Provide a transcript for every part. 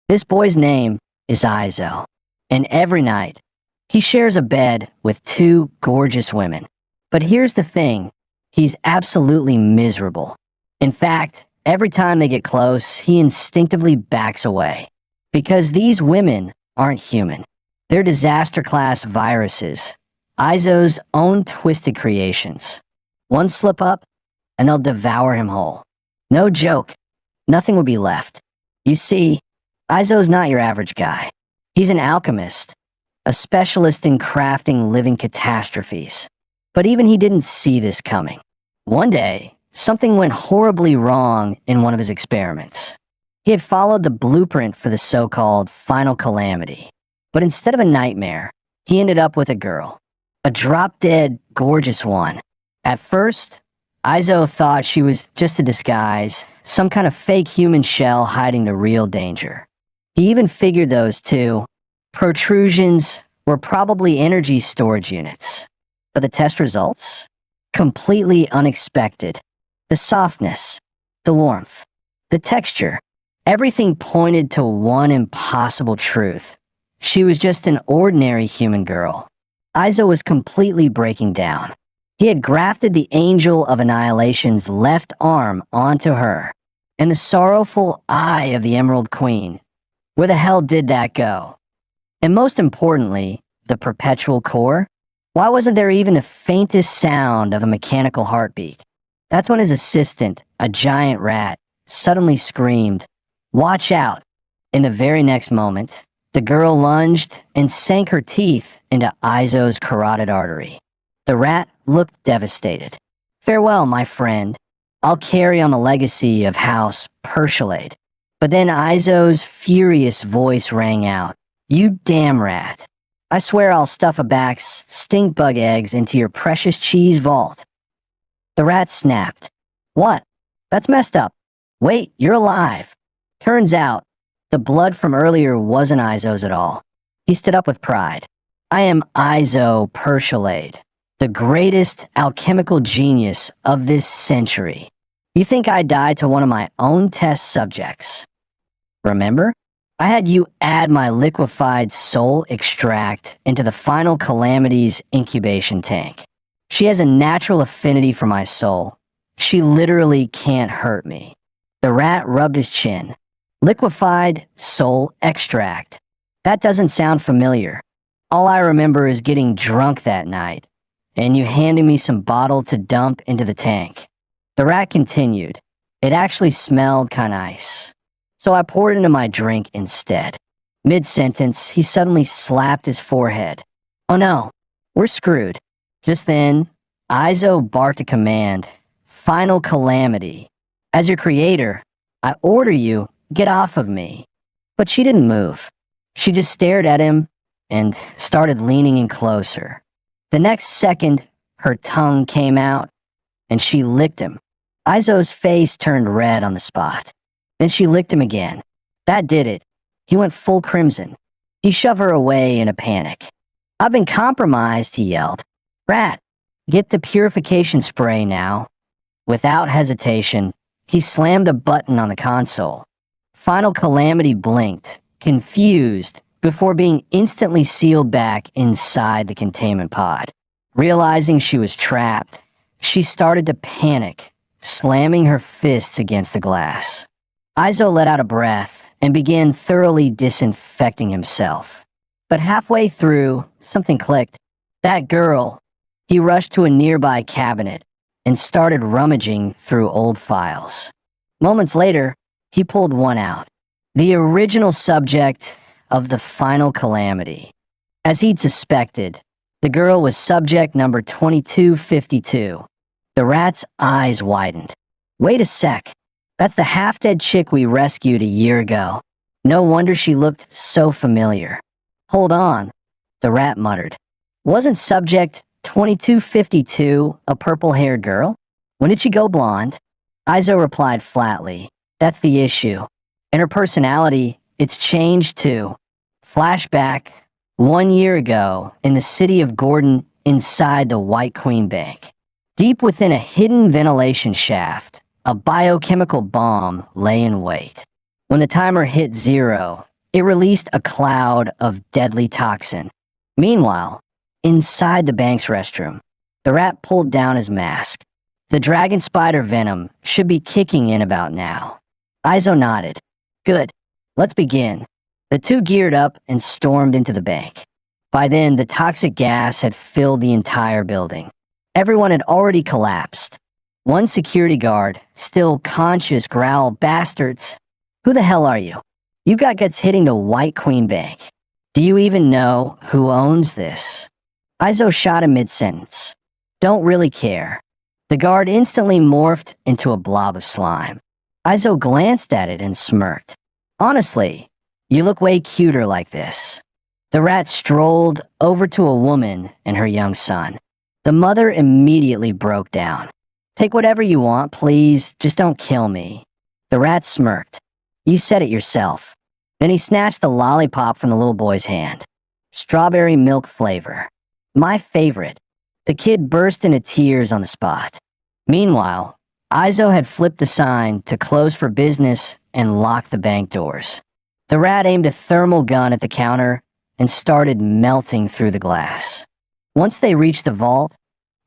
This boy's name is Izo, and every night, he shares a bed with two gorgeous women. But here's the thing, he's absolutely miserable. In fact, every time they get close, he instinctively backs away. Because these women aren't human. They're disaster-class viruses, Izo's own twisted creations. One slip up, and they'll devour him whole. No joke, nothing will be left. You see, Izo's not your average guy. He's an alchemist, a specialist in crafting living catastrophes. But even he didn't see this coming. One day, something went horribly wrong in one of his experiments. He had followed the blueprint for the so-called final calamity. But instead of a nightmare, he ended up with a girl. A drop-dead, gorgeous one. At first, Izo thought she was just a disguise, some kind of fake human shell hiding the real danger. He even figured those two protrusions were probably energy storage units. But the test results? Completely unexpected. The softness, the warmth, the texture, everything pointed to one impossible truth. She was just an ordinary human girl. Izo was completely breaking down. He had grafted the Angel of Annihilation's left arm onto her, and the sorrowful eye of the Emerald Queen. Where the hell did that go? And most importantly, the perpetual core? Why wasn't there even the faintest sound of a mechanical heartbeat? That's when his assistant, a giant rat, suddenly screamed, "Watch out!" In the very next moment, the girl lunged and sank her teeth into Izo's carotid artery. The rat looked devastated. "Farewell, my friend. I'll carry on the legacy of House Persiolade." But then Izo's furious voice rang out. "You damn rat. I swear I'll stuff a back's stink bug eggs into your precious cheese vault." The rat snapped. "What? That's messed up. Wait, you're alive." Turns out, the blood from earlier wasn't Izo's at all. He stood up with pride. "I am Izo Persiolade, the greatest alchemical genius of this century. You think I died to one of my own test subjects. Remember? I had you add my liquefied soul extract into the final calamity's incubation tank. She has a natural affinity for my soul. She literally can't hurt me." The rat rubbed his chin. "Liquefied soul extract. That doesn't sound familiar. All I remember is getting drunk that night, and you handing me some bottle to dump into the tank." The rat continued. "It actually smelled kinda nice. So I poured it into my drink instead." Mid-sentence, he suddenly slapped his forehead. "Oh no, we're screwed." Just then, Izo barked a command. "Final calamity. As your creator, I order you, get off of me." But she didn't move. She just stared at him and started leaning in closer. The next second, her tongue came out, and she licked him. Izo's face turned red on the spot. Then she licked him again. That did it. He went full crimson. He shoved her away in a panic. "I've been compromised," he yelled. "Rat, get the purification spray now." Without hesitation, he slammed a button on the console. Final Calamity blinked, confused, before being instantly sealed back inside the containment pod. Realizing she was trapped, she started to panic, slamming her fists against the glass. Izo let out a breath and began thoroughly disinfecting himself. But halfway through, something clicked. That girl. He rushed to a nearby cabinet and started rummaging through old files. Moments later, he pulled one out. The original subject of the final calamity. As he'd suspected, the girl was subject number 2252. The rat's eyes widened. "Wait a sec. That's the half-dead chick we rescued a year ago. No wonder she looked so familiar." "Hold on," the rat muttered. "Wasn't subject 2252 a purple-haired girl? When did she go blonde?" Izo replied flatly. "That's the issue. And her personality, it's changed too." Flashback, 1 year ago, in the city of Gordon inside the White Queen Bank. Deep within a hidden ventilation shaft, a biochemical bomb lay in wait. When the timer hit 0, It released a cloud of deadly toxin. Meanwhile, inside the bank's restroom, the rat pulled down his mask. The dragon spider venom should be kicking in about now. Izo nodded. Good. Let's begin. The two geared up and stormed into the bank. By then, the toxic gas had filled the entire building. Everyone had already collapsed. One security guard, still conscious, growled, "Bastards! Who the hell are you? You've got guts hitting the White Queen Bank. Do you even know who owns this?" Izo shot him mid-sentence. "Don't really care." The guard instantly morphed into a blob of slime. Izo glanced at it and smirked. "Honestly, you look way cuter like this." The rat strolled over to a woman and her young son. The mother immediately broke down. "Take whatever you want, please, just don't kill me." The rat smirked. "You said it yourself." Then he snatched the lollipop from the little boy's hand. Strawberry milk flavor. My favorite. The kid burst into tears on the spot. Meanwhile, Izo had flipped the sign to close for business and lock the bank doors. The rat aimed a thermal gun at the counter and started melting through the glass. Once they reached the vault,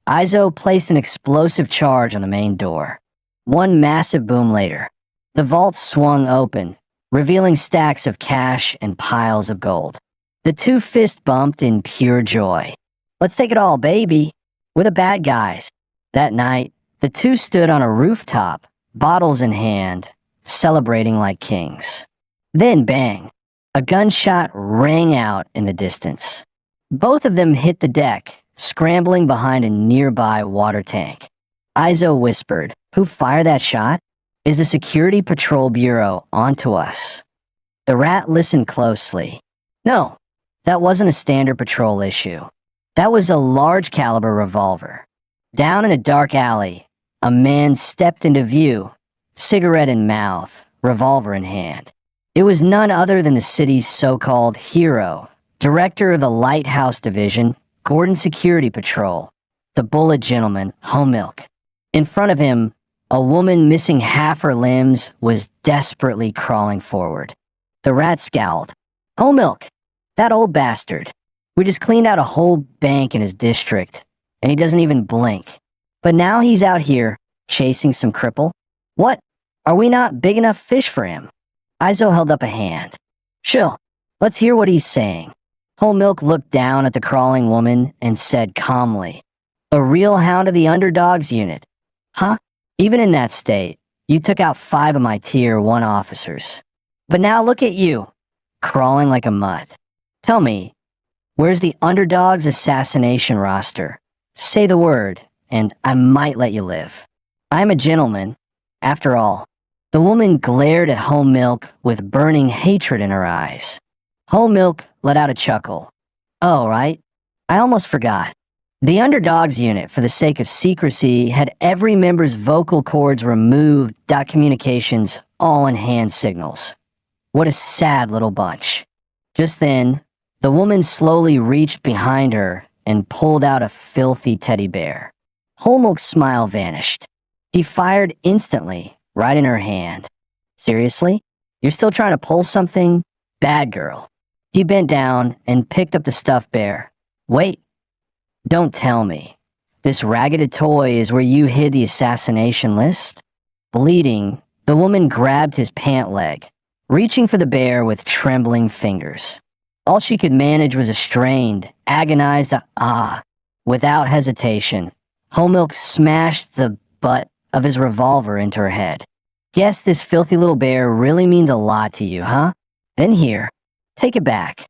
Izo placed an explosive charge on the main door. One massive boom later, the vault swung open, revealing stacks of cash and piles of gold. The two fist bumped in pure joy. "Let's take it all, baby. We're the bad guys." That night, the two stood on a rooftop, bottles in hand, celebrating like kings. Then bang, a gunshot rang out in the distance. Both of them hit the deck, scrambling behind a nearby water tank. Izo whispered, "Who fired that shot? Is the Security Patrol Bureau onto us?" The rat listened closely. "No, that wasn't a standard patrol issue. That was a large caliber revolver." Down in a dark alley, a man stepped into view, cigarette in mouth, revolver in hand. It was none other than the city's so-called hero, director of the Lighthouse Division, Gordon Security Patrol, the bullet gentleman, Home Milk. In front of him, a woman missing half her limbs was desperately crawling forward. The rat scowled. "Home Milk, that old bastard. We just cleaned out a whole bank in his district, and he doesn't even blink. But now he's out here, chasing some cripple. What? Are we not big enough fish for him?" Izo held up a hand. "Chill, let's hear what he's saying." Whole Milk looked down at the crawling woman and said calmly, "A real hound of the underdogs unit. Huh? Even in that state, you took out 5 of my Tier 1 officers. But now look at you, crawling like a mutt. Tell me, where's the underdogs assassination roster? Say the word, and I might let you live. I'm a gentleman, after all." The woman glared at Home Milk with burning hatred in her eyes. Home Milk let out a chuckle. "Oh, right. I almost forgot. The Underdogs unit, for the sake of secrecy, had every member's vocal cords removed, communications, all in hand signals. What a sad little bunch." Just then, the woman slowly reached behind her and pulled out a filthy teddy bear. Whole Milk's smile vanished. He fired instantly, right in her hand. "Seriously? You're still trying to pull something? Bad girl." He bent down and picked up the stuffed bear. "Wait. Don't tell me. This ragged toy is where you hid the assassination list?" Bleeding, the woman grabbed his pant leg, reaching for the bear with trembling fingers. All she could manage was a strained, agonized ah. Without hesitation, Whole Milk smashed the butt of his revolver into her head. "Guess this filthy little bear really means a lot to you, huh? Then here, take it back."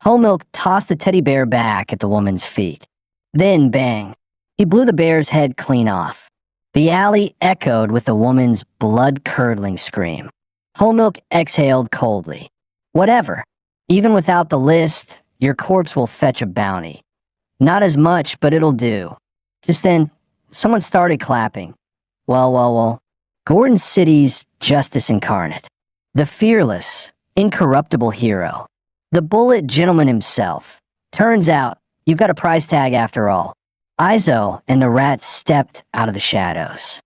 Whole Milk tossed the teddy bear back at the woman's feet. Then bang, he blew the bear's head clean off. The alley echoed with the woman's blood-curdling scream. Whole Milk exhaled coldly. "Whatever. Even without the list, your corpse will fetch a bounty. Not as much, but it'll do." Just then, someone started clapping. Well. Gordon City's justice incarnate. The fearless, incorruptible hero. The bullet gentleman himself. Turns out, you've got a price tag after all. Izo and the rat stepped out of the shadows.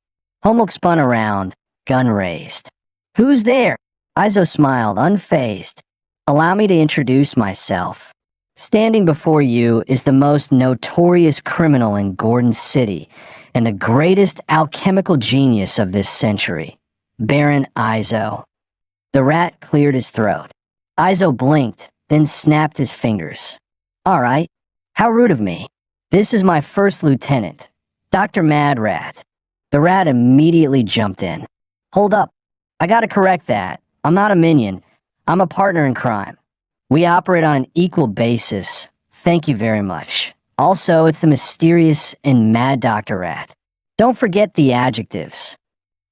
Whole Milk spun around, gun raised. "Who's there?" Izo smiled, unfazed. Allow me to introduce myself. Standing before you is the most notorious criminal in Gordon City and the greatest alchemical genius of this century, Baron Izo. The rat cleared his throat. Izo blinked, then snapped his fingers. All right, how rude of me. This is my first lieutenant, Dr. Mad Rat. The rat immediately jumped in. Hold up, I gotta correct that. I'm not a minion. I'm a partner in crime. We operate on an equal basis. Thank you very much. Also, it's the mysterious and mad Dr. Rat. Don't forget the adjectives.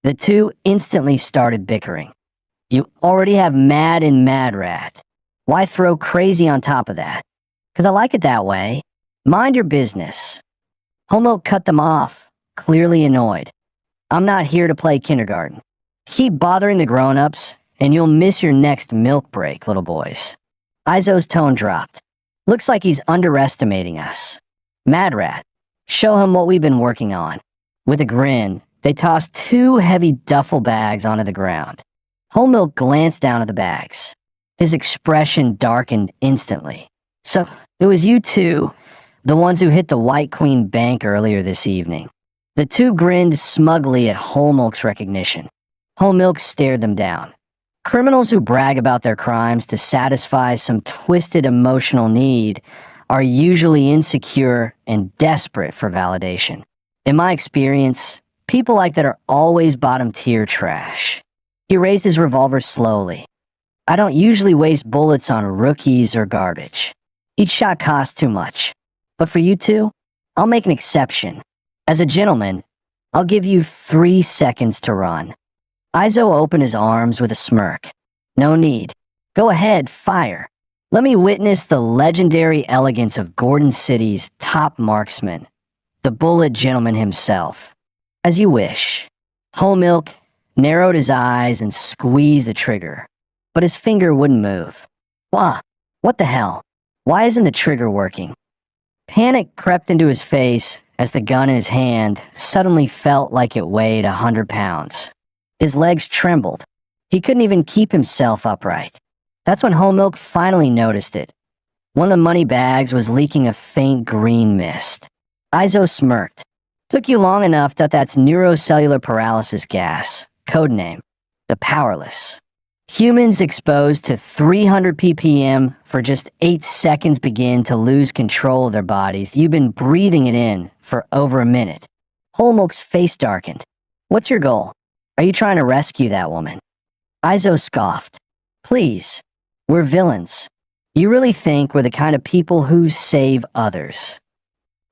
The two instantly started bickering. You already have mad and mad rat. Why throw crazy on top of that? 'Cause I like it that way. Mind your business. Homo cut them off, clearly annoyed. I'm not here to play kindergarten. Keep bothering the grown-ups, and you'll miss your next milk break, little boys. Izo's tone dropped. Looks like he's underestimating us. Mad Rat, show him what we've been working on. With a grin, they tossed 2 heavy duffel bags onto the ground. Whole Milk glanced down at the bags. His expression darkened instantly. So, it was you two, the ones who hit the White Queen Bank earlier this evening. The two grinned smugly at Whole Milk's recognition. Whole Milk stared them down. Criminals who brag about their crimes to satisfy some twisted emotional need are usually insecure and desperate for validation. In my experience, people like that are always bottom-tier trash. He raised his revolver slowly. I don't usually waste bullets on rookies or garbage. Each shot costs too much. But for you two, I'll make an exception. As a gentleman, I'll give you 3 seconds to run. Izo opened his arms with a smirk. No need. Go ahead, fire. Let me witness the legendary elegance of Gordon City's top marksman, the bullet gentleman himself. As you wish. Whole Milk narrowed his eyes and squeezed the trigger, but his finger wouldn't move. Wah, what the hell? Why isn't the trigger working? Panic crept into his face as the gun in his hand suddenly felt like it weighed 100 pounds. His legs trembled. He couldn't even keep himself upright. That's when Whole Milk finally noticed it. One of the money bags was leaking a faint green mist. Izo smirked. Took you long enough that's neurocellular paralysis gas, codename, the Powerless. Humans exposed to 300 ppm for just 8 seconds begin to lose control of their bodies. You've been breathing it in for over a minute. Whole Milk's face darkened. What's your goal? Are you trying to rescue that woman? Izo scoffed. Please, we're villains. You really think we're the kind of people who save others?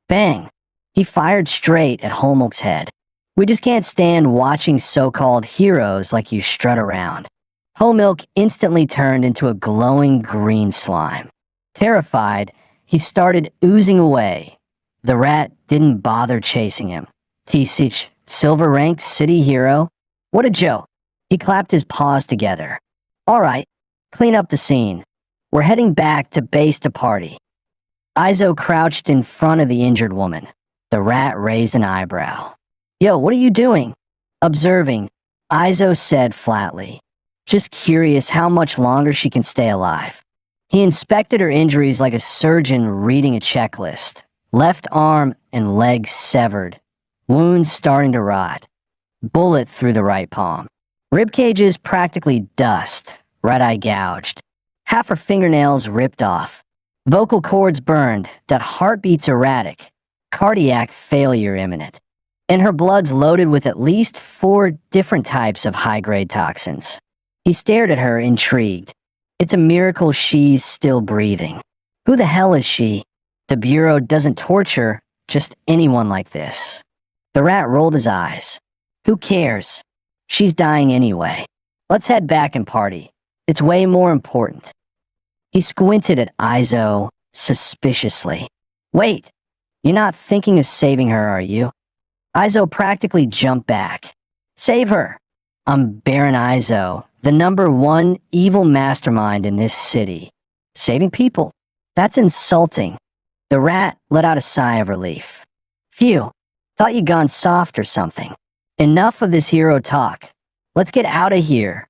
Bang! He fired straight at Whole Milk's head. We just can't stand watching so-called heroes like you strut around. Whole Milk instantly turned into a glowing green slime. Terrified, he started oozing away. The rat didn't bother chasing him. T-Sich, silver-ranked city hero? What a joke. He clapped his paws together. All right, clean up the scene. We're heading back to base to party. Izo crouched in front of the injured woman. The rat raised an eyebrow. Yo, what are you doing? Observing, Izo said flatly. Just curious how much longer she can stay alive. He inspected her injuries like a surgeon reading a checklist. Left arm and leg severed. Wounds starting to rot. Bullet through the right palm. Rib cages practically dust. Right eye gouged. Half her fingernails ripped off. Vocal cords burned. That heartbeat's erratic. Cardiac failure imminent. And her blood's loaded with at least 4 different types of high-grade toxins. He stared at her, intrigued. It's a miracle she's still breathing. Who the hell is she? The Bureau doesn't torture just anyone like this. The rat rolled his eyes. Who cares? She's dying anyway. Let's head back and party. It's way more important. He squinted at Izo suspiciously. Wait, you're not thinking of saving her, are you? Izo practically jumped back. Save her. I'm Baron Izo, the #1 evil mastermind in this city. Saving people? That's insulting. The rat let out a sigh of relief. Phew, thought you'd gone soft or something. Enough of this hero talk. Let's get out of here.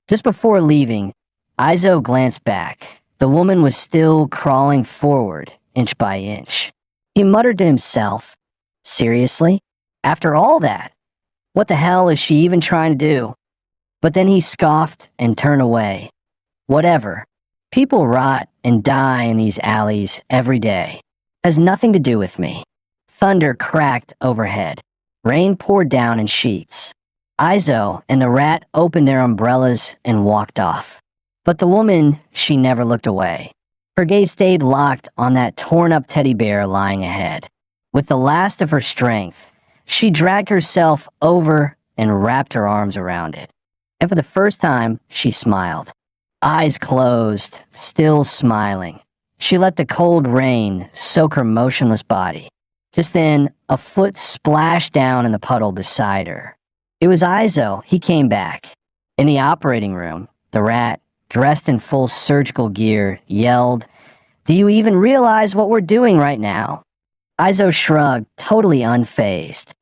Just before leaving, Izo glanced back. The woman was still crawling forward, inch by inch. He muttered to himself, seriously? After all that? What the hell is she even trying to do? But then he scoffed and turned away. Whatever. People rot and die in these alleys every day. Has nothing to do with me. Thunder cracked overhead. Rain poured down in sheets. Izo and the rat opened their umbrellas and walked off. But the woman, she never looked away. Her gaze stayed locked on that torn-up teddy bear lying ahead. With the last of her strength, she dragged herself over and wrapped her arms around it. And for the first time, she smiled. Eyes closed, still smiling. She let the cold rain soak her motionless body. Just then, a foot splashed down in the puddle beside her. It was Izo. He came back. In the operating room, the rat, dressed in full surgical gear, yelled, "Do you even realize what we're doing right now?" Izo shrugged, totally unfazed.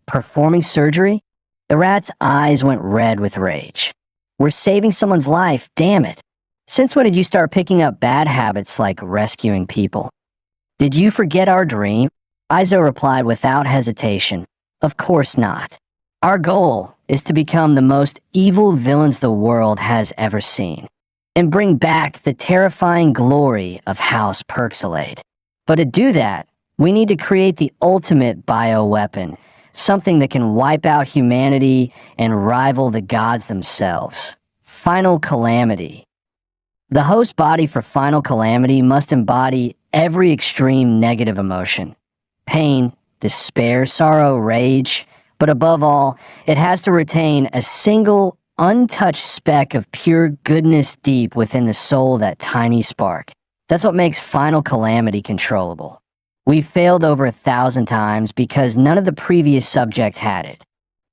Performing surgery? The rat's eyes went red with rage. We're saving someone's life, damn it. Since when did you start picking up bad habits like rescuing people? Did you forget our dream? Izo replied without hesitation. Of course not. Our goal is to become the most evil villains the world has ever seen, and bring back the terrifying glory of House Perxalate. But to do that, we need to create the ultimate bioweapon, something that can wipe out humanity and rival the gods themselves. Final Calamity. The host body for Final Calamity must embody every extreme negative emotion. Pain, despair, sorrow, rage, but above all, it has to retain a single, untouched speck of pure goodness deep within the soul, that tiny spark. That's what makes Final Calamity controllable. We've failed over 1,000 times because none of the previous subjects had it.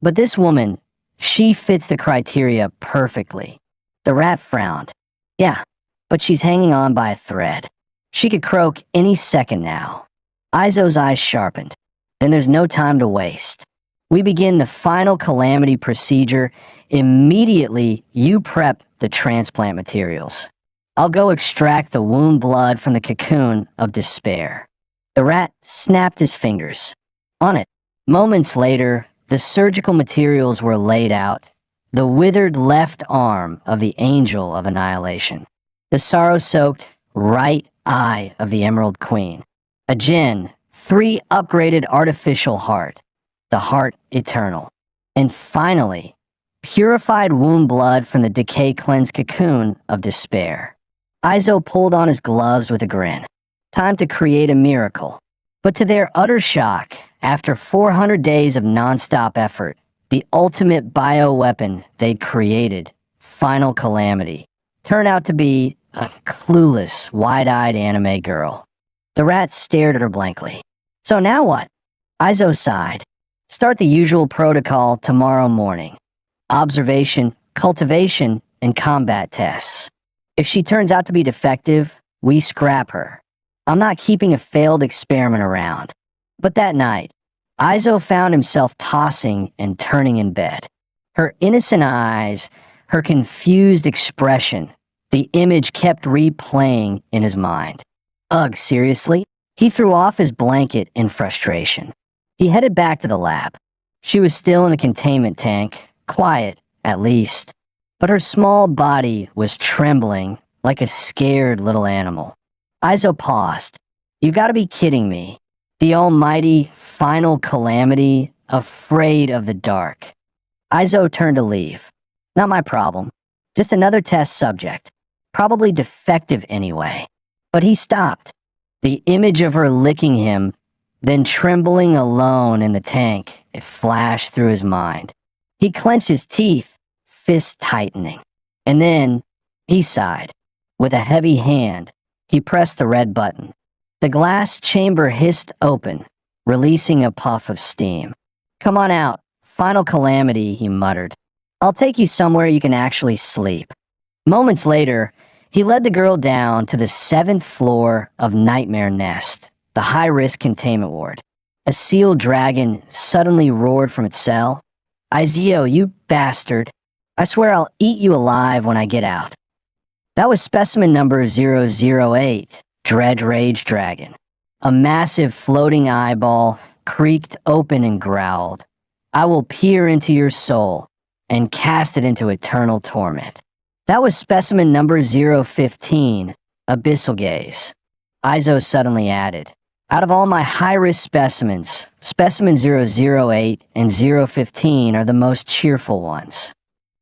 But this woman, she fits the criteria perfectly. The rat frowned. Yeah, but she's hanging on by a thread. She could croak any second now. Izo's eyes sharpened. Then there's no time to waste. We begin the Final Calamity procedure. Immediately, you prep the transplant materials. I'll go extract the womb blood from the cocoon of despair. The rat snapped his fingers. On it, moments later, the surgical materials were laid out. The withered left arm of the Angel of Annihilation. The sorrow-soaked right eye of the Emerald Queen. A Jinn, 3 upgraded artificial heart. The Heart Eternal. And finally, purified womb blood from the decay-cleansed cocoon of despair. Izo pulled on his gloves with a grin. Time to create a miracle. But to their utter shock, after 400 days of non-stop effort, the ultimate bioweapon they'd created, Final Calamity, turned out to be a clueless, wide-eyed anime girl. The rat stared at her blankly. So now what? Izo sighed. Start the usual protocol tomorrow morning. Observation, cultivation, and combat tests. If she turns out to be defective, we scrap her. I'm not keeping a failed experiment around. But that night, Izo found himself tossing and turning in bed. Her innocent eyes, her confused expression, the image kept replaying in his mind. Ugh, seriously? He threw off his blanket in frustration. He headed back to the lab. She was still in the containment tank, quiet, at least. But her small body was trembling like a scared little animal. Izo paused. You gotta be kidding me. The almighty Final Calamity, afraid of the dark. Izo turned to leave. Not my problem. Just another test subject. Probably defective anyway. But he stopped. The image of her licking him, then trembling alone in the tank, it flashed through his mind. He clenched his teeth, fists tightening. And then, he sighed. With a heavy hand, he pressed the red button. The glass chamber hissed open, releasing a puff of steam. Come on out. Final Calamity, he muttered. I'll take you somewhere you can actually sleep. Moments later, he led the girl down to the 7th floor of Nightmare Nest, the high-risk containment ward. A sealed dragon suddenly roared from its cell. Izio, you bastard. I swear I'll eat you alive when I get out. That was specimen number 008, Dread Rage Dragon. A massive floating eyeball creaked open and growled. I will peer into your soul and cast it into eternal torment. That was specimen number 015, Abyssal Gaze. Izo suddenly added, out of all my high-risk specimens, specimen 008 and 015 are the most cheerful ones.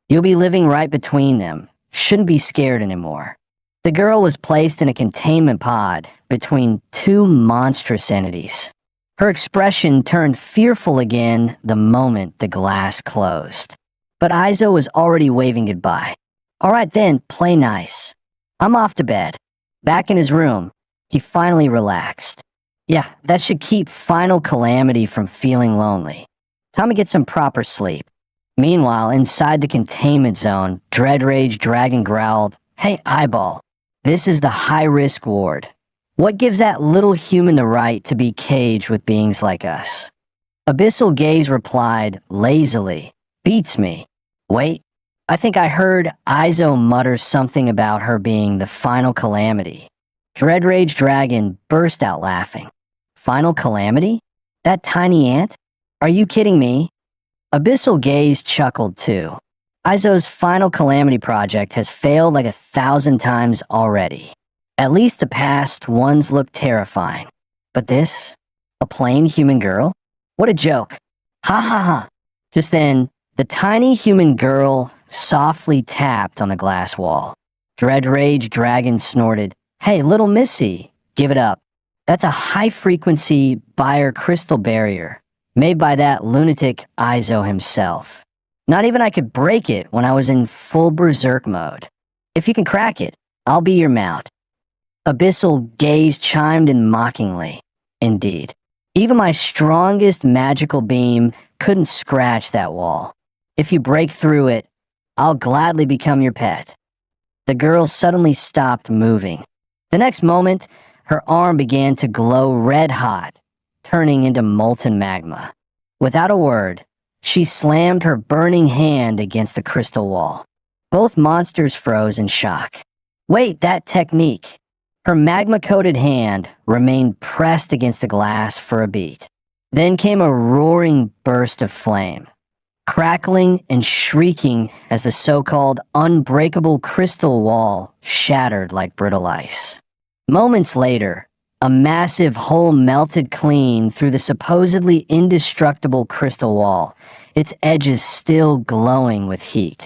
You'll be living right between them. Shouldn't be scared anymore. The girl was placed in a containment pod between two monstrous entities. Her expression turned fearful again the moment the glass closed. But Izo was already waving goodbye. All right then, play nice. I'm off to bed. Back in his room, he finally relaxed. Yeah, that should keep Final Calamity from feeling lonely. Time to get some proper sleep. Meanwhile, inside the containment zone, Dread Rage Dragon growled, Hey, Eyeball, this is the high-risk ward. What gives that little human the right to be caged with beings like us? Abyssal Gaze replied, lazily, Beats me. Wait, I think I heard Izo mutter something about her being the Final Calamity. Dread Rage Dragon burst out laughing. Final Calamity? That tiny ant? Are you kidding me? Abyssal Gaze chuckled too. Izo's Final Calamity project has failed like 1,000 times already. At least the past ones look terrifying. But this? A plain human girl? What a joke. Ha ha ha. Just then, the tiny human girl softly tapped on the glass wall. Dread Rage Dragon snorted, Hey, little missy, give it up. That's a high-frequency Bayer crystal barrier, made by that lunatic Izo himself. Not even I could break it when I was in full berserk mode. If you can crack it, I'll be your mount. Abyssal Gaze chimed in mockingly. Indeed, even my strongest magical beam couldn't scratch that wall. If you break through it, I'll gladly become your pet. The girl suddenly stopped moving. The next moment, her arm began to glow red hot, turning into molten magma. Without a word, she slammed her burning hand against the crystal wall. Both monsters froze in shock. Wait, that technique. Her magma-coated hand remained pressed against the glass for a beat. Then came a roaring burst of flame, crackling and shrieking as the so-called unbreakable crystal wall shattered like brittle ice. Moments later, a massive hole melted clean through the supposedly indestructible crystal wall, its edges still glowing with heat.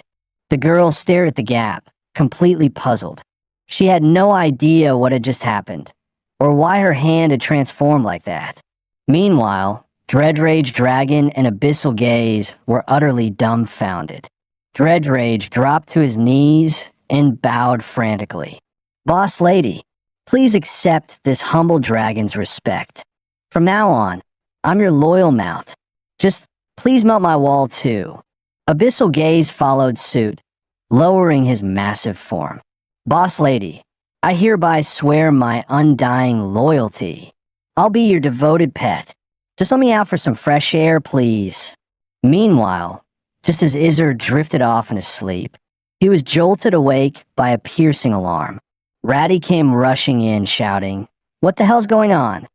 The girl stared at the gap, completely puzzled. She had no idea what had just happened, or why her hand had transformed like that. Meanwhile, Dread Rage Dragon and Abyssal Gaze were utterly dumbfounded. Dread Rage dropped to his knees and bowed frantically. Boss lady, please accept this humble dragon's respect. From now on, I'm your loyal mount. Just please melt my wall too. Abyssal Gaze followed suit, lowering his massive form. Boss lady, I hereby swear my undying loyalty. I'll be your devoted pet. Just let me out for some fresh air, please. Meanwhile, just as Izer drifted off into sleep, he was jolted awake by a piercing alarm. Ratty came rushing in, shouting, What the hell's going on?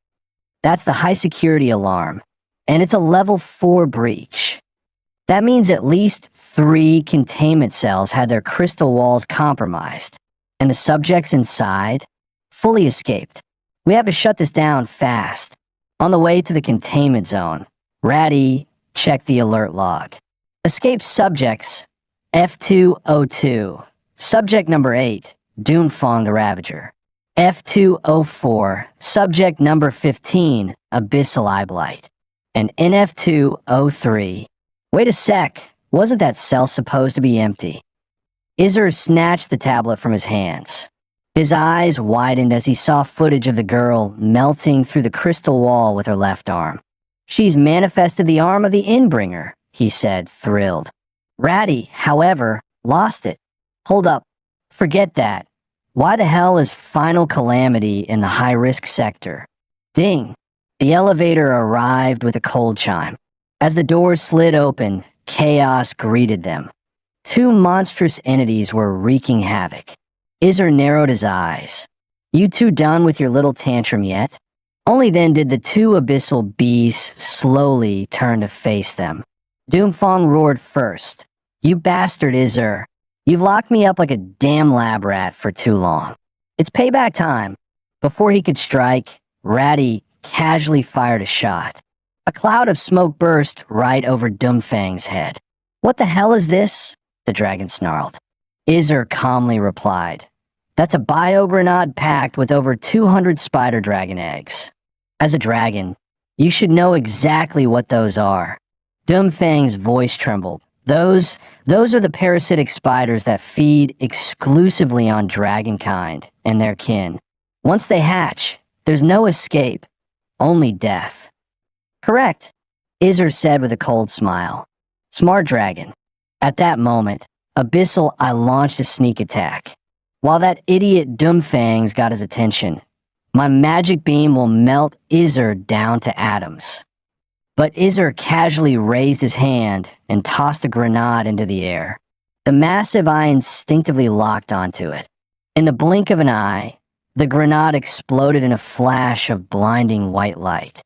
That's the high security alarm, and it's a level 4 breach. That means at least 3 containment cells had their crystal walls compromised, and the subjects inside fully escaped. We have to shut this down fast. On the way to the containment zone, Ratty checked the alert log. Escaped subjects, F202. Subject number 8, Doomfong the Ravager. F204, subject number 15, Abyssal Eyeblight. And NF203. Wait a sec, wasn't that cell supposed to be empty? Izer snatched the tablet from his hands. His eyes widened as he saw footage of the girl melting through the crystal wall with her left arm. She's manifested the arm of the Inbringer, he said, thrilled. Ratty, however, lost it. Hold up, forget that. Why the hell is Final Calamity in the high-risk sector? Ding! The elevator arrived with a cold chime. As the doors slid open, chaos greeted them. 2 monstrous entities were wreaking havoc. Iser narrowed his eyes. You two done with your little tantrum yet? Only then did the two abyssal beasts slowly turn to face them. Doomfang roared first. You bastard Iser. You've locked me up like a damn lab rat for too long. It's payback time. Before he could strike, Ratty casually fired a shot. A cloud of smoke burst right over Doomfang's head. What the hell is this? The dragon snarled. Iser calmly replied. That's a biogranade packed with over 200 spider dragon eggs. As a dragon, you should know exactly what those are. Doomfang's voice trembled. Those are the parasitic spiders that feed exclusively on dragonkind and their kin. Once they hatch, there's no escape, only death. Correct, Iser said with a cold smile. Smart dragon. At that moment, Abyssal, I launched a sneak attack. While that idiot Doomfangs got his attention, my magic beam will melt Iser down to atoms. But Iser casually raised his hand and tossed a grenade into the air. The massive eye instinctively locked onto it. In the blink of an eye, the grenade exploded in a flash of blinding white light.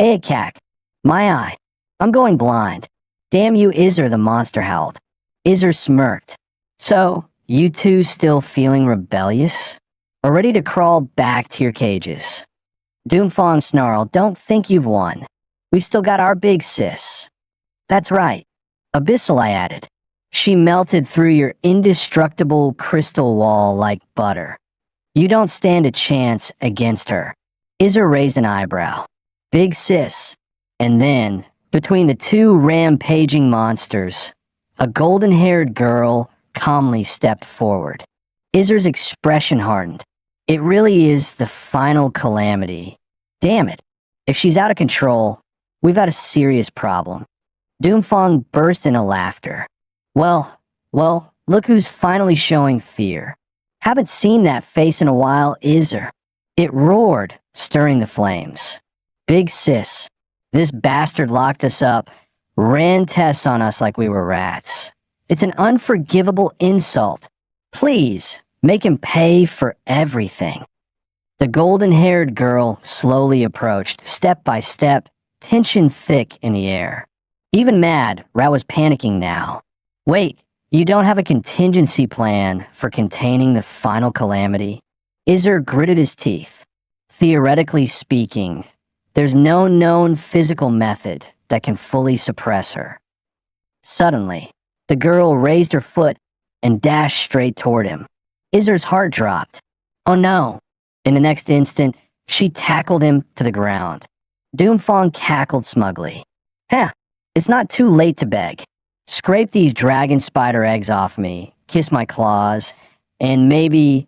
Aakak, my eye. I'm going blind. Damn you, Iser, the monster howled. Iser smirked. So, you two still feeling rebellious? Or ready to crawl back to your cages? Doomfang snarled, don't think you've won. We've still got our big sis. That's right. Abyssal, I added. She melted through your indestructible crystal wall like butter. You don't stand a chance against her. Iser raised an eyebrow. Big sis. And then, between the two rampaging monsters, a golden-haired girl calmly stepped forward. Iser's expression hardened. It really is the final calamity. Damn it. If she's out of control, we've got a serious problem. Doomfang burst into laughter. Well, look who's finally showing fear. Haven't seen that face in a while, Iser. It roared, stirring the flames. Big sis, this bastard locked us up, ran tests on us like we were rats. It's an unforgivable insult. Please, make him pay for everything. The golden-haired girl slowly approached, step by step, tension thick in the air. Even mad, Rat was panicking now. Wait, you don't have a contingency plan for containing the final calamity? Iser gritted his teeth. Theoretically speaking, there's no known physical method that can fully suppress her. Suddenly, the girl raised her foot and dashed straight toward him. Iser's heart dropped. Oh no! In the next instant, she tackled him to the ground. Doomfang cackled smugly. Heh, it's not too late to beg. Scrape these dragon spider eggs off me, kiss my claws, and maybe,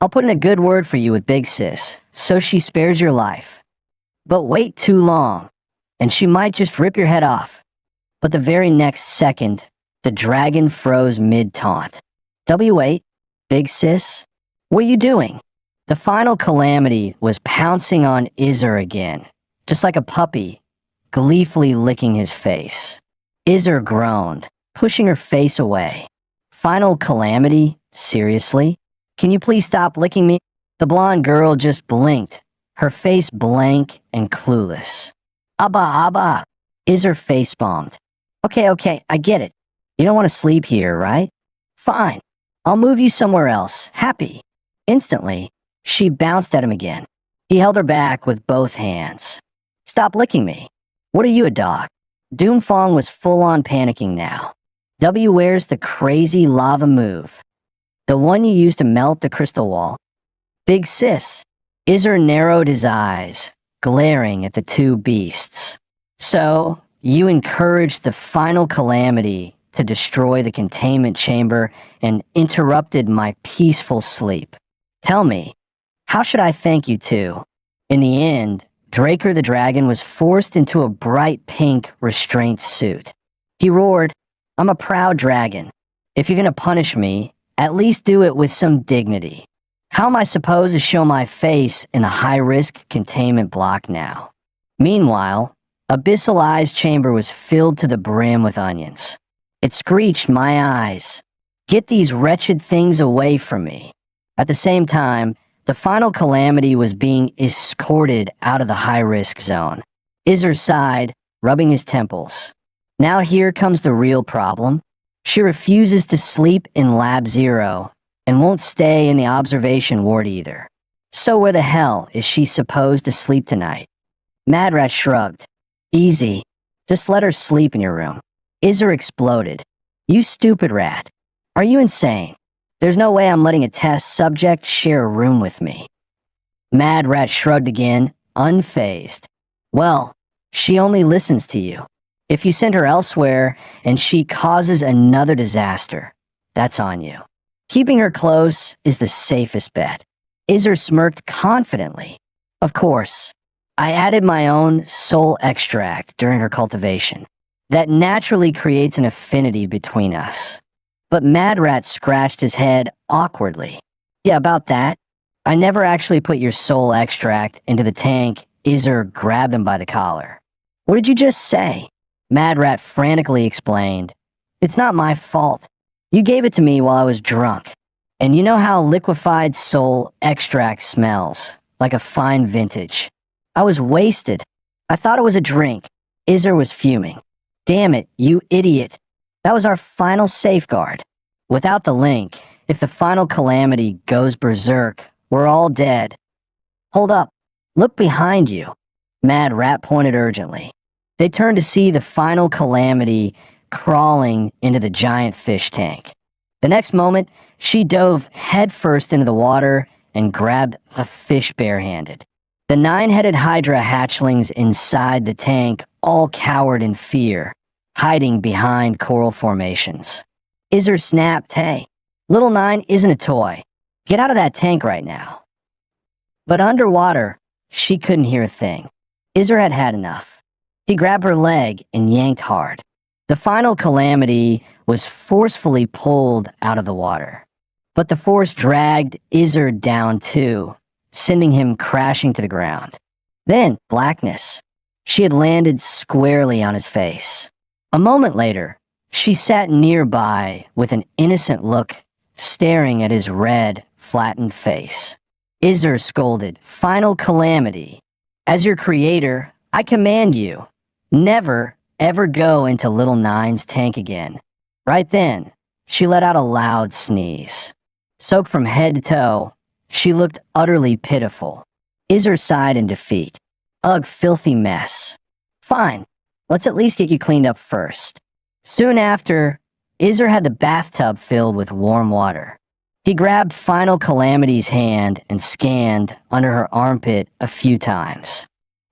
I'll put in a good word for you with Big Sis, so she spares your life. But wait too long, and she might just rip your head off. But the very next second, the dragon froze mid-taunt. W8, Big Sis, what are you doing? The final calamity was pouncing on Iser again, just like a puppy, gleefully licking his face. Iser groaned, pushing her face away. Final calamity? Seriously? Can you please stop licking me? The blonde girl just blinked, her face blank and clueless. Abba. Iser face-bombed. Okay, I get it. You don't want to sleep here, right? Fine. I'll move you somewhere else. Happy. Instantly, she bounced at him again. He held her back with both hands. Stop licking me. What are you, a dog? Doomfang was full-on panicking now. W, where's the crazy lava move? The one you used to melt the crystal wall. Big sis. Iser narrowed his eyes, glaring at the two beasts. So, you encouraged the final calamity to destroy the containment chamber and interrupted my peaceful sleep. Tell me, how should I thank you two? In the end, Draker the dragon was forced into a bright pink restraint suit. He roared, I'm a proud dragon. If you're gonna punish me, at least do it with some dignity. How am I supposed to show my face in a high-risk containment block now? Meanwhile, Abyssal Eye's chamber was filled to the brim with onions. It screeched my eyes. Get these wretched things away from me. At the same time, the final calamity was being escorted out of the high-risk zone. Iser sighed, rubbing his temples. Now here comes the real problem. She refuses to sleep in Lab Zero and won't stay in the observation ward either. So where the hell is she supposed to sleep tonight? Mad Rat shrugged. Easy. Just let her sleep in your room. Iser exploded. You stupid rat. Are you insane? There's no way I'm letting a test subject share a room with me. Mad Rat shrugged again, unfazed. Well, she only listens to you. If you send her elsewhere and she causes another disaster, that's on you. Keeping her close is the safest bet. Iser smirked confidently. Of course, I added my own soul extract during her cultivation. That naturally creates an affinity between us. But Mad Rat scratched his head awkwardly. Yeah, about that. I never actually put your soul extract into the tank. Iser grabbed him by the collar. What did you just say? Mad Rat frantically explained. It's not my fault. You gave it to me while I was drunk. And you know how liquefied soul extract smells, like a fine vintage. I was wasted. I thought it was a drink. Iser was fuming. Damn it, you idiot. That was our final safeguard. Without the link, if the final calamity goes berserk, we're all dead. Hold up. Look behind you. Mad Rat pointed urgently. They turned to see the final calamity crawling into the giant fish tank. The next moment, she dove headfirst into the water and grabbed a fish barehanded. The 9-headed Hydra hatchlings inside the tank all cowered in fear, hiding behind coral formations. Iser snapped, hey, Little 9 isn't a toy. Get out of that tank right now. But underwater, she couldn't hear a thing. Iser had had enough. He grabbed her leg and yanked hard. The final calamity was forcefully pulled out of the water. But the force dragged Iser down too, sending him crashing to the ground. Then, blackness. She had landed squarely on his face. A moment later, she sat nearby with an innocent look, staring at his red, flattened face. Iser scolded, Final calamity. As your creator, I command you, never, ever go into Little 9's tank again. Right then, she let out a loud sneeze. Soaked from head to toe, she looked utterly pitiful. Iser sighed in defeat. Ugh, filthy mess. Fine, let's at least get you cleaned up first. Soon after, Iser had the bathtub filled with warm water. He grabbed Final Calamity's hand and scanned under her armpit a few times.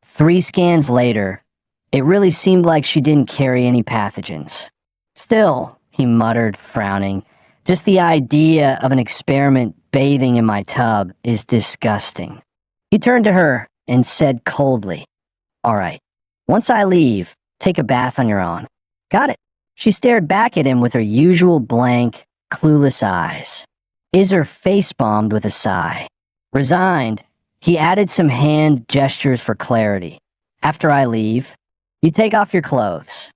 3 scans later, it really seemed like she didn't carry any pathogens. Still, he muttered, frowning, just the idea of an experiment bathing in my tub is disgusting. He turned to her and said coldly, All right, once I leave, take a bath on your own. Got it. She stared back at him with her usual blank, clueless eyes. Iser face-bombed with a sigh. Resigned, he added some hand gestures for clarity. After I leave, you take off your clothes.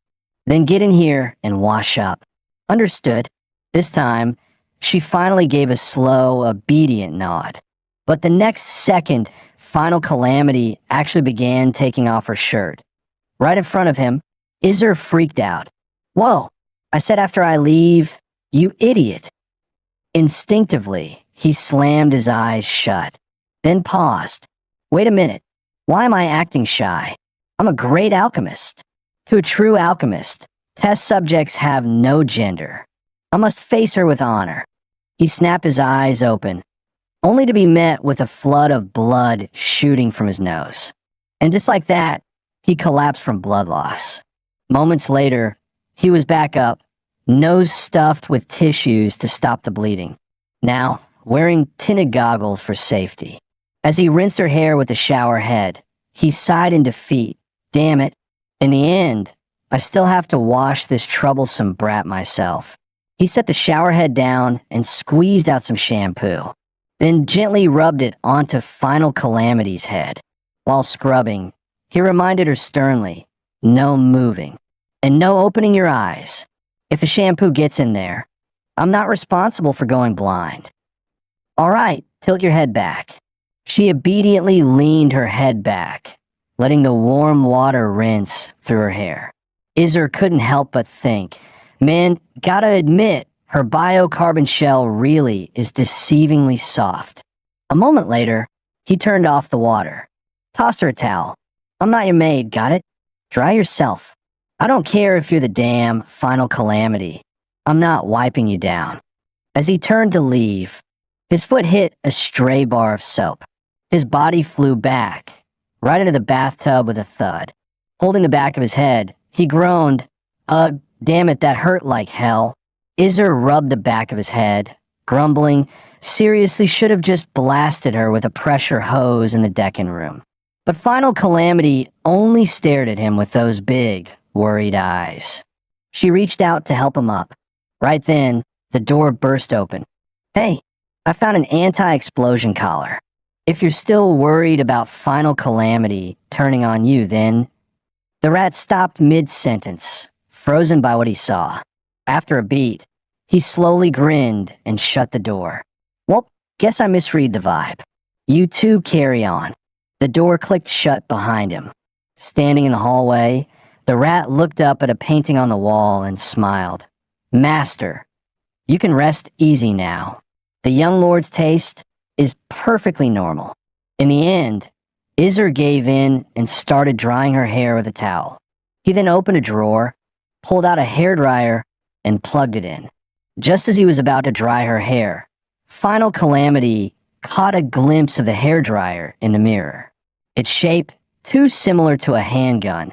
Then get in here and wash up. Understood. This time, she finally gave a slow, obedient nod. But the next second, Final Calamity actually began taking off her shirt. Right in front of him, Iser freaked out. Whoa, I said after I leave, you idiot. Instinctively, he slammed his eyes shut, then paused. Wait a minute, why am I acting shy? I'm a great alchemist. To a true alchemist, test subjects have no gender. I must face her with honor. He snapped his eyes open, only to be met with a flood of blood shooting from his nose. And just like that, he collapsed from blood loss. Moments later, he was back up, nose stuffed with tissues to stop the bleeding. Now, wearing tinted goggles for safety. As he rinsed her hair with the shower head, he sighed in defeat. Damn it. In the end, I still have to wash this troublesome brat myself. He set the shower head down and squeezed out some shampoo, then gently rubbed it onto Final Calamity's head. While scrubbing, he reminded her sternly, no moving, and no opening your eyes. If the shampoo gets in there, I'm not responsible for going blind. All right, tilt your head back. She obediently leaned her head back, letting the warm water rinse through her hair. Iser couldn't help but think, man, gotta admit, her biocarbon shell really is deceivingly soft. A moment later, he turned off the water. Tossed her a towel. I'm not your maid, got it? Dry yourself. I don't care if you're the damn final calamity. I'm not wiping you down. As he turned to leave, his foot hit a stray bar of soap. His body flew back, right into the bathtub with a thud. Holding the back of his head, he groaned, damn it, that hurt like hell. Iser rubbed the back of his head, grumbling, seriously should have just blasted her with a pressure hose in the decking room. But Final Calamity only stared at him with those big, worried eyes. She reached out to help him up. Right then, the door burst open. Hey, I found an anti-explosion collar. If you're still worried about Final Calamity turning on you, then... The rat stopped mid-sentence, frozen by what he saw. After a beat, he slowly grinned and shut the door. Well, guess I misread the vibe. You two carry on. The door clicked shut behind him. Standing in the hallway, the rat looked up at a painting on the wall and smiled. Master, you can rest easy now. The young lord's taste is perfectly normal. In the end, Iser gave in and started drying her hair with a towel. He then opened a drawer, pulled out a hairdryer, and plugged it in. Just as he was about to dry her hair, Final Calamity caught a glimpse of the hairdryer in the mirror. Its shape, too similar to a handgun,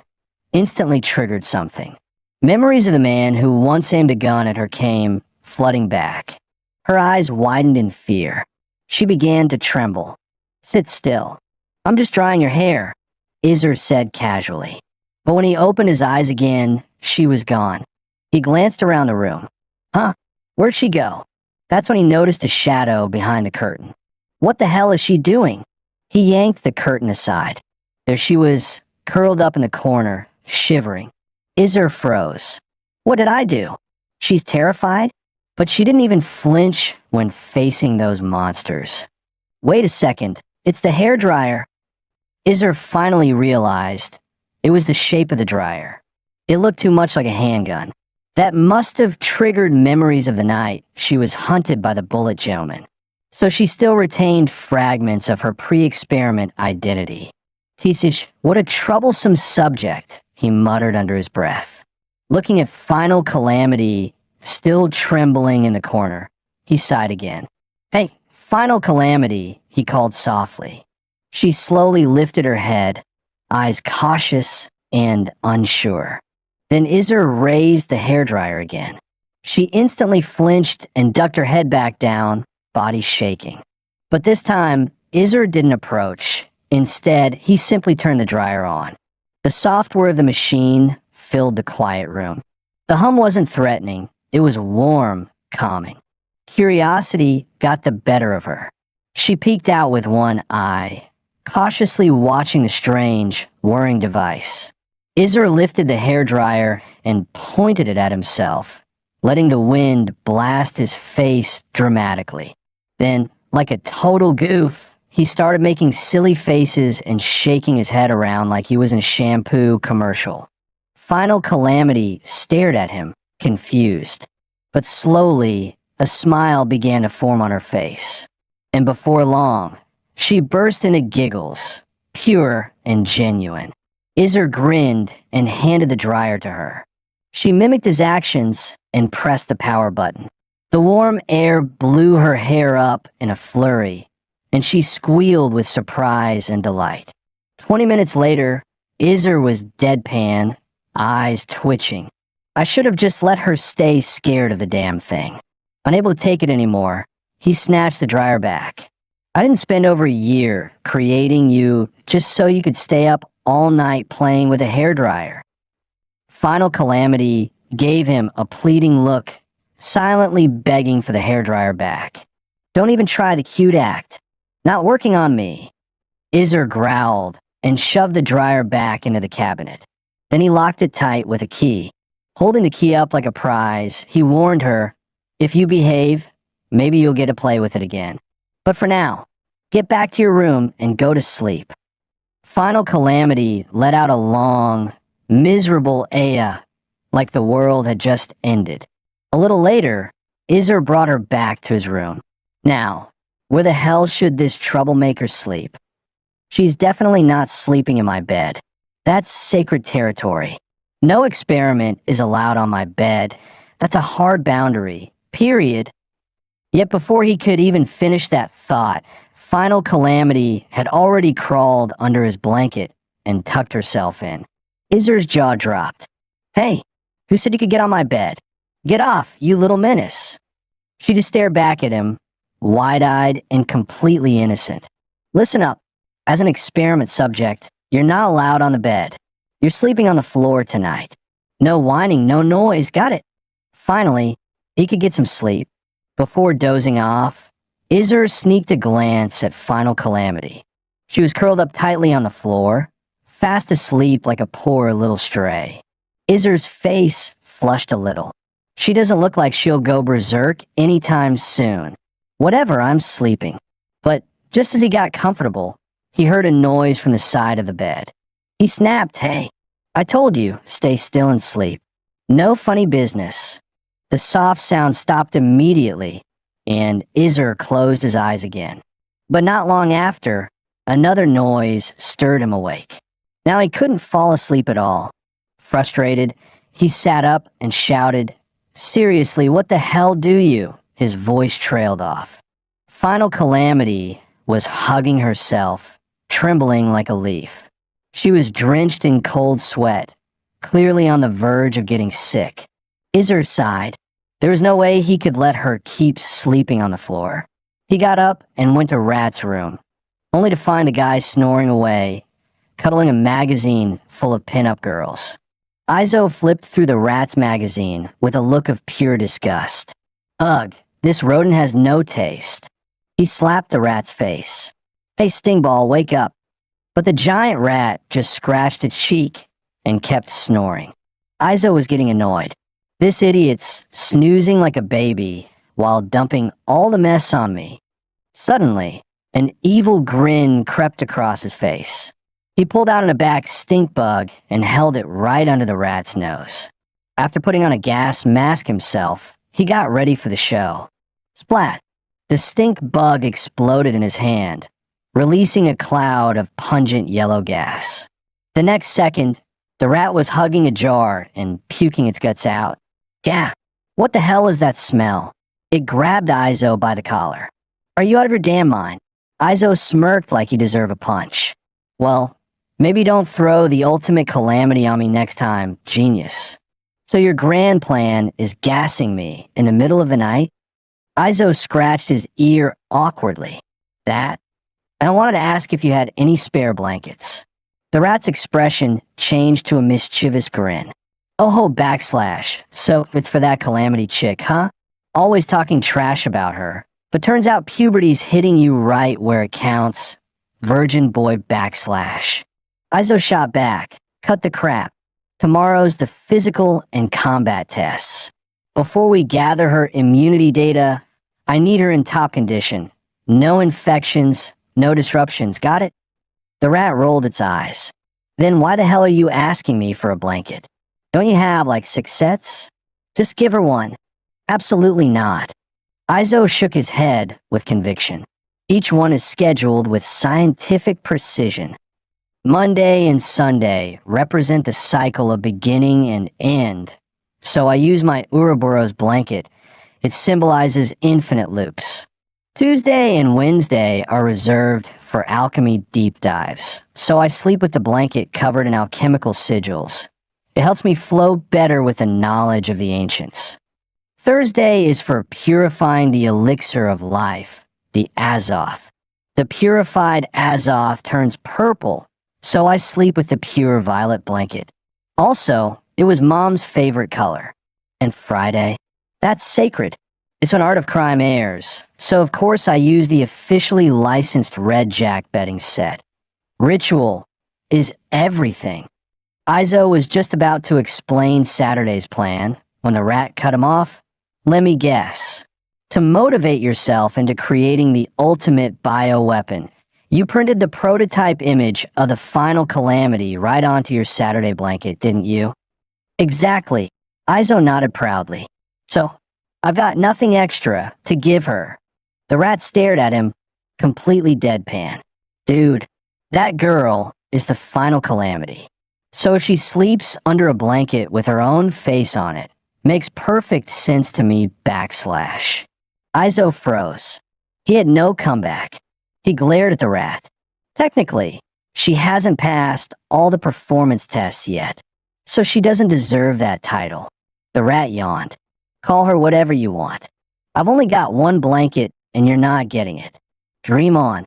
instantly triggered something. Memories of the man who once aimed a gun at her came flooding back. Her eyes widened in fear. She began to tremble. Sit still. I'm just drying your hair, Iser said casually. But when he opened his eyes again, she was gone. He glanced around the room. Huh? Where'd she go? That's when he noticed a shadow behind the curtain. What the hell is she doing? He yanked the curtain aside. There she was, curled up in the corner, shivering. Iser froze. What did I do? She's terrified? But she didn't even flinch when facing those monsters. Wait a second, it's the hairdryer. Iser finally realized it was the shape of the dryer. It looked too much like a handgun. That must have triggered memories of the night she was hunted by the bullet gentleman. So she still retained fragments of her pre-experiment identity. Tisish, what a troublesome subject, he muttered under his breath. Looking at Final Calamity, still trembling in the corner, he sighed again. Hey, Final Calamity, he called softly. She slowly lifted her head, eyes cautious and unsure. Then Iser raised the hairdryer again. She instantly flinched and ducked her head back down, body shaking. But this time, Iser didn't approach. Instead, he simply turned the dryer on. The software of the machine filled the quiet room. The hum wasn't threatening. It was warm, calming. Curiosity got the better of her. She peeked out with one eye, cautiously watching the strange, whirring device. Iser lifted the hairdryer and pointed it at himself, letting the wind blast his face dramatically. Then, like a total goof, he started making silly faces and shaking his head around like he was in a shampoo commercial. Final Calamity stared at him, confused. But slowly, a smile began to form on her face. And before long, she burst into giggles, pure and genuine. Iser grinned and handed the dryer to her. She mimicked his actions and pressed the power button. The warm air blew her hair up in a flurry, and she squealed with surprise and delight. 20 minutes later, Iser was deadpan, eyes twitching. I should have just let her stay scared of the damn thing. Unable to take it anymore, he snatched the dryer back. I didn't spend over a year creating you just so you could stay up all night playing with a hairdryer. Final Calamity gave him a pleading look, silently begging for the hairdryer back. Don't even try the cute act. Not working on me. Iser growled and shoved the dryer back into the cabinet. Then he locked it tight with a key. Holding the key up like a prize, he warned her, If you behave, maybe you'll get to play with it again. But for now, get back to your room and go to sleep. Final Calamity let out a long, miserable Aya, like the world had just ended. A little later, Iser brought her back to his room. Now, where the hell should this troublemaker sleep? She's definitely not sleeping in my bed. That's sacred territory. No experiment is allowed on my bed. That's a hard boundary, period. Yet before he could even finish that thought, Final Calamity had already crawled under his blanket and tucked herself in. Iser's jaw dropped. Hey, who said you could get on my bed? Get off, you little menace. She just stared back at him, wide-eyed and completely innocent. Listen up. As an experiment subject, you're not allowed on the bed. You're sleeping on the floor tonight. No whining, no noise, got it? Finally, he could get some sleep. Before dozing off, Iser sneaked a glance at Final Calamity. She was curled up tightly on the floor, fast asleep like a poor little stray. Iser's face flushed a little. She doesn't look like she'll go berserk anytime soon. Whatever, I'm sleeping. But just as he got comfortable, he heard a noise from the side of the bed. He snapped, hey, I told you, stay still and sleep. No funny business. The soft sound stopped immediately, and Iser closed his eyes again. But not long after, another noise stirred him awake. Now he couldn't fall asleep at all. Frustrated, he sat up and shouted, seriously, what the hell do you? His voice trailed off. Final Calamity was hugging herself, trembling like a leaf. She was drenched in cold sweat, clearly on the verge of getting sick. Iser sighed. There was no way he could let her keep sleeping on the floor. He got up and went to Rat's room, only to find the guy snoring away, cuddling a magazine full of pinup girls. Izo flipped through the Rat's magazine with a look of pure disgust. Ugh, this rodent has no taste. He slapped the rat's face. Hey, Stingball, wake up. But the giant rat just scratched its cheek and kept snoring. Izo was getting annoyed. This idiot's snoozing like a baby while dumping all the mess on me. Suddenly, an evil grin crept across his face. He pulled out an aback stink bug and held it right under the rat's nose. After putting on a gas mask himself, he got ready for the show. Splat! The stink bug exploded in his hand, releasing a cloud of pungent yellow gas. The next second, the rat was hugging a jar and puking its guts out. Gah! What the hell is that smell? It grabbed Izo by the collar. Are you out of your damn mind? Izo smirked like he deserved a punch. Well, maybe don't throw the ultimate calamity on me next time, genius. So your grand plan is gassing me in the middle of the night? Izo scratched his ear awkwardly. That? And I wanted to ask if you had any spare blankets. The rat's expression changed to a mischievous grin. Oh ho, backslash. So it's for that calamity chick, huh? Always talking trash about her. But turns out puberty's hitting you right where it counts. Virgin boy backslash. Izo shot back. Cut the crap. Tomorrow's the physical and combat tests. Before we gather her immunity data, I need her in top condition. No infections, no disruptions, got it? The rat rolled its eyes. Then why the hell are you asking me for a blanket? Don't you have, like, 6 sets? Just give her one. Absolutely not. Izo shook his head with conviction. Each one is scheduled with scientific precision. Monday and Sunday represent the cycle of beginning and end. So I use my Ouroboros blanket. It symbolizes infinite loops. Tuesday and Wednesday are reserved for alchemy deep dives. So I sleep with the blanket covered in alchemical sigils. It helps me flow better with the knowledge of the ancients. Thursday is for purifying the elixir of life, the Azoth. The purified Azoth turns purple, so I sleep with the pure violet blanket. Also, it was Mom's favorite color. And Friday? That's sacred. It's when Art of Crime airs, so of course I use the officially licensed Red Jack betting set. Ritual is everything. Izo was just about to explain Saturday's plan when the rat cut him off. Let me guess. To motivate yourself into creating the ultimate bioweapon, you printed the prototype image of the final calamity right onto your Saturday blanket, didn't you? Exactly. Izo nodded proudly. So, I've got nothing extra to give her. The rat stared at him, completely deadpan. Dude, that girl is the final calamity. So if she sleeps under a blanket with her own face on it, makes perfect sense to me, backslash. Izo froze. He had no comeback. He glared at the rat. Technically, she hasn't passed all the performance tests yet, so she doesn't deserve that title. The rat yawned. Call her whatever you want. I've only got one blanket and you're not getting it. Dream on.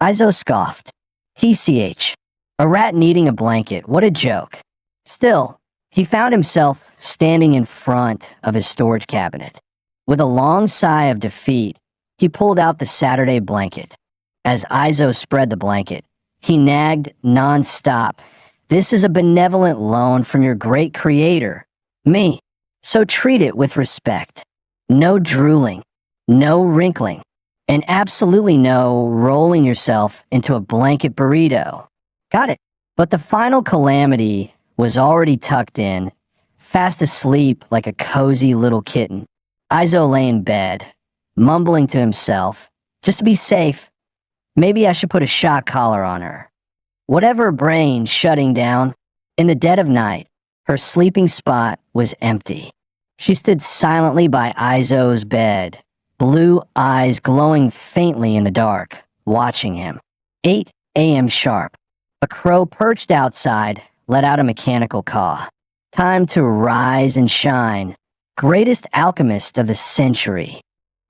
Izo scoffed. TCH. A rat needing a blanket, what a joke. Still, he found himself standing in front of his storage cabinet. With a long sigh of defeat, he pulled out the Saturday blanket. As Izo spread the blanket, he nagged non-stop. This is a benevolent loan from your great creator, me. So treat it with respect. No drooling, no wrinkling, and absolutely no rolling yourself into a blanket burrito. Got it. But the final calamity was already tucked in, fast asleep like a cozy little kitten. Izo lay in bed, mumbling to himself, just to be safe, maybe I should put a shock collar on her. Whatever brain shutting down, in the dead of night, her sleeping spot was empty. She stood silently by Izo's bed, blue eyes glowing faintly in the dark, watching him. 8 a.m. sharp. A crow perched outside let out a mechanical caw. Time to rise and shine. Greatest alchemist of the century.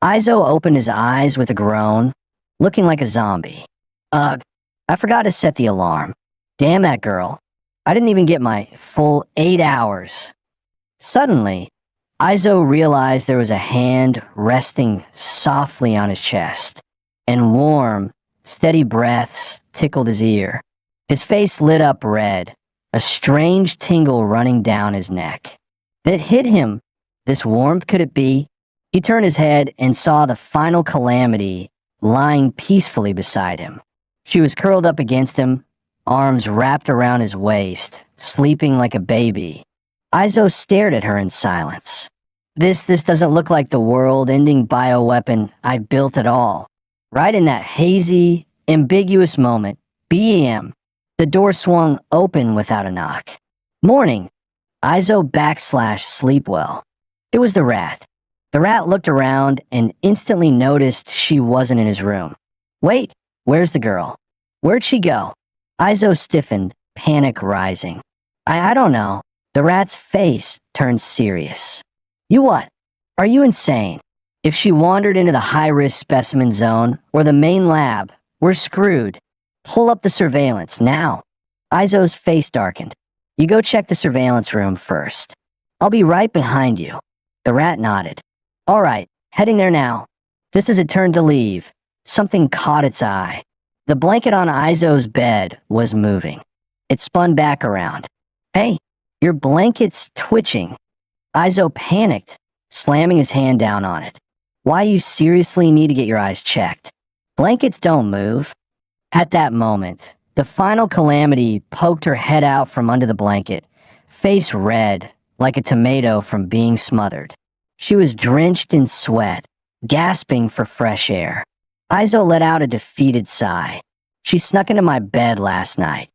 Izo opened his eyes with a groan, looking like a zombie. Ugh, I forgot to set the alarm. Damn that girl. I didn't even get my full 8 hours. Suddenly, Izo realized there was a hand resting softly on his chest, and warm, steady breaths tickled his ear. His face lit up red, a strange tingle running down his neck. It hit him. This warmth, could it be? He turned his head and saw the final calamity lying peacefully beside him. She was curled up against him, arms wrapped around his waist, sleeping like a baby. Izo stared at her in silence. This doesn't look like the world-ending bioweapon I built at all. Right in that hazy, ambiguous moment, BEM, the door swung open without a knock. Morning. Izo backslash sleep well. It was the rat. The rat looked around and instantly noticed she wasn't in his room. Wait, where's the girl? Where'd she go? Izo stiffened, panic rising. I don't know. The rat's face turned serious. You what? Are you insane? If she wandered into the high-risk specimen zone or the main lab, we're screwed. Pull up the surveillance, now. Izo's face darkened. You go check the surveillance room first. I'll be right behind you. The rat nodded. All right, heading there now. Just as it turned to leave, something caught its eye. The blanket on Izo's bed was moving. It spun back around. Hey, your blanket's twitching. Izo panicked, slamming his hand down on it. Why you seriously need to get your eyes checked? Blankets don't move. At that moment, the final calamity poked her head out from under the blanket, face red, like a tomato from being smothered. She was drenched in sweat, gasping for fresh air. Izo let out a defeated sigh. She snuck into my bed last night.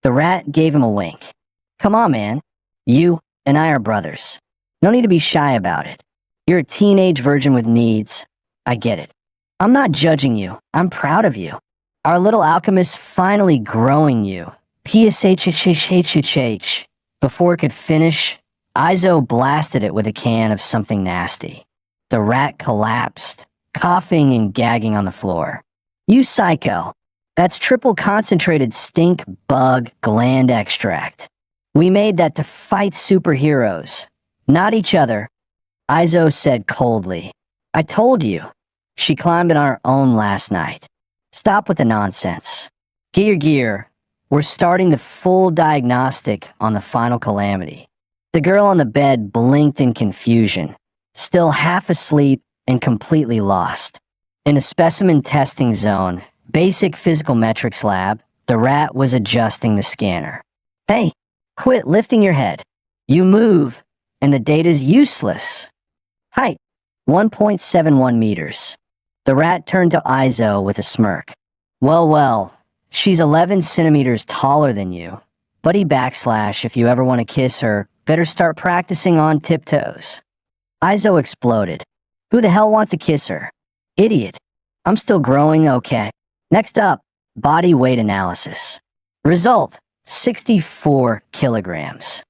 The rat gave him a wink. Come on, man. You and I are brothers. No need to be shy about it. You're a teenage virgin with needs. I get it. I'm not judging you. I'm proud of you. Our little alchemist finally growing you. PSHHHHH. Before it could finish, Izo blasted it with a can of something nasty. The rat collapsed, coughing and gagging on the floor. You psycho. That's triple concentrated stink bug gland extract. We made that to fight superheroes, not each other. Izo said coldly. I told you. She climbed on her own last night. Stop with the nonsense. Get your gear. We're starting the full diagnostic on the final calamity. The girl on the bed blinked in confusion, still half asleep and completely lost. In a specimen testing zone, basic physical metrics lab, the rat was adjusting the scanner. Hey, quit lifting your head. You move, and the data's useless. Height, 1.71 meters. The rat turned to Izo with a smirk. Well, she's 11 centimeters taller than you. Buddy backslash, if you ever want to kiss her, better start practicing on tiptoes. Izo exploded. Who the hell wants to kiss her? Idiot. I'm still growing, okay. Next up, body weight analysis. Result, 64 kilograms.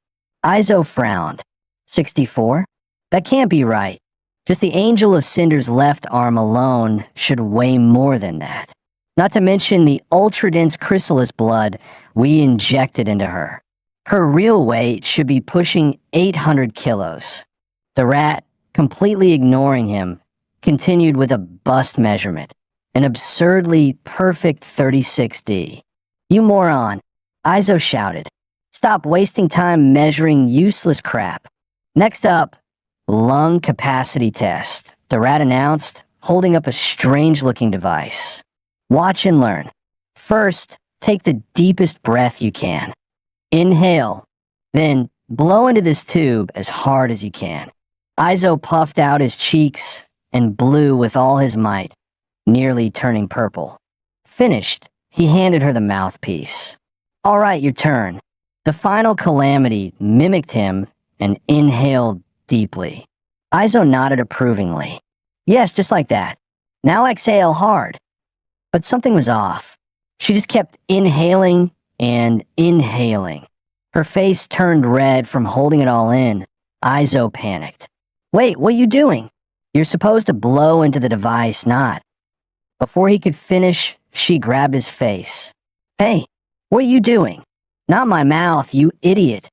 Izo frowned. 64? That can't be right. Just the Angel of Cinder's left arm alone should weigh more than that. Not to mention the ultra-dense chrysalis blood we injected into her. Her real weight should be pushing 800 kilos. The rat, completely ignoring him, continued with a bust measurement, an absurdly perfect 36D. You moron, Izo shouted. Stop wasting time measuring useless crap. Next up, lung capacity test, the rat announced, holding up a strange-looking device. Watch and learn. First, take the deepest breath you can. Inhale, then blow into this tube as hard as you can. Izo puffed out his cheeks and blew with all his might, nearly turning purple. Finished, he handed her the mouthpiece. All right, your turn. The final calamity mimicked him and inhaled deeply. Izo nodded approvingly. Yes, just like that. Now exhale hard. But something was off. She just kept inhaling and inhaling. Her face turned red from holding it all in. Izo panicked. Wait, what are you doing? You're supposed to blow into the device, not. Before he could finish, she grabbed his face. Hey, what are you doing? Not my mouth, you idiot.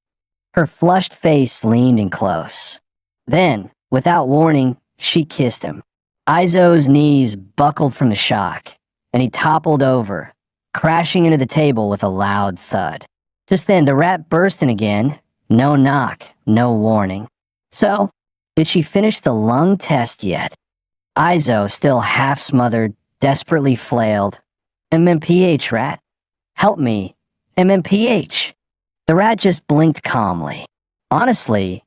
Her flushed face leaned in close. Then, without warning, she kissed him. Izo's knees buckled from the shock, and he toppled over, crashing into the table with a loud thud. Just then, the rat burst in again. No knock, no warning. So, did she finish the lung test yet? Izo, still half smothered, desperately flailed. MMPH, rat. Help me. MMPH. The rat just blinked calmly. Honestly,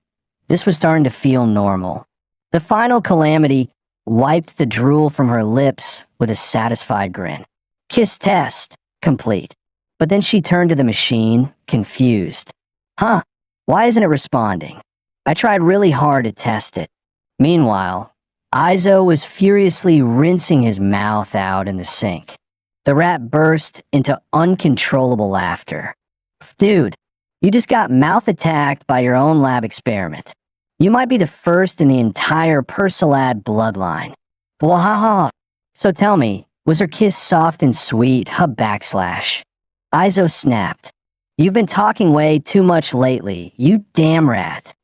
this was starting to feel normal. The final calamity wiped the drool from her lips with a satisfied grin. Kiss test, complete. But then she turned to the machine, confused. Huh, why isn't it responding? I tried really hard to test it. Meanwhile, Izo was furiously rinsing his mouth out in the sink. The rat burst into uncontrollable laughter. Dude, you just got mouth attacked by your own lab experiment. You might be the first in the entire Persilad bloodline. Bwahaha. So tell me, was her kiss soft and sweet, backslash? Izo snapped. You've been talking way too much lately, you damn rat.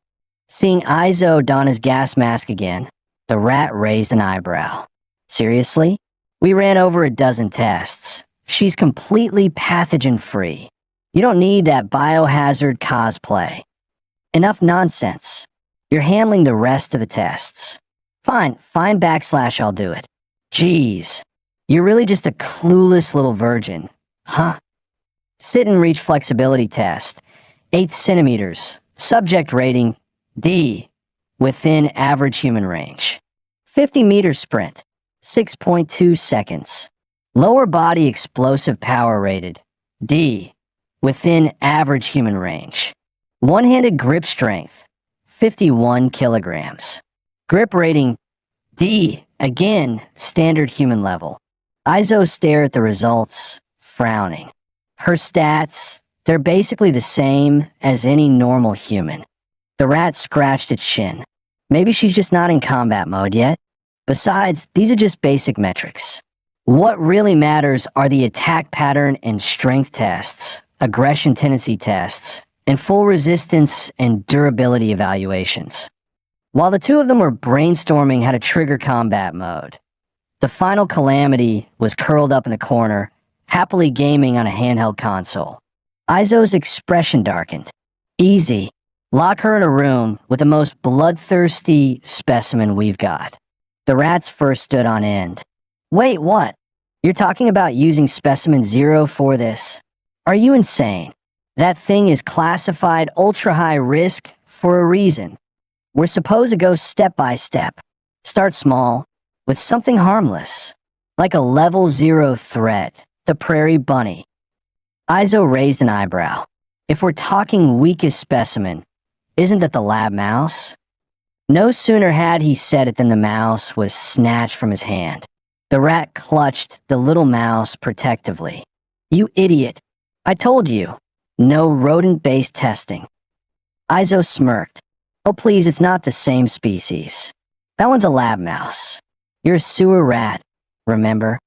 Seeing Izo don his gas mask again, the rat raised an eyebrow. Seriously? We ran over a dozen tests. She's completely pathogen-free. You don't need that biohazard cosplay. Enough nonsense. You're handling the rest of the tests. Fine backslash, I'll do it. Jeez, you're really just a clueless little virgin, huh? Sit and reach flexibility test, 8 centimeters, subject rating, D, within average human range. 50-meter sprint, 6.2 seconds. Lower body explosive power rated, D, within average human range. One-handed grip strength, 51 kilograms. Grip rating, D, again, standard human level. Izo stared at the results, frowning. Her stats, they're basically the same as any normal human. The rat scratched its shin. Maybe she's just not in combat mode yet. Besides, these are just basic metrics. What really matters are the attack pattern and strength tests, aggression tendency tests, and full resistance and durability evaluations. While the two of them were brainstorming how to trigger combat mode, the final calamity was curled up in the corner, happily gaming on a handheld console. Izo's expression darkened. Easy. Lock her in a room with the most bloodthirsty specimen we've got. The rats first stood on end. Wait, what? You're talking about using specimen 0 for this? Are you insane? That thing is classified ultra-high risk for a reason. We're supposed to go step by step. Start small, with something harmless, like a level 0 threat, the prairie bunny. Izo raised an eyebrow. If we're talking weakest specimen, isn't that the lab mouse? No sooner had he said it than the mouse was snatched from his hand. The rat clutched the little mouse protectively. You idiot. I told you. No rodent-based testing. Izo smirked. Oh please, it's not the same species. That one's a lab mouse. You're a sewer rat, remember?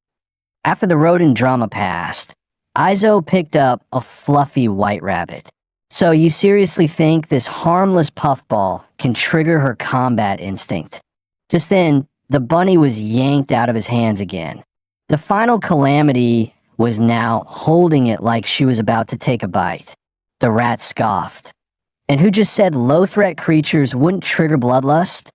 After the rodent drama passed, Izo picked up a fluffy white rabbit. So you seriously think this harmless puffball can trigger her combat instinct? Just then, the bunny was yanked out of his hands again. The final calamity was now holding it like she was about to take a bite. The rat scoffed. And who just said low-threat creatures wouldn't trigger bloodlust?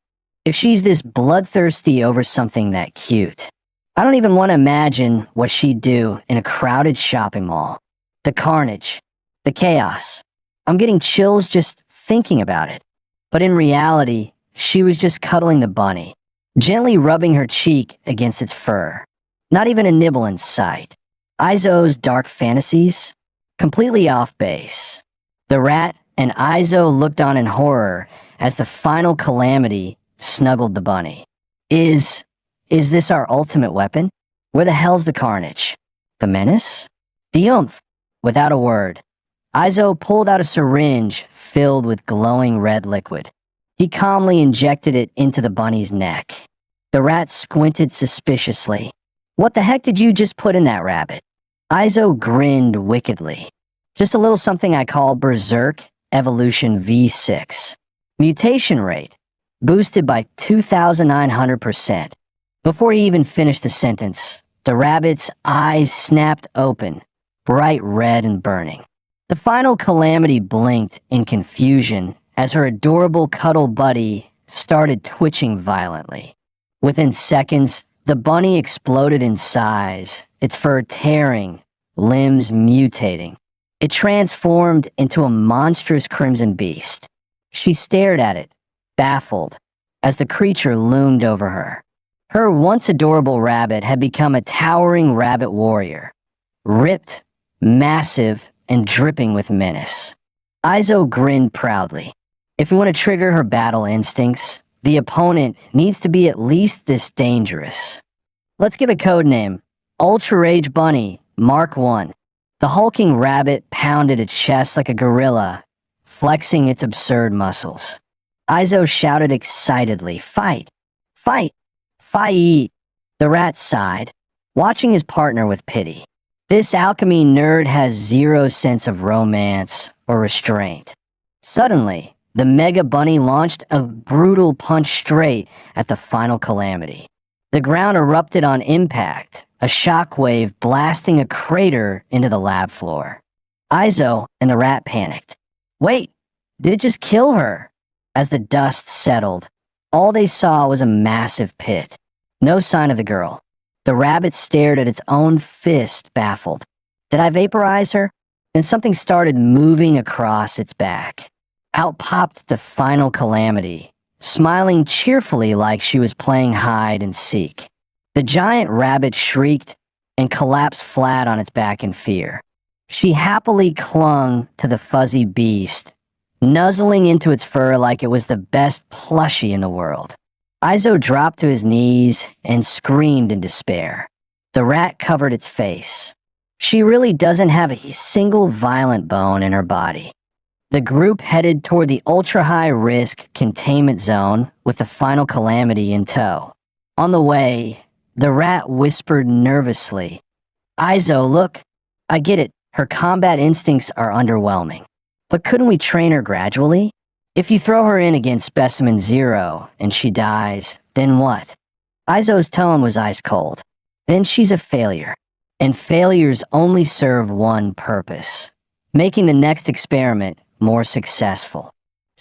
If she's this bloodthirsty over something that cute. I don't even want to imagine what she'd do in a crowded shopping mall. The carnage. The chaos. I'm getting chills just thinking about it. But in reality, she was just cuddling the bunny, gently rubbing her cheek against its fur. Not even a nibble in sight. Izo's dark fantasies? Completely off base. The rat and Izo looked on in horror as the final calamity snuggled the bunny. Is this our ultimate weapon? Where the hell's the carnage? The menace? The oomph? Without a word, Izo pulled out a syringe filled with glowing red liquid. He calmly injected it into the bunny's neck. The rat squinted suspiciously. What the heck did you just put in that rabbit? Izo grinned wickedly. Just a little something I call Berserk Evolution V6. Mutation rate, boosted by 2,900%. Before he even finished the sentence, the rabbit's eyes snapped open, bright red and burning. The final calamity blinked in confusion as her adorable cuddle buddy started twitching violently. Within seconds, the bunny exploded in size, its fur tearing, limbs mutating. It transformed into a monstrous crimson beast. She stared at it, baffled, as the creature loomed over her. Her once adorable rabbit had become a towering rabbit warrior, ripped, massive, and dripping with menace. Izo grinned proudly. If we want to trigger her battle instincts, the opponent needs to be at least this dangerous. Let's give a code name. Ultra Rage Bunny, Mark 1. The hulking rabbit pounded its chest like a gorilla, flexing its absurd muscles. Izo shouted excitedly, "Fight! Fight! Fight!" The rat sighed, watching his partner with pity. This alchemy nerd has zero sense of romance or restraint. Suddenly, the mega bunny launched a brutal punch straight at the final calamity. The ground erupted on impact, a shockwave blasting a crater into the lab floor. Izo and the rat panicked. Wait, did it just kill her? As the dust settled, all they saw was a massive pit. No sign of the girl. The rabbit stared at its own fist, baffled. Did I vaporize her? Then something started moving across its back. Out popped the final calamity, smiling cheerfully like she was playing hide and seek. The giant rabbit shrieked and collapsed flat on its back in fear. She happily clung to the fuzzy beast, nuzzling into its fur like it was the best plushie in the world. Izo dropped to his knees and screamed in despair. The rat covered its face. She really doesn't have a single violent bone in her body. The group headed toward the ultra-high-risk containment zone with the final calamity in tow. On the way, the rat whispered nervously, "Izo, look, I get it, her combat instincts are underwhelming. But couldn't we train her gradually? If you throw her in against Specimen 0 and she dies, then what?" Izo's tone was ice cold. Then she's a failure. And failures only serve one purpose: making the next experiment more successful.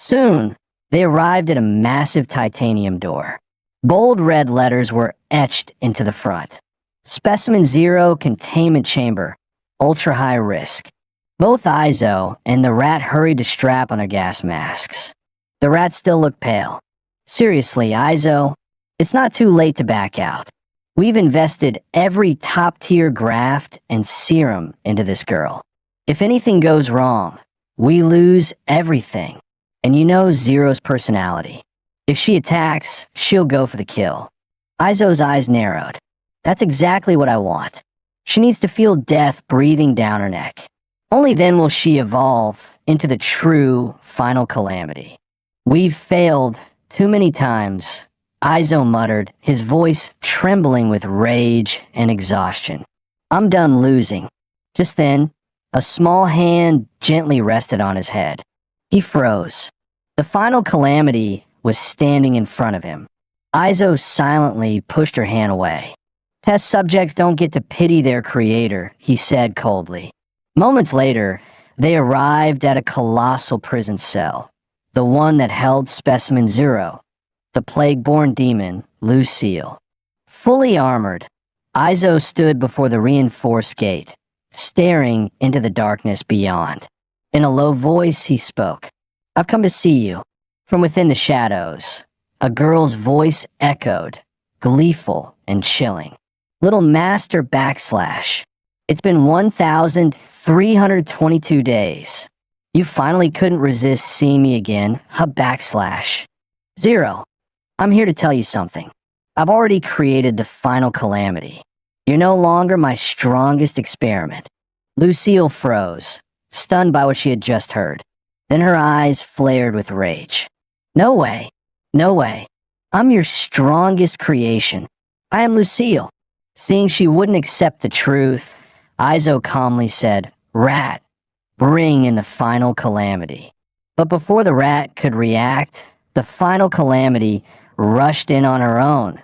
Soon, they arrived at a massive titanium door. Bold red letters were etched into the front. Specimen 0 containment chamber, ultra high risk. Both Izo and the rat hurried to strap on their gas masks. The rat still looked pale. Seriously, Izo, it's not too late to back out. We've invested every top-tier graft and serum into this girl. If anything goes wrong, we lose everything. And you know Zero's personality. If she attacks, she'll go for the kill. Izo's eyes narrowed. That's exactly what I want. She needs to feel death breathing down her neck. Only then will she evolve into the true final calamity. We've failed too many times, Izo muttered, his voice trembling with rage and exhaustion. I'm done losing. Just then, a small hand gently rested on his head. He froze. The final calamity was standing in front of him. Izo silently pushed her hand away. Test subjects don't get to pity their creator, he said coldly. Moments later, they arrived at a colossal prison cell, the one that held Specimen 0, the plague-born demon, Lucille. Fully armored, Izo stood before the reinforced gate, staring into the darkness beyond. In a low voice, he spoke. I've come to see you. From within the shadows, a girl's voice echoed, gleeful and chilling. Little Master /. It's been 1,322 days. You finally couldn't resist seeing me again, /. 0. I'm here to tell you something. I've already created the final calamity. You're no longer my strongest experiment. Lucille froze, stunned by what she had just heard. Then her eyes flared with rage. No way. No way. I'm your strongest creation. I am Lucille. Seeing she wouldn't accept the truth, Izo calmly said, Rat, bring in the final calamity. But before the rat could react, the final calamity rushed in on her own,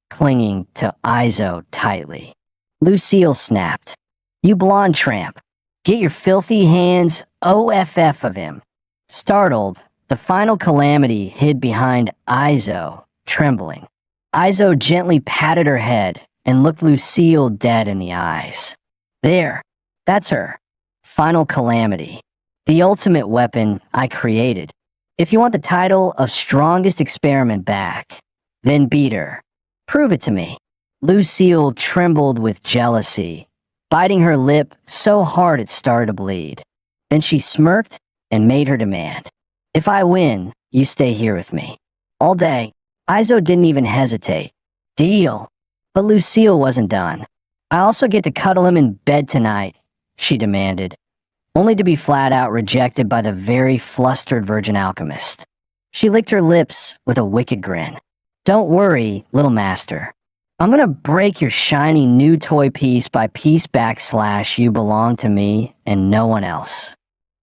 clinging to Izo tightly. Lucille snapped. You blonde tramp. Get your filthy hands OFF of him. Startled, the final calamity hid behind Izo, trembling. Izo gently patted her head and looked Lucille dead in the eyes. There, that's her. Final calamity. The ultimate weapon I created. If you want the title of strongest experiment back, then beat her. Prove it to me. Lucille trembled with jealousy, biting her lip so hard it started to bleed. Then she smirked and made her demand. If I win, you stay here with me. All day. Izo didn't even hesitate. Deal. But Lucille wasn't done. I also get to cuddle him in bed tonight, she demanded, only to be flat out rejected by the very flustered virgin alchemist. She licked her lips with a wicked grin. Don't worry, little master. I'm gonna break your shiny new toy piece by piece / you belong to me and no one else.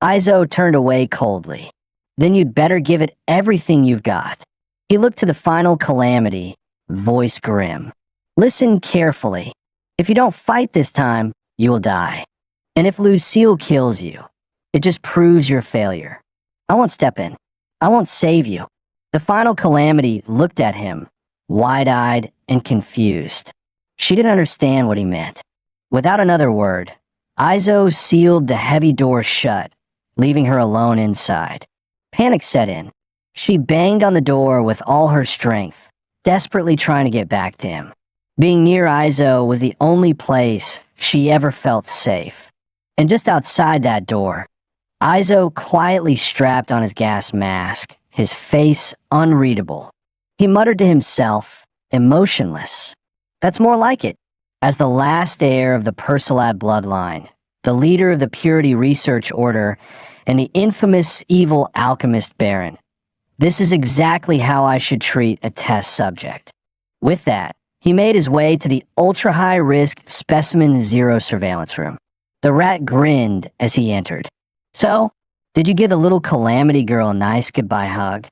Izo turned away coldly. Then you'd better give it everything you've got. He looked to the final calamity, voice grim. Listen carefully. If you don't fight this time, you will die. And if Lucille kills you, it just proves your failure. I won't step in. I won't save you. The final calamity looked at him, wide-eyed and confused. She didn't understand what he meant. Without another word, Izo sealed the heavy door shut, leaving her alone inside. Panic set in. She banged on the door with all her strength, desperately trying to get back to him. Being near Izo was the only place she ever felt safe. And just outside that door, Izo quietly strapped on his gas mask, his face unreadable. He muttered to himself, emotionless. That's more like it. As the last heir of the Persilad bloodline, the leader of the Purity Research Order, and the infamous evil alchemist Baron, this is exactly how I should treat a test subject. With that, he made his way to the ultra-high-risk Specimen 0 surveillance room. The rat grinned as he entered. So, did you give the little calamity girl a nice goodbye hug?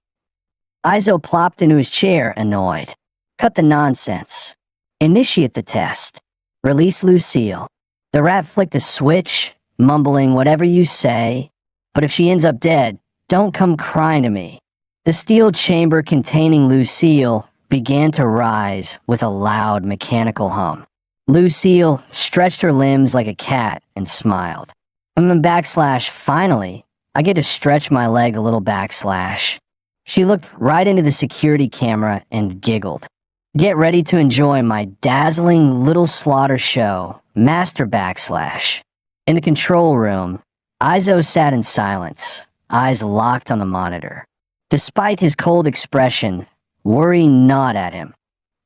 Izo plopped into his chair, annoyed. Cut the nonsense. Initiate the test. Release Lucille. The rat flicked a switch, mumbling whatever you say, but if she ends up dead, Don't come crying to me. The steel chamber containing Lucille began to rise with a loud mechanical hum. Lucille stretched her limbs like a cat and smiled. Finally, I get to stretch my leg a little backslash. She looked right into the security camera and giggled. Get ready to enjoy my dazzling little slaughter show, master backslash. In the control room, Izo sat in silence, eyes locked on the monitor. Despite his cold expression, worry gnawed at him.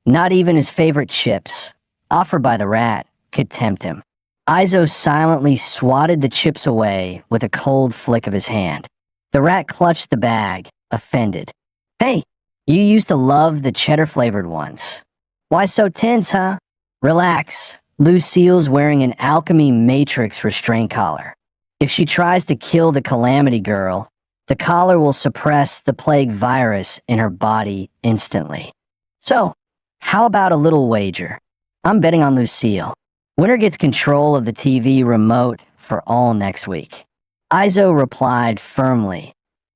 Not even his favorite chips, offered by the rat, could tempt him. Izo silently swatted the chips away with a cold flick of his hand. The rat clutched the bag, offended. Hey, you used to love the cheddar-flavored ones. Why so tense, huh? Relax. Lucille's wearing an alchemy matrix restraint collar. If she tries to kill the Calamity Girl, the collar will suppress the plague virus in her body instantly. So, how about a little wager? I'm betting on Lucille. Winner gets control of the TV remote for all next week. Izo replied firmly,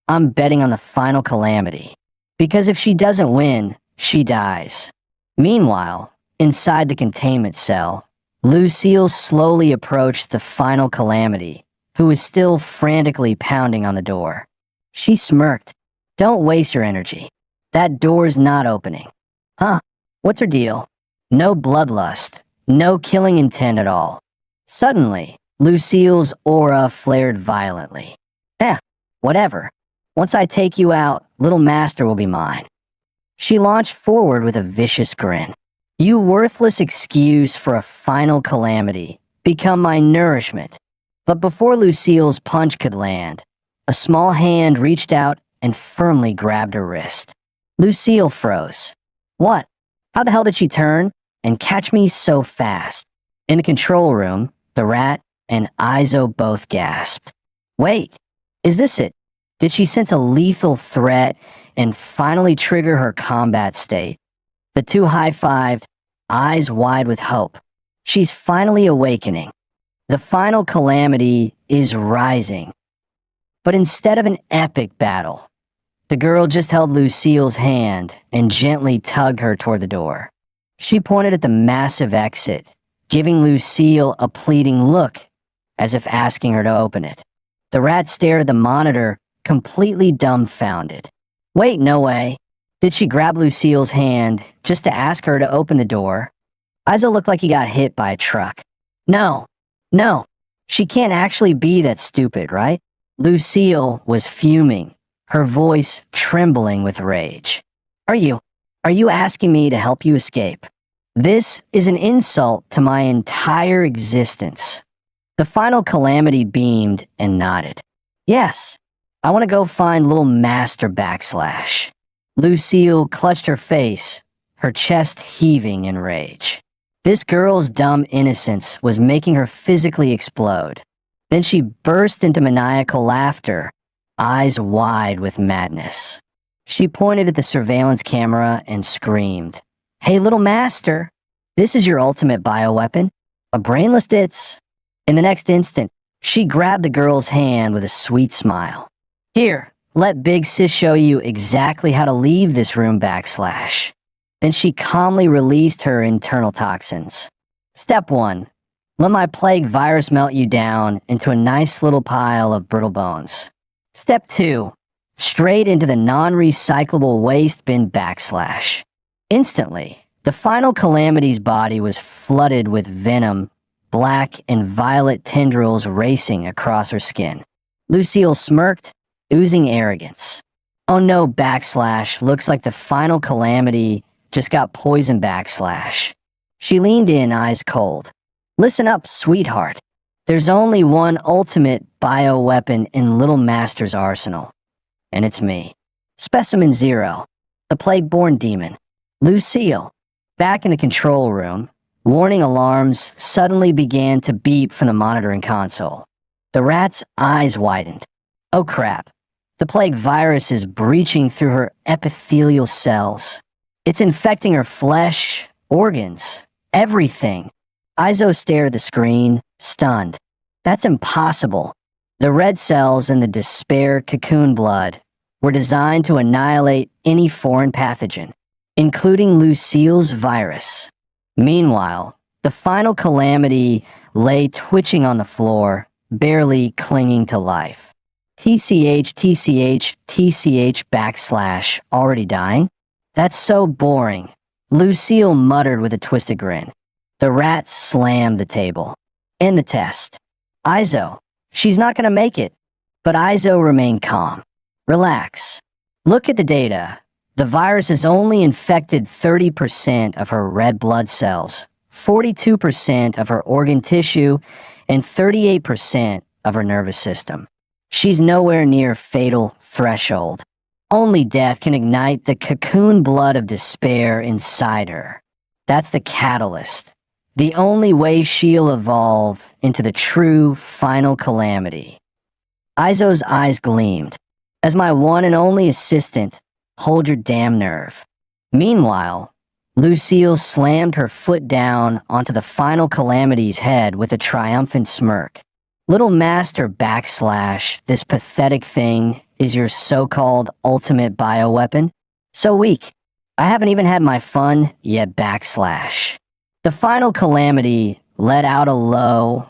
I'm betting on the final Calamity. Because if she doesn't win, she dies. Meanwhile, inside the containment cell, Lucille slowly approached the final Calamity, who was still frantically pounding on the door. She smirked. Don't waste your energy. That door's not opening. Huh? What's her deal? No bloodlust. No killing intent at all. Suddenly, Lucille's aura flared violently. Whatever. Once I take you out, little master will be mine. She launched forward with a vicious grin. You worthless excuse for a final Calamity. Become my nourishment. But before Lucille's punch could land, a small hand reached out and firmly grabbed her wrist. Lucille froze. What? How the hell did she turn and catch me so fast? In the control room, the rat and Izo both gasped. Wait, is this it? Did she sense a lethal threat and finally trigger her combat state? The two high-fived, eyes wide with hope. She's finally awakening. The final Calamity is rising. But instead of an epic battle, the girl just held Lucille's hand and gently tugged her toward the door. She pointed at the massive exit, giving Lucille a pleading look, as if asking her to open it. The rat stared at the monitor, completely dumbfounded. Wait, no way. Did she grab Lucille's hand just to ask her to open the door? Izo looked like he got hit by a truck. No, she can't actually be that stupid, right? Lucille was fuming, her voice trembling with rage. Are you asking me to help you escape? This is an insult to my entire existence. The final Calamity beamed and nodded. Yes, I want to go find little master backslash. Lucille clutched her face, her chest heaving in rage. This girl's dumb innocence was making her physically explode. Then she burst into maniacal laughter, eyes wide with madness. She pointed at the surveillance camera and screamed, Hey, little master, this is your ultimate bioweapon, a brainless ditz. In the next instant, she grabbed the girl's hand with a sweet smile. Here, let Big Sis show you exactly how to leave this room backslash. Then she calmly released her internal toxins. Step 1. Let my plague virus melt you down into a nice little pile of brittle bones. Step 2. Straight into the non-recyclable waste bin backslash. Instantly, the final Calamity's body was flooded with venom, black and violet tendrils racing across her skin. Lucille smirked, oozing arrogance. Oh no, backslash, looks like the final Calamity just got poisoned backslash. She leaned in, eyes cold. Listen up, sweetheart. There's only one ultimate bioweapon in Little Master's arsenal. And it's me. Specimen 0, the plague-born demon. Lucille. Back in the control room, warning alarms suddenly began to beep from the monitoring console. The rat's eyes widened. Oh crap. The plague virus is breaching through her epithelial cells. It's infecting her flesh, organs, everything. Izo stared at the screen, stunned. That's impossible. The red cells in the despair cocoon blood were designed to annihilate any foreign pathogen, including Lucille's virus. Meanwhile, the final calamity lay twitching on the floor, barely clinging to life. TCH, TCH, TCH backslash, already dying? That's so boring. Lucille muttered with a twisted grin. The rat slammed the table. End the test. Izo, she's not gonna make it. But Izo remained calm. Relax. Look at the data. The virus has only infected 30% of her red blood cells, 42% of her organ tissue, and 38% of her nervous system. She's nowhere near fatal threshold. Only death can ignite the cocoon blood of despair inside her. That's the catalyst. The only way she'll evolve into the true final calamity. Izo's eyes gleamed. As my one and only assistant, hold your damn nerve. Meanwhile, Lucille slammed her foot down onto the final calamity's head with a triumphant smirk. Little master backslash, this pathetic thing is your so-called ultimate bioweapon? So weak. I haven't even had my fun yet backslash. The final calamity let out a low,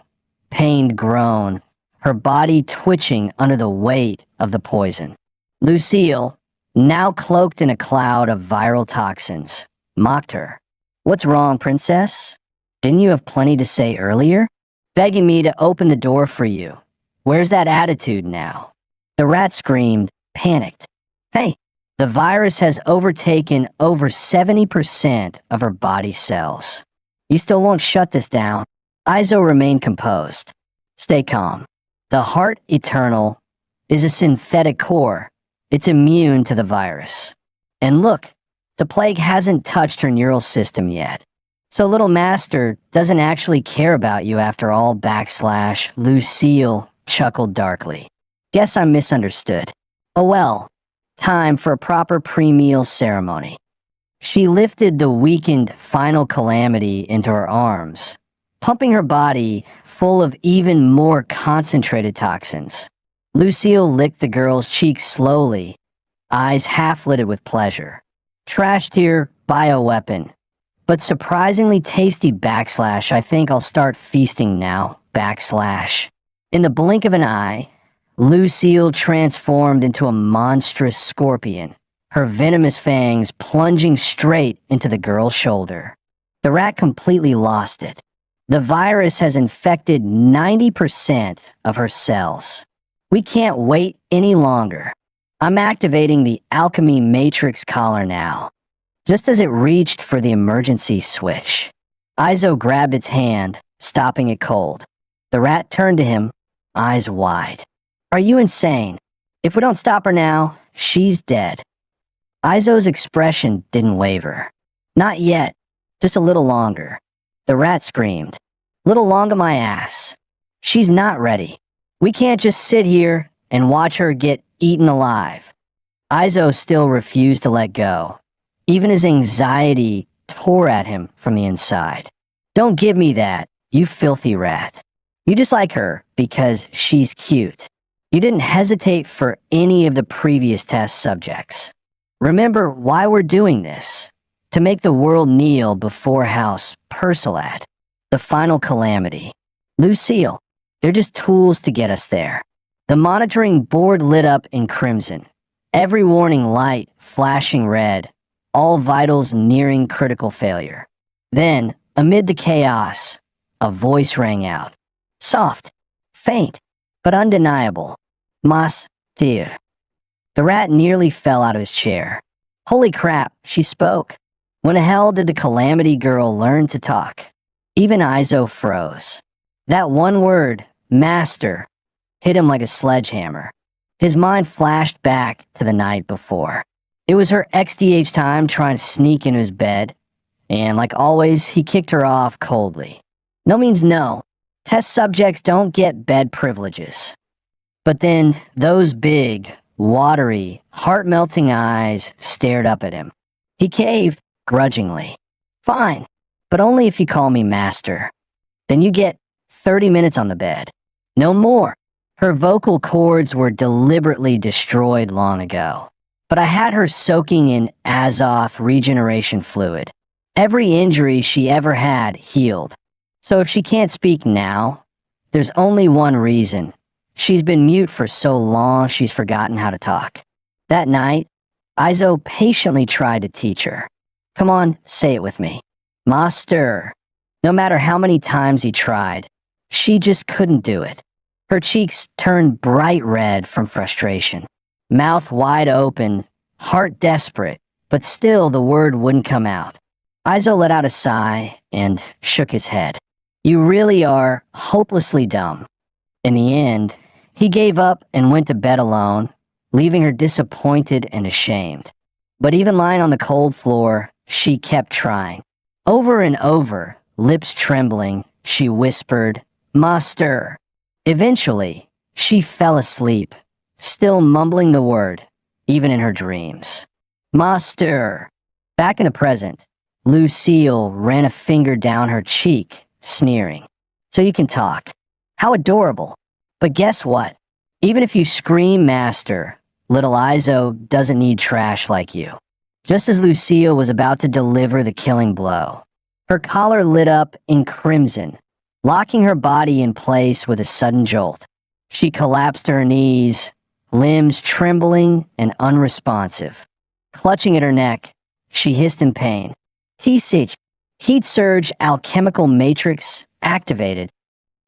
pained groan, her body twitching under the weight of the poison. Lucille, now cloaked in a cloud of viral toxins, mocked her. What's wrong, princess? Didn't you have plenty to say earlier? Begging me to open the door for you. Where's that attitude now? The rat screamed, panicked. Hey, the virus has overtaken over 70% of her body cells. You still won't shut this down. Izo remained composed. Stay calm. The heart eternal is a synthetic core. It's immune to the virus. And look, the plague hasn't touched her neural system yet. So little master doesn't actually care about you after all backslash, Lucille chuckled darkly. Guess I'm misunderstood. Oh well, time for a proper pre-meal ceremony. She lifted the weakened final calamity into her arms, pumping her body full of even more concentrated toxins. Lucille licked the girl's cheeks slowly, eyes half-lidded with pleasure. Trashed here, bioweapon. But surprisingly tasty backslash, I think I'll start feasting now, backslash. In the blink of an eye, Lucille transformed into a monstrous scorpion, her venomous fangs plunging straight into the girl's shoulder. The rat completely lost it. The virus has infected 90% of her cells. We can't wait any longer. I'm activating the alchemy matrix collar now. Just as it reached for the emergency switch, Izo grabbed its hand, stopping it cold. The rat turned to him, eyes wide. Are you insane? If we don't stop her now, she's dead. Izo's expression didn't waver. Not yet, just a little longer. The rat screamed. Little longer my ass. She's not ready. We can't just sit here and watch her get eaten alive. Izo still refused to let go. Even his anxiety tore at him from the inside. Don't give me that, you filthy rat. You just like her because she's cute. You didn't hesitate for any of the previous test subjects. Remember why we're doing this. To make the world kneel before House Persilat. The final calamity. Lucille, they're just tools to get us there. The monitoring board lit up in crimson. Every warning light flashing red. All vitals nearing critical failure. Then, amid the chaos, a voice rang out. Soft, faint, but undeniable. Mas, dear. The rat nearly fell out of his chair. Holy crap, she spoke. When the hell did the calamity girl learn to talk? Even Izo froze. That one word, master, hit him like a sledgehammer. His mind flashed back to the night before. It was her XDH time trying to sneak into his bed, and like always, he kicked her off coldly. No means no. Test subjects don't get bed privileges. But then, those big, watery, heart-melting eyes stared up at him. He caved, grudgingly. Fine, but only if you call me master. Then you get 30 minutes on the bed. No more. Her vocal cords were deliberately destroyed long ago, but I had her soaking in Azoth regeneration fluid. Every injury she ever had healed. So if she can't speak now, there's only one reason. She's been mute for so long she's forgotten how to talk. That night, Izo patiently tried to teach her. Come on, say it with me. Master. No matter how many times he tried, she just couldn't do it. Her cheeks turned bright red from frustration. Mouth wide open, heart desperate, but still the word wouldn't come out. Izo let out a sigh and shook his head. You really are hopelessly dumb. In the end, he gave up and went to bed alone, leaving her disappointed and ashamed. But even lying on the cold floor, she kept trying. Over and over, lips trembling, she whispered, Master. Eventually, she fell asleep, still mumbling the word, even in her dreams. Master. Back in the present, Lucille ran a finger down her cheek, sneering. So you can talk. How adorable. But guess what? Even if you scream master, little Izo doesn't need trash like you. Just as Lucille was about to deliver the killing blow, her collar lit up in crimson, locking her body in place with a sudden jolt. She collapsed to her knees, limbs trembling and unresponsive. Clutching at her neck, she hissed in pain. T-Sich, heat surge alchemical matrix activated.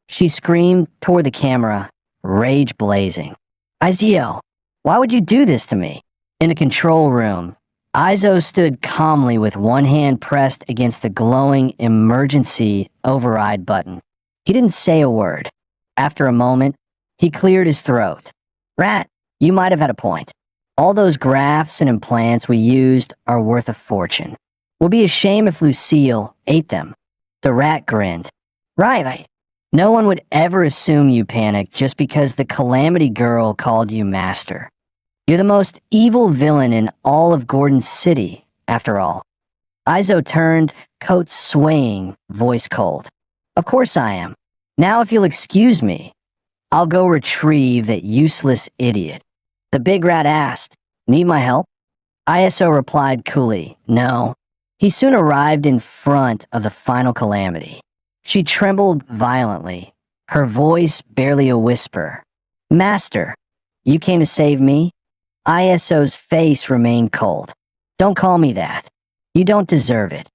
She screamed toward the camera, rage blazing. Izo, why would you do this to me? In the control room, Izo stood calmly with one hand pressed against the glowing emergency override button. He didn't say a word. After a moment, he cleared his throat. Rat, you might have had a point. All those grafts and implants we used are worth a fortune. We'll be a shame if Lucille ate them. The rat grinned. Right. No one would ever assume you panicked just because the Calamity Girl called you master. You're the most evil villain in all of Gordon City, after all. Izo turned, coat swaying, voice cold. Of course I am. Now if you'll excuse me, I'll go retrieve that useless idiot. The big rat asked, Need my help? Iso replied coolly, No. He soon arrived in front of the final calamity. She trembled violently, her voice barely a whisper. Master, you came to save me? Iso's face remained cold. Don't call me that. You don't deserve it.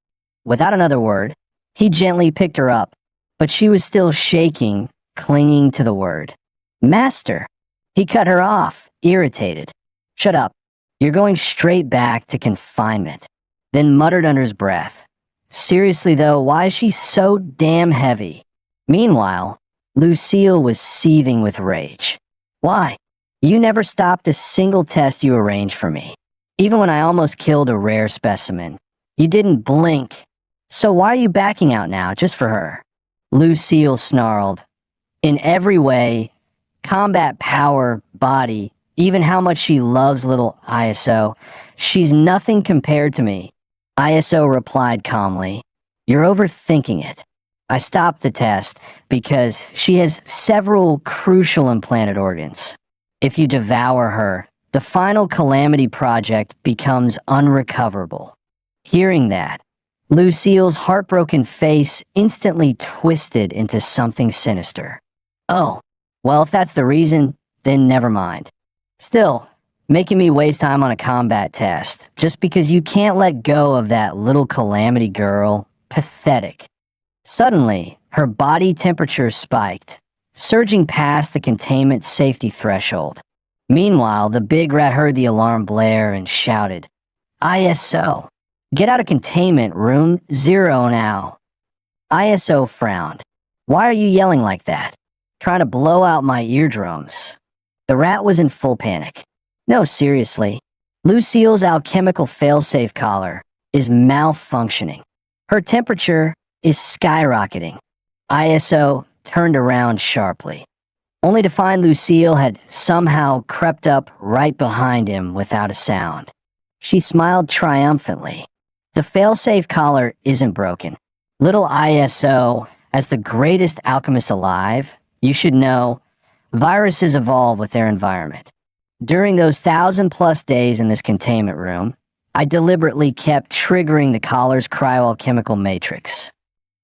Without another word, he gently picked her up, but she was still shaking, clinging to the word. Master! He cut her off, irritated. Shut up. You're going straight back to confinement. Then muttered under his breath. Seriously though, why is she so damn heavy? Meanwhile, Lucille was seething with rage. Why? You never stopped a single test you arranged for me. Even when I almost killed a rare specimen. You didn't blink. So why are you backing out now, just for her? Lucille snarled. In every way, combat power, body, even how much she loves little Iso, she's nothing compared to me. Iso replied calmly, You're overthinking it. I stopped the test because she has several crucial implanted organs. If you devour her, the final Calamity project becomes unrecoverable. Hearing that, Lucille's heartbroken face instantly twisted into something sinister. Oh, well, if that's the reason, then never mind. Still, making me waste time on a combat test, just because you can't let go of that little Calamity girl, pathetic. Suddenly, her body temperature spiked, surging past the containment safety threshold. Meanwhile, the big rat heard the alarm blare and shouted, ISO, get out of containment room 0 now. ISO frowned. Why are you yelling like that? Trying to blow out my eardrums. The rat was in full panic. No, seriously. Lucille's alchemical failsafe collar is malfunctioning. Her temperature is skyrocketing. ISO turned around sharply, only to find Lucille had somehow crept up right behind him without a sound. She smiled triumphantly. The failsafe collar isn't broken. Little ISO, as the greatest alchemist alive, you should know, Viruses evolve with their environment. During those 1,000+ days in this containment room, I deliberately kept triggering the collar's cryoalchemical matrix.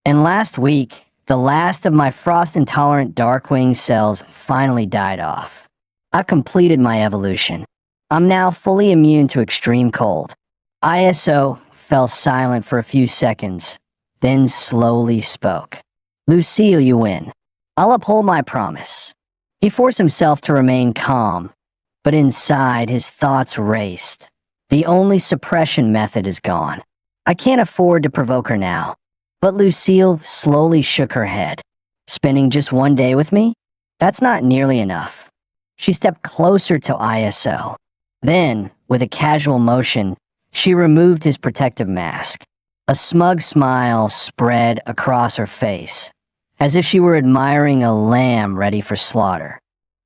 And last week, the last of my frost-intolerant Darkwing cells finally died off. I've completed my evolution. I'm now fully immune to extreme cold. ISO fell silent for a few seconds, then slowly spoke. Lucille, you win. I'll uphold my promise. He forced himself to remain calm, but inside his thoughts raced. The only suppression method is gone. I can't afford to provoke her now. But Lucille slowly shook her head. Spending just one day with me? That's not nearly enough. She stepped closer to ISO. Then, with a casual motion, she removed his protective mask. A smug smile spread across her face, as if she were admiring a lamb ready for slaughter.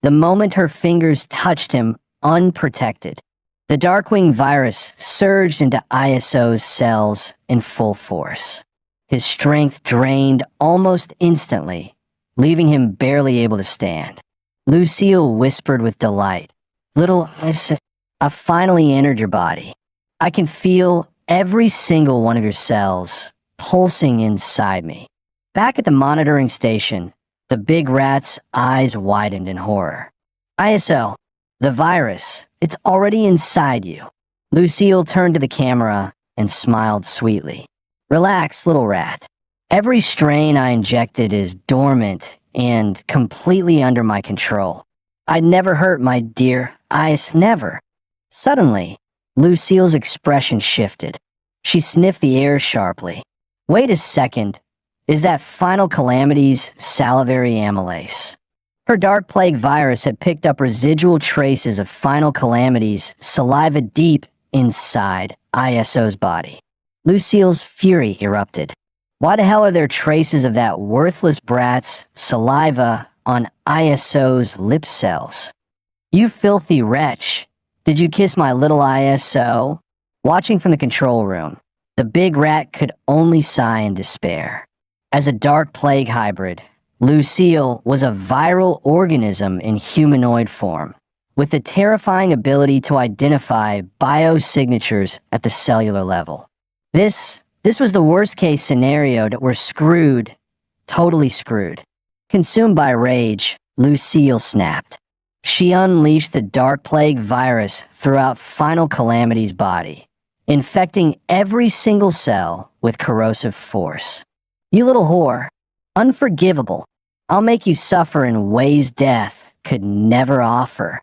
The moment her fingers touched him unprotected, the Darkwing virus surged into ISO's cells in full force. His strength drained almost instantly, leaving him barely able to stand. Lucille whispered with delight, "Little Isekai, I've finally entered your body. I can feel every single one of your cells pulsing inside me." Back at the monitoring station, the big rat's eyes widened in horror. "ISO, the virus, it's already inside you." Lucille turned to the camera and smiled sweetly. "Relax, little rat. Every strain I injected is dormant and completely under my control. I'd never hurt my dear Ice, never." Suddenly, Lucille's expression shifted. She sniffed the air sharply. "Wait a second. Is that Final Calamity's salivary amylase?" Her Dark Plague virus had picked up residual traces of Final Calamity's saliva deep inside ISO's body. Lucille's fury erupted. Why the hell are there traces of that worthless brat's saliva on ISO's lip cells? "You filthy wretch. Did you kiss my little ISO?" Watching from the control room, the big rat could only sigh in despair. As a Dark Plague hybrid, Lucille was a viral organism in humanoid form, with the terrifying ability to identify biosignatures at the cellular level. This was the worst-case scenario that we're screwed, totally screwed. Consumed by rage, Lucille snapped. She unleashed the Dark Plague virus throughout Final Calamity's body, infecting every single cell with corrosive force. "You little whore. Unforgivable. I'll make you suffer in ways death could never offer."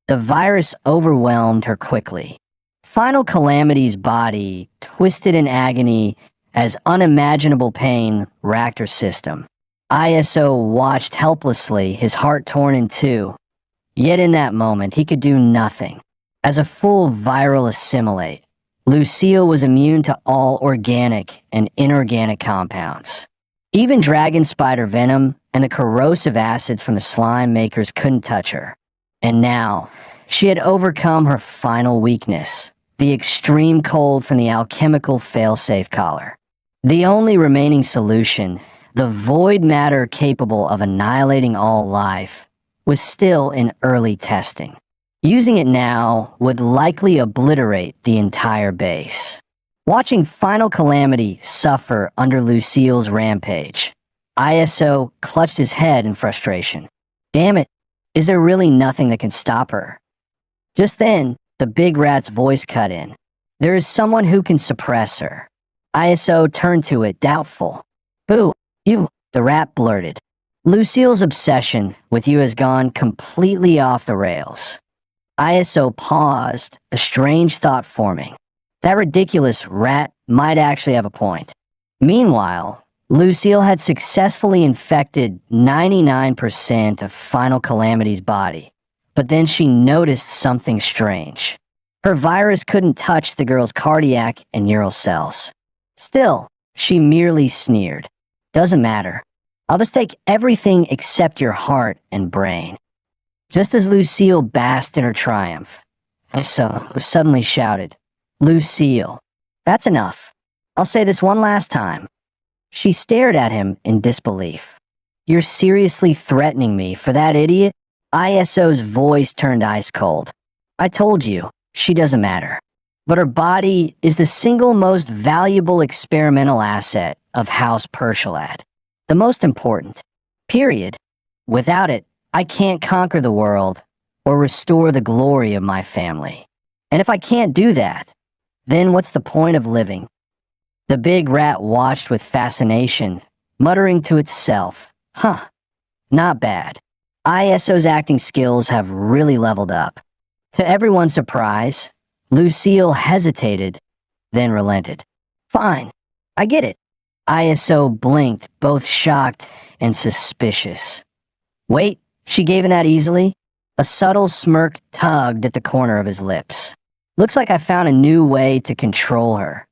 The virus overwhelmed her quickly. Final Calamity's body twisted in agony as unimaginable pain racked her system. ISO watched helplessly, his heart torn in two. Yet in that moment, he could do nothing. As a full viral assimilate, Lucille was immune to all organic and inorganic compounds. Even dragon spider venom and the corrosive acids from the slime makers couldn't touch her. And now, she had overcome her final weakness, the extreme cold from the alchemical failsafe collar. The only remaining solution, the void matter capable of annihilating all life, was still in early testing. Using it now would likely obliterate the entire base. Watching Final Calamity suffer under Lucille's rampage, ISO clutched his head in frustration. Damn it, is there really nothing that can stop her? Just then, the big rat's voice cut in. There is someone who can suppress her. ISO turned to it, doubtful. Boo, you, the rat blurted. Lucille's obsession with you has gone completely off the rails. ISO paused, a strange thought forming. That ridiculous rat might actually have a point. Meanwhile, Lucille had successfully infected 99% of Final Calamity's body, but then she noticed something strange. Her virus couldn't touch the girl's cardiac and neural cells. Still, she merely sneered. Doesn't matter. I'll just take everything except your heart and brain. Just as Lucille basked in her triumph, ISO suddenly shouted, Lucille, that's enough. I'll say this one last time. She stared at him in disbelief. You're seriously threatening me for that idiot? ISO's voice turned ice cold. I told you, she doesn't matter. But her body is the single most valuable experimental asset of House Pershalad. The most important. Period. Without it, I can't conquer the world or restore the glory of my family. And if I can't do that, then what's the point of living? The big rat watched with fascination, muttering to itself, huh, not bad. ISO's acting skills have really leveled up. To everyone's surprise, Lucille hesitated, then relented. Fine, I get it. ISO blinked, both shocked and suspicious. Wait, she gave in that easily? A subtle smirk tugged at the corner of his lips. Looks like I found a new way to control her,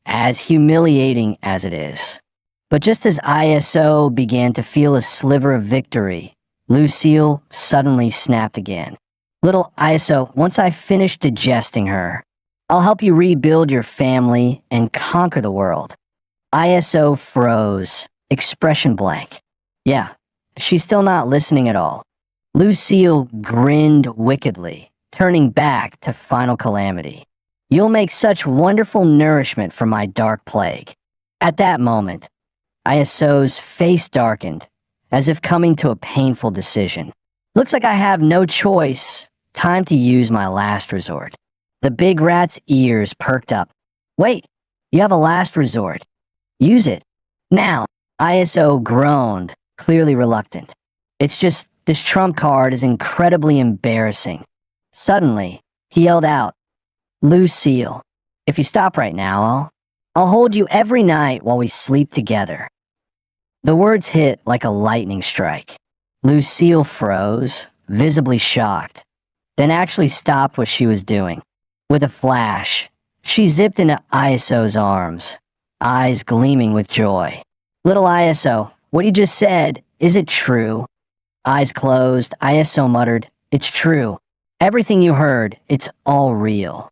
as humiliating as it is. But just as ISO began to feel a sliver of victory, Lucille suddenly snapped again. Little ISO, once I finish digesting her, I'll help you rebuild your family and conquer the world. ISO froze, expression blank. Yeah, she's still not listening at all. Lucille grinned wickedly, turning back to Final Calamity. You'll make such wonderful nourishment for my dark plague. At that moment, ISO's face darkened, as if coming to a painful decision. Looks like I have no choice. Time to use my last resort. The big rat's ears perked up. Wait, you have a last resort. Use it. Now. ISO groaned, clearly reluctant. It's just, this trump card is incredibly embarrassing. Suddenly, he yelled out, Lucille, if you stop right now, I'll hold you every night while we sleep together. The words hit like a lightning strike. Lucille froze, visibly shocked, then actually stopped what she was doing. With a flash, she zipped into ISO's arms, eyes gleaming with joy. Little ISO, what you just said, is it true? Eyes closed, ISO muttered, it's true. Everything you heard, it's all real.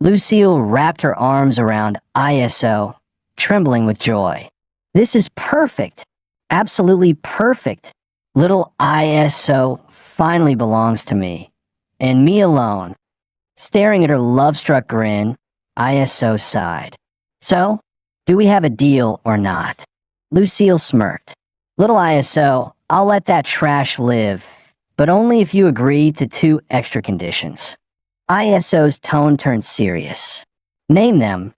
Lucille wrapped her arms around ISO, trembling with joy. This is perfect. Absolutely perfect. Little ISO finally belongs to me. And me alone. Staring at her love-struck grin, ISO sighed. So, do we have a deal or not? Lucille smirked. Little ISO, I'll let that trash live, but only if you agree to 2 extra conditions. ISO's tone turned serious. Name them.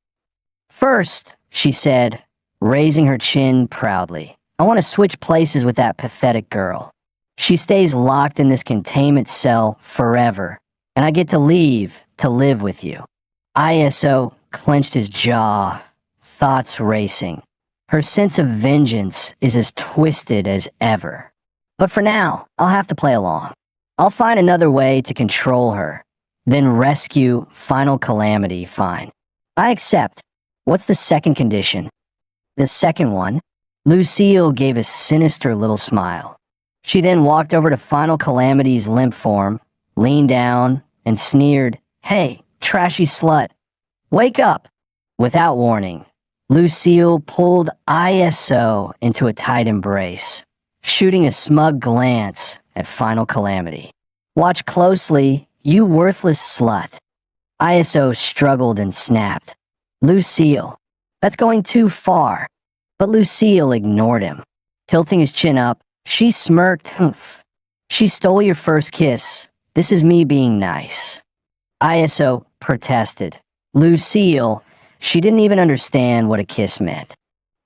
First, she said, raising her chin proudly, I want to switch places with that pathetic girl. She stays locked in this containment cell forever, and I get to leave to live with you. ISO clenched his jaw, thoughts racing. Her sense of vengeance is as twisted as ever. But for now, I'll have to play along. I'll find another way to control her, then rescue Final Calamity, fine. I accept. What's the second condition? The second one? Lucille gave a sinister little smile. She then walked over to Final Calamity's limp form, leaned down, and sneered, Hey, trashy slut, wake up! Without warning, Lucille pulled ISO into a tight embrace, shooting a smug glance at Final Calamity. Watch closely, you worthless slut. ISO struggled and snapped. Lucille, that's going too far. But Lucille ignored him. Tilting his chin up, she smirked, Humph. She stole your first kiss. This is me being nice. ISO protested. Lucille, she didn't even understand what a kiss meant.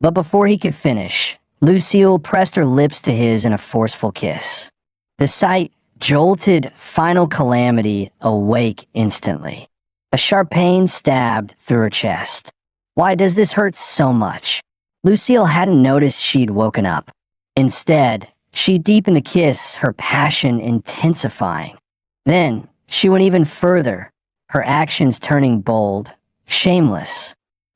But before he could finish, Lucille pressed her lips to his in a forceful kiss. The sight jolted Final Calamity awake instantly. A sharp pain stabbed through her chest. Why does this hurt so much? Lucille hadn't noticed she'd woken up. Instead, she deepened the kiss, her passion intensifying. Then, she went even further, her actions turning bold, shameless.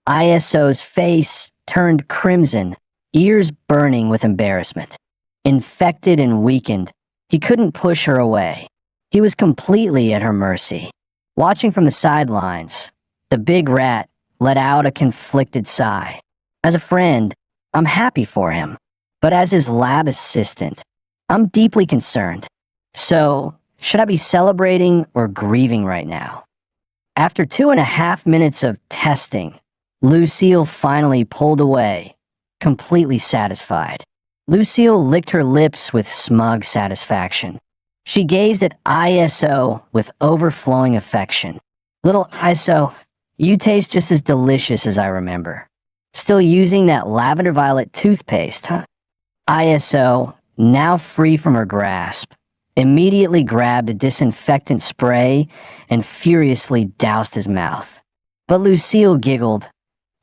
ISO's face turned crimson, ears burning with embarrassment. Infected and weakened, he couldn't push her away. He was completely at her mercy. Watching from the sidelines, the big rat let out a conflicted sigh. As a friend, I'm happy for him. But as his lab assistant, I'm deeply concerned. So, should I be celebrating or grieving right now? After 2.5 minutes of testing, Lucille finally pulled away, completely satisfied. Lucille licked her lips with smug satisfaction. She gazed at ISO with overflowing affection. Little ISO, you taste just as delicious as I remember. Still using that lavender violet toothpaste, huh? ISO, now free from her grasp, immediately grabbed a disinfectant spray and furiously doused his mouth. But Lucille giggled,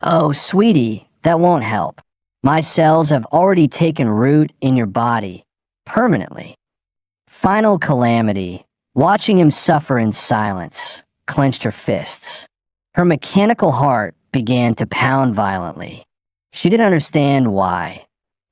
"Oh, sweetie, that won't help. My cells have already taken root in your body, permanently." Final Calamity, watching him suffer in silence, clenched her fists. Her mechanical heart began to pound violently. She didn't understand why,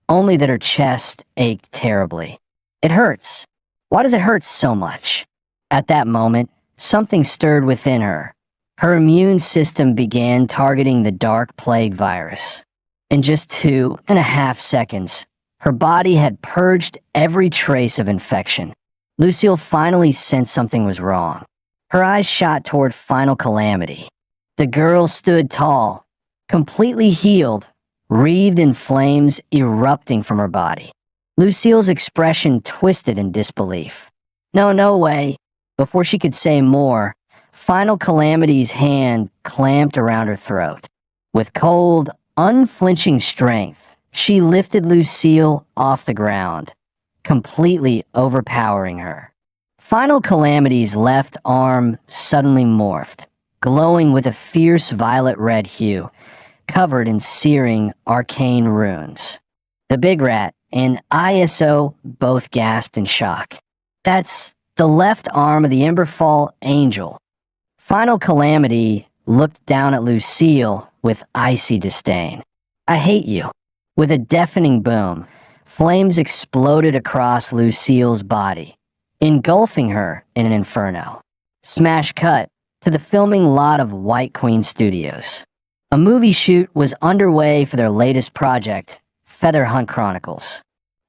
only that her chest ached terribly. It hurts. Why does it hurt so much? At that moment, something stirred within her. Her immune system began targeting the dark plague virus. In just 2.5 seconds, her body had purged every trace of infection. Lucille finally sensed something was wrong. Her eyes shot toward Final Calamity. The girl stood tall, completely healed, wreathed in flames erupting from her body. Lucille's expression twisted in disbelief. No way. Before she could say more, Final Calamity's hand clamped around her throat. With cold, unflinching strength, she lifted Lucille off the ground, completely overpowering her. Final Calamity's left arm suddenly morphed, glowing with a fierce violet-red hue, covered in searing arcane runes. The big rat and ISO both gasped in shock. That's the left arm of the Emberfall Angel. Final Calamity looked down at Lucille with icy disdain. "I hate you." With a deafening boom, flames exploded across Lucille's body, engulfing her in an inferno. Smash cut to the filming lot of White Queen Studios. A movie shoot was underway for their latest project, Feather Hunt Chronicles.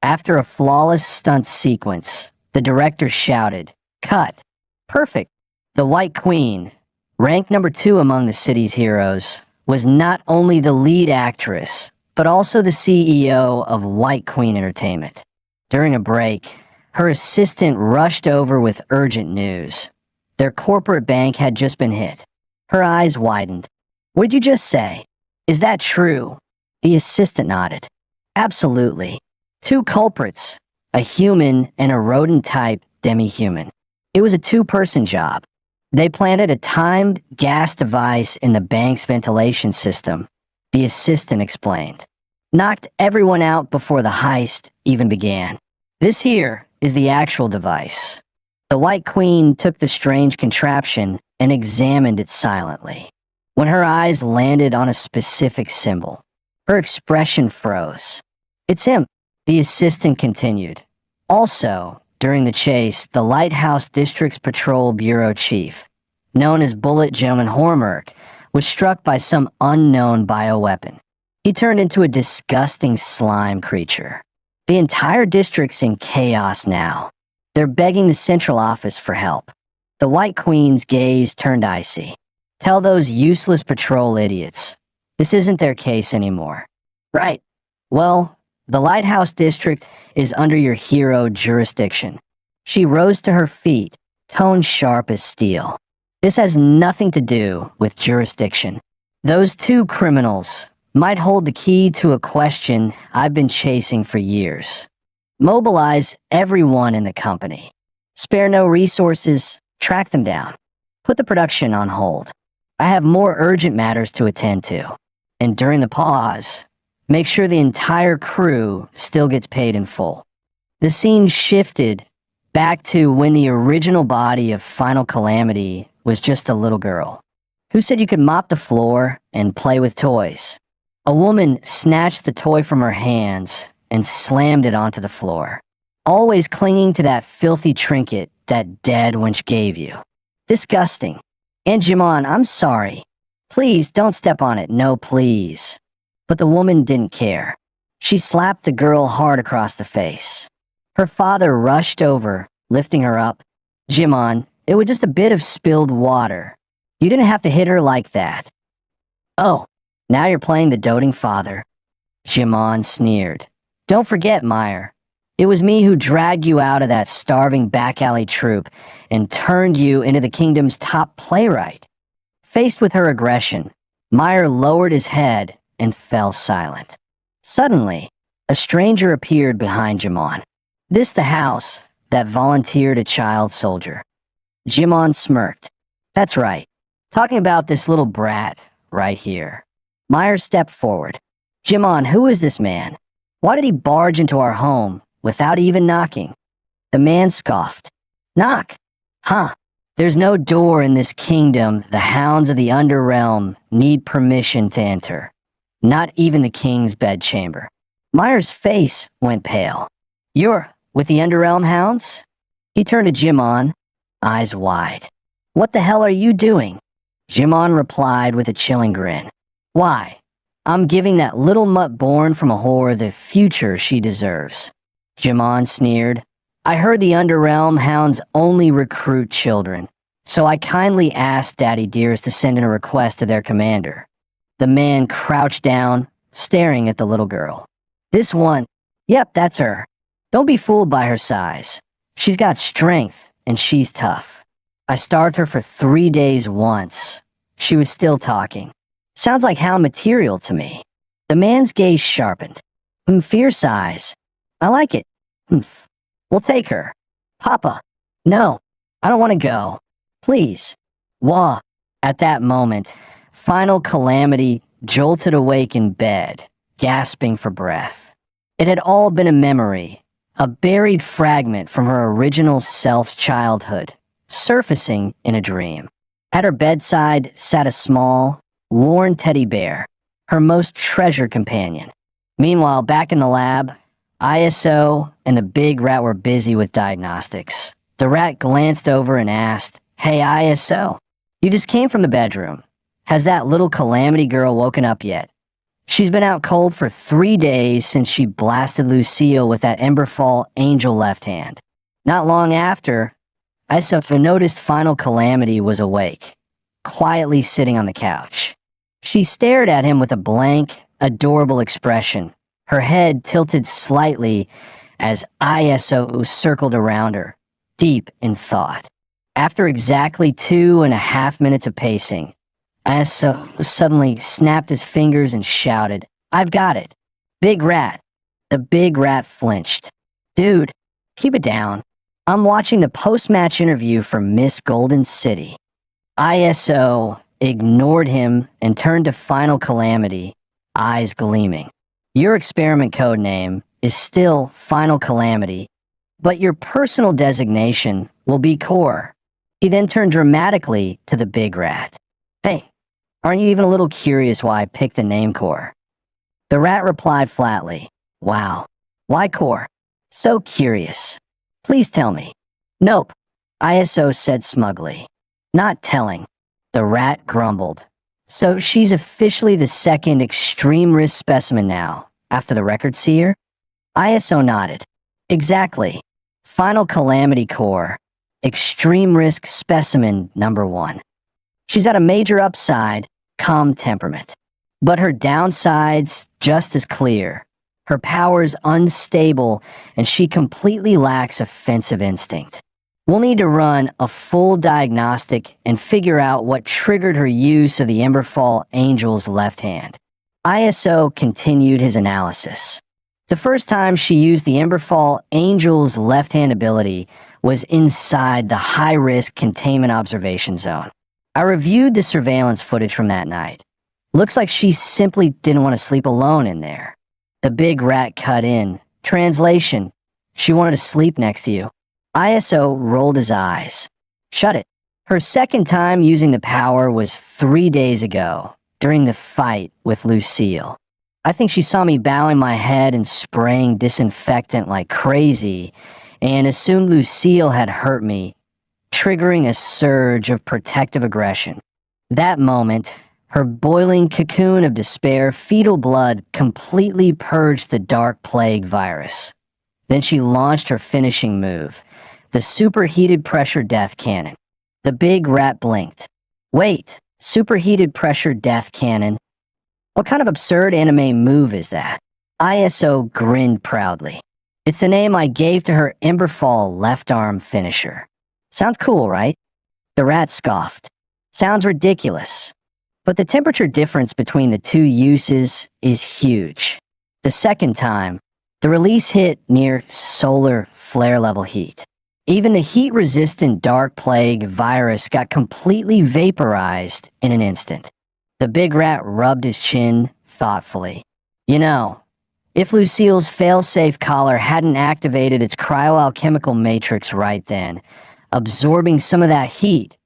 After a flawless stunt sequence, the director shouted, "Cut! Perfect!" The White Queen, ranked number 2 among the city's heroes, was not only the lead actress, but also the CEO of White Queen Entertainment. During a break, her assistant rushed over with urgent news. Their corporate bank had just been hit. Her eyes widened. "What did you just say? Is that true?" The assistant nodded. "Absolutely. 2 culprits, a human and a rodent-type demi-human. It was a 2-person job. They planted a timed gas device in the bank's ventilation system," the assistant explained. "Knocked everyone out before the heist even began. This here is the actual device." The White Queen took the strange contraption and examined it silently. When her eyes landed on a specific symbol, her expression froze. "It's him," the assistant continued. Also, during the chase, the Lighthouse District's Patrol Bureau Chief, known as Bullet Gentleman Hormerk, was struck by some unknown bioweapon. He turned into a disgusting slime creature. The entire district's in chaos now. They're begging the central office for help. The White Queen's gaze turned icy. "Tell those useless patrol idiots. This isn't their case anymore." "Right. Well, the Lighthouse District is under your hero jurisdiction." She rose to her feet, tone sharp as steel. "This has nothing to do with jurisdiction. Those 2 criminals might hold the key to a question I've been chasing for years. Mobilize everyone in the company. Spare no resources, track them down. Put the production on hold. I have more urgent matters to attend to. And during the pause, make sure the entire crew still gets paid in full." The scene shifted back to when the original body of Final Calamity was just a little girl. Who said you could mop the floor and play with toys? A woman snatched the toy from her hands and slammed it onto the floor, always clinging to that filthy trinket that dead wench gave you. Disgusting. "And Jimon, I'm sorry. Please don't step on it, no please." But the woman didn't care. She slapped the girl hard across the face. Her father rushed over, lifting her up. Jimon, it was just a bit of spilled water. You didn't have to hit her like that. Oh, now you're playing the doting father. Jimon sneered. Don't forget, Meyer. It was me who dragged you out of that starving back alley troupe and turned you into the kingdom's top playwright. Faced with her aggression, Meyer lowered his head and fell silent. Suddenly, a stranger appeared behind Jimon. This the house that volunteered a child soldier. Jimon smirked. That's right. Talking about this little brat right here. Meyer stepped forward. Jimon, who is this man? Why did he barge into our home without even knocking? The man scoffed. Knock? Huh. There's no door in this kingdom the hounds of the underrealm need permission to enter. Not even the king's bedchamber. Meyer's face went pale. You're with the underrealm hounds? He turned to Jimon, eyes wide. What the hell are you doing? Jimon replied with a chilling grin. Why? I'm giving that little mutt born from a whore the future she deserves. Jimon sneered. I heard the underrealm hounds only recruit children, so I kindly asked Daddy Dearest to send in a request to their commander. The man crouched down, staring at the little girl. This one, yep, that's her. Don't be fooled by her size. She's got strength, and she's tough. I starved her for 3 days once. She was still talking. Sounds like hound material to me. The man's gaze sharpened. Fierce eyes. I like it. We'll take her. Papa. No, I don't want to go. Please. Wah. At that moment, Final Calamity jolted awake in bed, gasping for breath. It had all been a memory, a buried fragment from her original self's childhood, surfacing in a dream. At her bedside sat a small, worn teddy bear, her most treasured companion. Meanwhile, back in the lab, ISO and the big rat were busy with diagnostics. The rat glanced over and asked, Hey ISO, you just came from the bedroom. Has that little Calamity girl woken up yet? She's been out cold for 3 days since she blasted Lucille with that Emberfall angel left hand. Not long after, ISO noticed Final Calamity was awake, quietly sitting on the couch. She stared at him with a blank, adorable expression, her head tilted slightly as ISO circled around her, deep in thought. After exactly 2.5 minutes of pacing, ISO suddenly snapped his fingers and shouted, I've got it. Big rat. The big rat flinched. Dude, keep it down. I'm watching the post-match interview for Miss Golden City. ISO ignored him and turned to Final Calamity, eyes gleaming. Your experiment code name is still Final Calamity, but your personal designation will be Core. He then turned dramatically to the big rat. Hey, aren't you even a little curious why I picked the name Core? The rat replied flatly, Wow, why Core? So curious. Please tell me. Nope, ISO said smugly. Not telling. The rat grumbled. So she's officially the second extreme risk specimen now, after the record seer? ISO nodded. Exactly. Final Calamity Core. Extreme risk specimen number 1. She's got a major upside, calm temperament. But her downside's just as clear. Her power's unstable, and she completely lacks offensive instinct. We'll need to run a full diagnostic and figure out what triggered her use of the Emberfall Angel's left hand. ISO continued his analysis. The first time she used the Emberfall Angel's left hand ability was inside the high-risk containment observation zone. I reviewed the surveillance footage from that night. Looks like she simply didn't want to sleep alone in there. The big rat cut in. Translation: she wanted to sleep next to you. ISO rolled his eyes. Shut it. Her second time using the power was 3 days ago, during the fight with Lucille. I think she saw me bowing my head and spraying disinfectant like crazy, and assumed Lucille had hurt me, triggering a surge of protective aggression. That moment, her boiling cocoon of despair, fetal blood completely purged the dark plague virus. Then she launched her finishing move, the superheated pressure death cannon. The big rat blinked. Wait, superheated pressure death cannon? What kind of absurd anime move is that? ISO grinned proudly. It's the name I gave to her Emberfall left arm finisher. Sounds cool, right? The rat scoffed. Sounds ridiculous. But the temperature difference between the two uses is huge. The second time, the release hit near solar flare level heat. Even the heat-resistant Dark Plague virus got completely vaporized in an instant. The big rat rubbed his chin thoughtfully. You know, if Lucille's fail-safe collar hadn't activated its cryoalchemical matrix right then, absorbing some of that heat,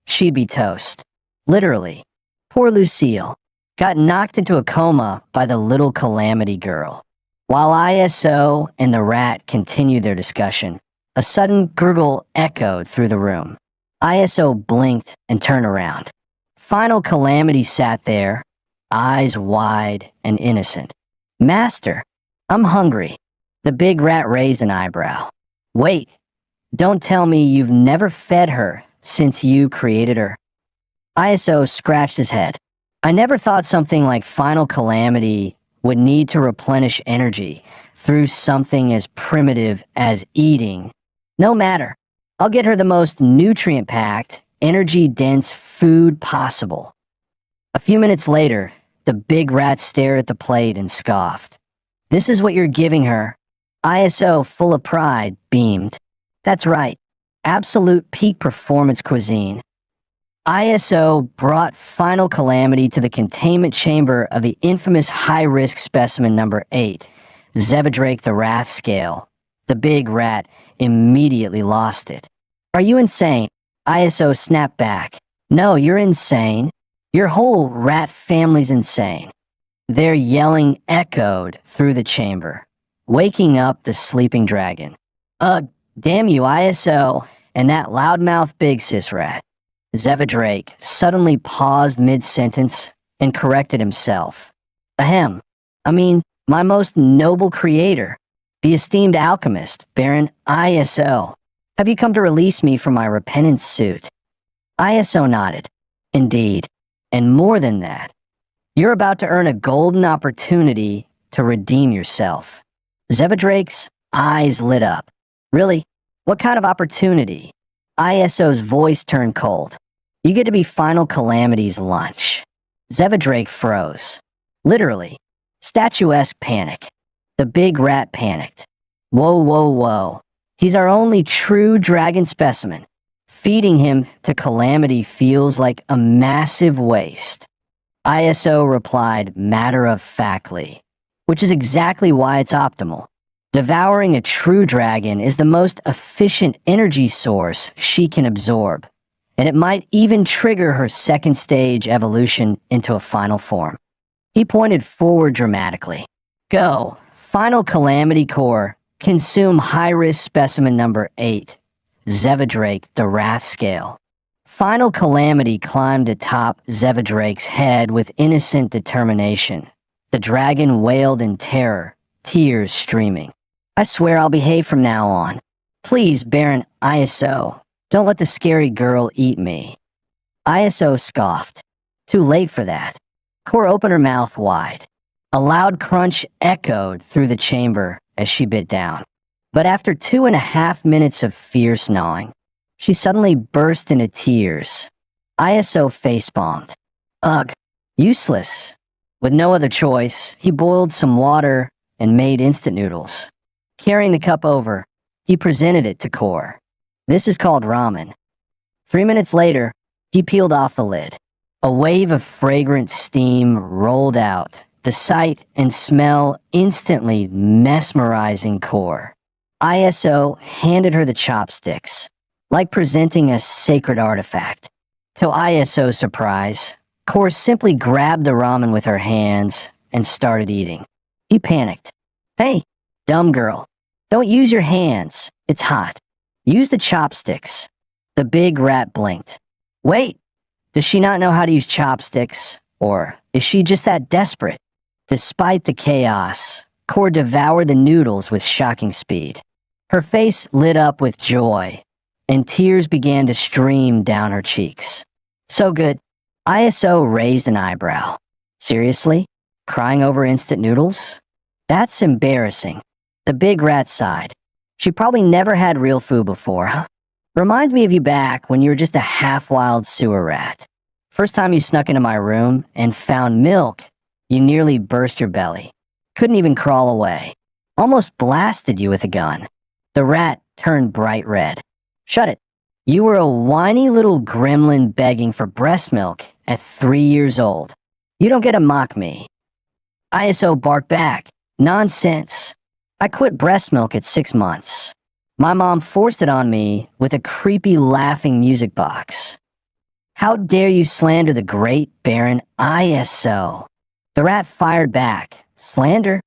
she'd be toast. Literally. Poor Lucille. Got knocked into a coma by the little calamity girl. While ISO and the rat continued their discussion, a sudden gurgle echoed through the room. ISO blinked and turned around. Final Calamity sat there, eyes wide and innocent. Master, I'm hungry. The big rat raised an eyebrow. Wait, don't tell me you've never fed her since you created her. ISO scratched his head. I never thought something like Final Calamity would need to replenish energy through something as primitive as eating. No matter. I'll get her the most nutrient-packed, energy-dense food possible. A few minutes later, the big rat stared at the plate and scoffed. This is what you're giving her. ISO, full of pride, beamed. That's right. Absolute peak performance cuisine. ISO brought Final Calamity to the containment chamber of the infamous high-risk specimen number 8, Zevadrake the Wrath Scale. The big rat immediately lost it. Are you insane? ISO snapped back. No, you're insane. Your whole rat family's insane. Their yelling echoed through the chamber, waking up the sleeping dragon. Damn you, ISO, and that loudmouth big sis rat. Zevadrake suddenly paused mid-sentence and corrected himself. Ahem. I mean, my most noble creator, the esteemed alchemist, Baron ISO. Have you come to release me from my repentance suit? ISO nodded. Indeed. And more than that, you're about to earn a golden opportunity to redeem yourself. Zevadrake's eyes lit up. Really? What kind of opportunity? ISO's voice turned cold. You get to be Final Calamity's lunch. Zevadrake froze. Literally. Statuesque panic. The big rat panicked. Whoa, whoa, whoa. He's our only true dragon specimen. Feeding him to Calamity feels like a massive waste. ISO replied matter-of-factly, which is exactly why it's optimal. Devouring a true dragon is the most efficient energy source she can absorb, and it might even trigger her second stage evolution into a final form. He pointed forward dramatically. Go, Final Calamity Core, consume high-risk specimen number 8, Zevadrake the Wrath Scale. Final Calamity climbed atop Zevadrake's head with innocent determination. The dragon wailed in terror, tears streaming. I swear I'll behave from now on. Please, Baron ISO, don't let the scary girl eat me. ISO scoffed. Too late for that. Core opened her mouth wide. A loud crunch echoed through the chamber as she bit down. But after 2.5 minutes of fierce gnawing, she suddenly burst into tears. ISO facepalmed. Ugh, useless. With no other choice, he boiled some water and made instant noodles. Carrying the cup over, he presented it to Core. This is called ramen. 3 minutes later, he peeled off the lid. A wave of fragrant steam rolled out, the sight and smell instantly mesmerizing Core. ISO handed her the chopsticks, like presenting a sacred artifact. To ISO's surprise, Core simply grabbed the ramen with her hands and started eating. He panicked. Hey, dumb girl, don't use your hands. It's hot. Use the chopsticks. The big rat blinked. Wait, does she not know how to use chopsticks? Or is she just that desperate? Despite the chaos, Core devoured the noodles with shocking speed. Her face lit up with joy, and tears began to stream down her cheeks. So good. ISO raised an eyebrow. Seriously? Crying over instant noodles? That's embarrassing. The big rat sighed. She probably never had real food before, huh? Reminds me of you back when you were just a half-wild sewer rat. First time you snuck into my room and found milk, you nearly burst your belly. Couldn't even crawl away. Almost blasted you with a gun. The rat turned bright red. Shut it. You were a whiny little gremlin begging for breast milk at 3 years old. You don't get to mock me. ISO barked back. Nonsense. I quit breast milk at 6 months. My mom forced it on me with a creepy laughing music box. How dare you slander the great Baron ISO? The rat fired back. Slander?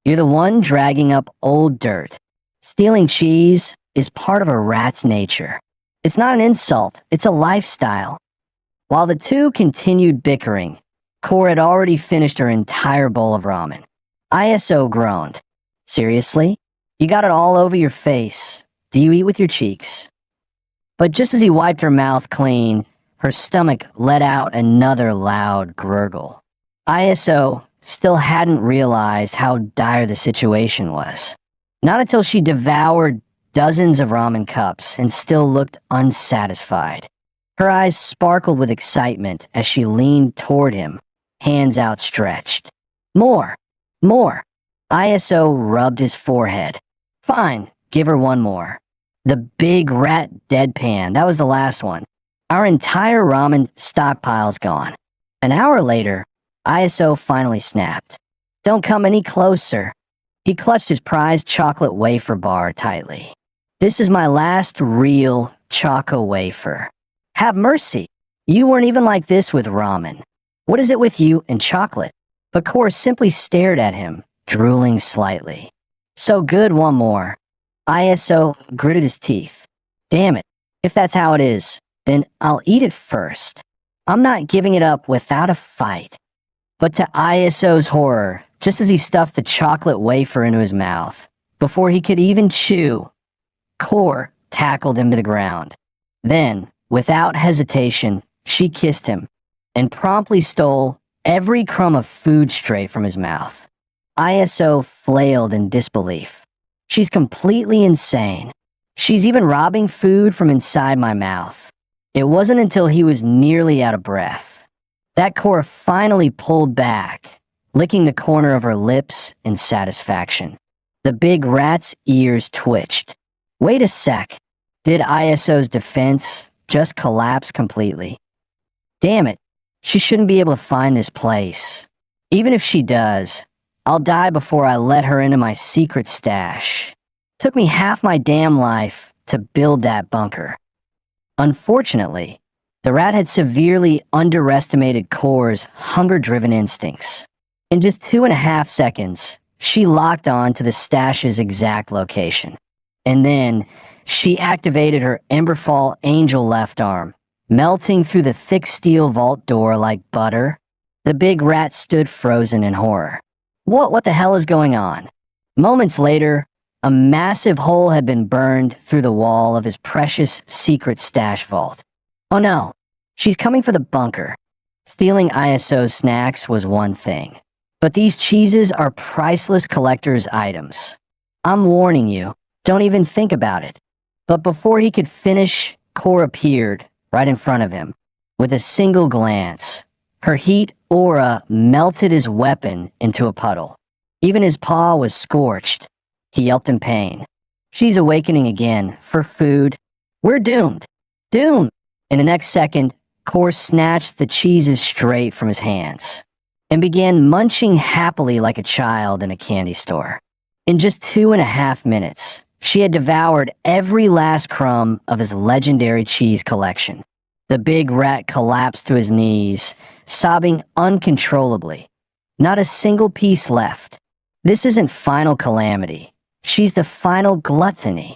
You're the one dragging up old dirt. Stealing cheese is part of a rat's nature. It's not an insult, it's a lifestyle. While the two continued bickering, Core had already finished her entire bowl of ramen. ISO groaned. Seriously? You got it all over your face. Do you eat with your cheeks? But just as he wiped her mouth clean, her stomach let out another loud gurgle. ISO still hadn't realized how dire the situation was. Not until she devoured dozens of ramen cups and still looked unsatisfied. Her eyes sparkled with excitement as she leaned toward him, hands outstretched. More. More. ISO rubbed his forehead. Fine, give her one more. The big rat deadpan, that was the last one. Our entire ramen stockpile's gone. An hour later, ISO finally snapped. Don't come any closer. He clutched his prized chocolate wafer bar tightly. This is my last real choco wafer. Have mercy. You weren't even like this with ramen. What is it with you and chocolate? But Core simply stared at him, drooling slightly. So good, one more. ISO gritted his teeth. Damn it. If that's how it is, then I'll eat it first. I'm not giving it up without a fight. But to ISO's horror, just as he stuffed the chocolate wafer into his mouth, before he could even chew, Core tackled him to the ground. Then, without hesitation, she kissed him and promptly stole every crumb of food straight from his mouth. ISO flailed in disbelief. She's completely insane. She's even robbing food from inside my mouth. It wasn't until he was nearly out of breath that Core finally pulled back, licking the corner of her lips in satisfaction. The big rat's ears twitched. Wait a sec. Did ISO's defense just collapse completely? Damn it. She shouldn't be able to find this place. Even if she does, I'll die before I let her into my secret stash. Took me half my damn life to build that bunker. Unfortunately, the rat had severely underestimated Core's hunger-driven instincts. In just 2.5 seconds, she locked on to the stash's exact location. And then, she activated her Emberfall Angel left arm, melting through the thick steel vault door like butter. The big rat stood frozen in horror. What the hell is going on? Moments later, a massive hole had been burned through the wall of his precious secret stash vault. Oh no, she's coming for the bunker. Stealing ISO's snacks was one thing, but these cheeses are priceless collector's items. I'm warning you, don't even think about it. But before he could finish, Core appeared right in front of him. With a single glance, her heat aura melted his weapon into a puddle. Even his paw was scorched. He yelped in pain. She's awakening again, for food. We're doomed. Doomed! In the next second, Core snatched the cheeses straight from his hands and began munching happily like a child in a candy store. In just 2.5 minutes, she had devoured every last crumb of his legendary cheese collection. The big rat collapsed to his knees, sobbing uncontrollably. Not a single piece left. This isn't final calamity. She's the final gluttony.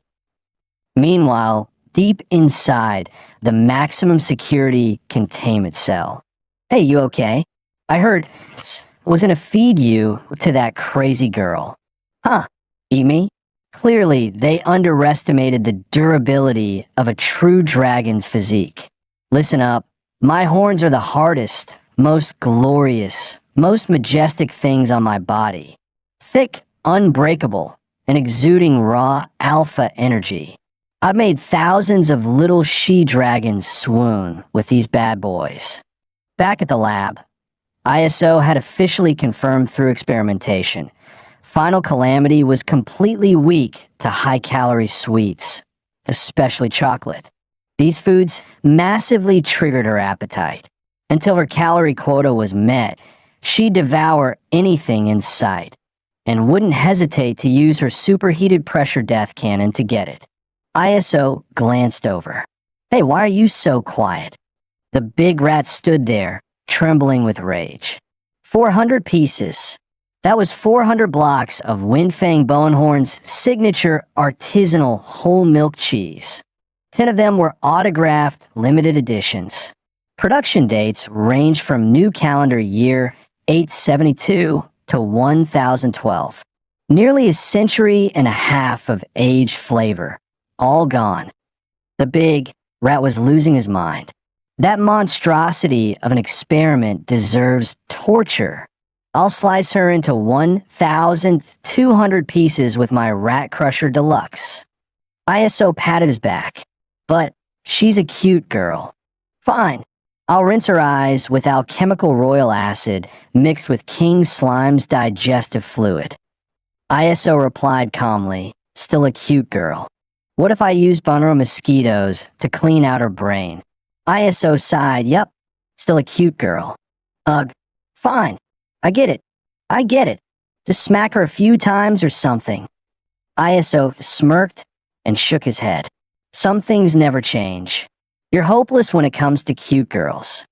Meanwhile, deep inside the maximum security containment cell. Hey, you okay? I heard was gonna feed you to that crazy girl. Huh, eat me? Clearly, they underestimated the durability of a true dragon's physique. Listen up. My horns are the hardest, most glorious, most majestic things on my body. Thick, unbreakable, and exuding raw alpha energy. I've made thousands of little she-dragons swoon with these bad boys. Back at the lab, ISO had officially confirmed through experimentation. Final Calamity was completely weak to high-calorie sweets, especially chocolate. These foods massively triggered her appetite. Until her calorie quota was met, she'd devour anything in sight, and wouldn't hesitate to use her superheated pressure death cannon to get it. ISO glanced over. "Hey, why are you so quiet?" The big rat stood there, trembling with rage. 400 pieces. That was 400 blocks of Windfang Bonehorn's signature artisanal whole milk cheese. 10 of them were autographed limited editions. Production dates range from new calendar year 872 to 1012. Nearly a century and a half of aged flavor, all gone. The big rat was losing his mind. That monstrosity of an experiment deserves torture. I'll slice her into 1,200 pieces with my Rat Crusher Deluxe. ISO patted his back. But she's a cute girl. Fine. I'll rinse her eyes with alchemical royal acid mixed with King Slime's digestive fluid. ISO replied calmly, "Still a cute girl. What if I use Bunro mosquitoes to clean out her brain?" ISO sighed, "Yep, still a cute girl." "Ugh, fine. I get it. Just smack her a few times or something." ISO smirked and shook his head. "Some things never change. You're hopeless when it comes to cute girls.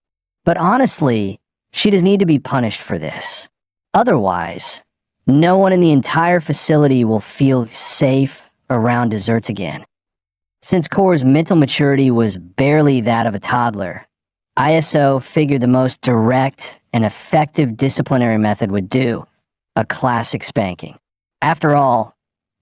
But honestly, she does need to be punished for this. Otherwise, no one in the entire facility will feel safe around desserts again." Since Core's mental maturity was barely that of a toddler, ISO figured the most direct and effective disciplinary method would do: a classic spanking. After all,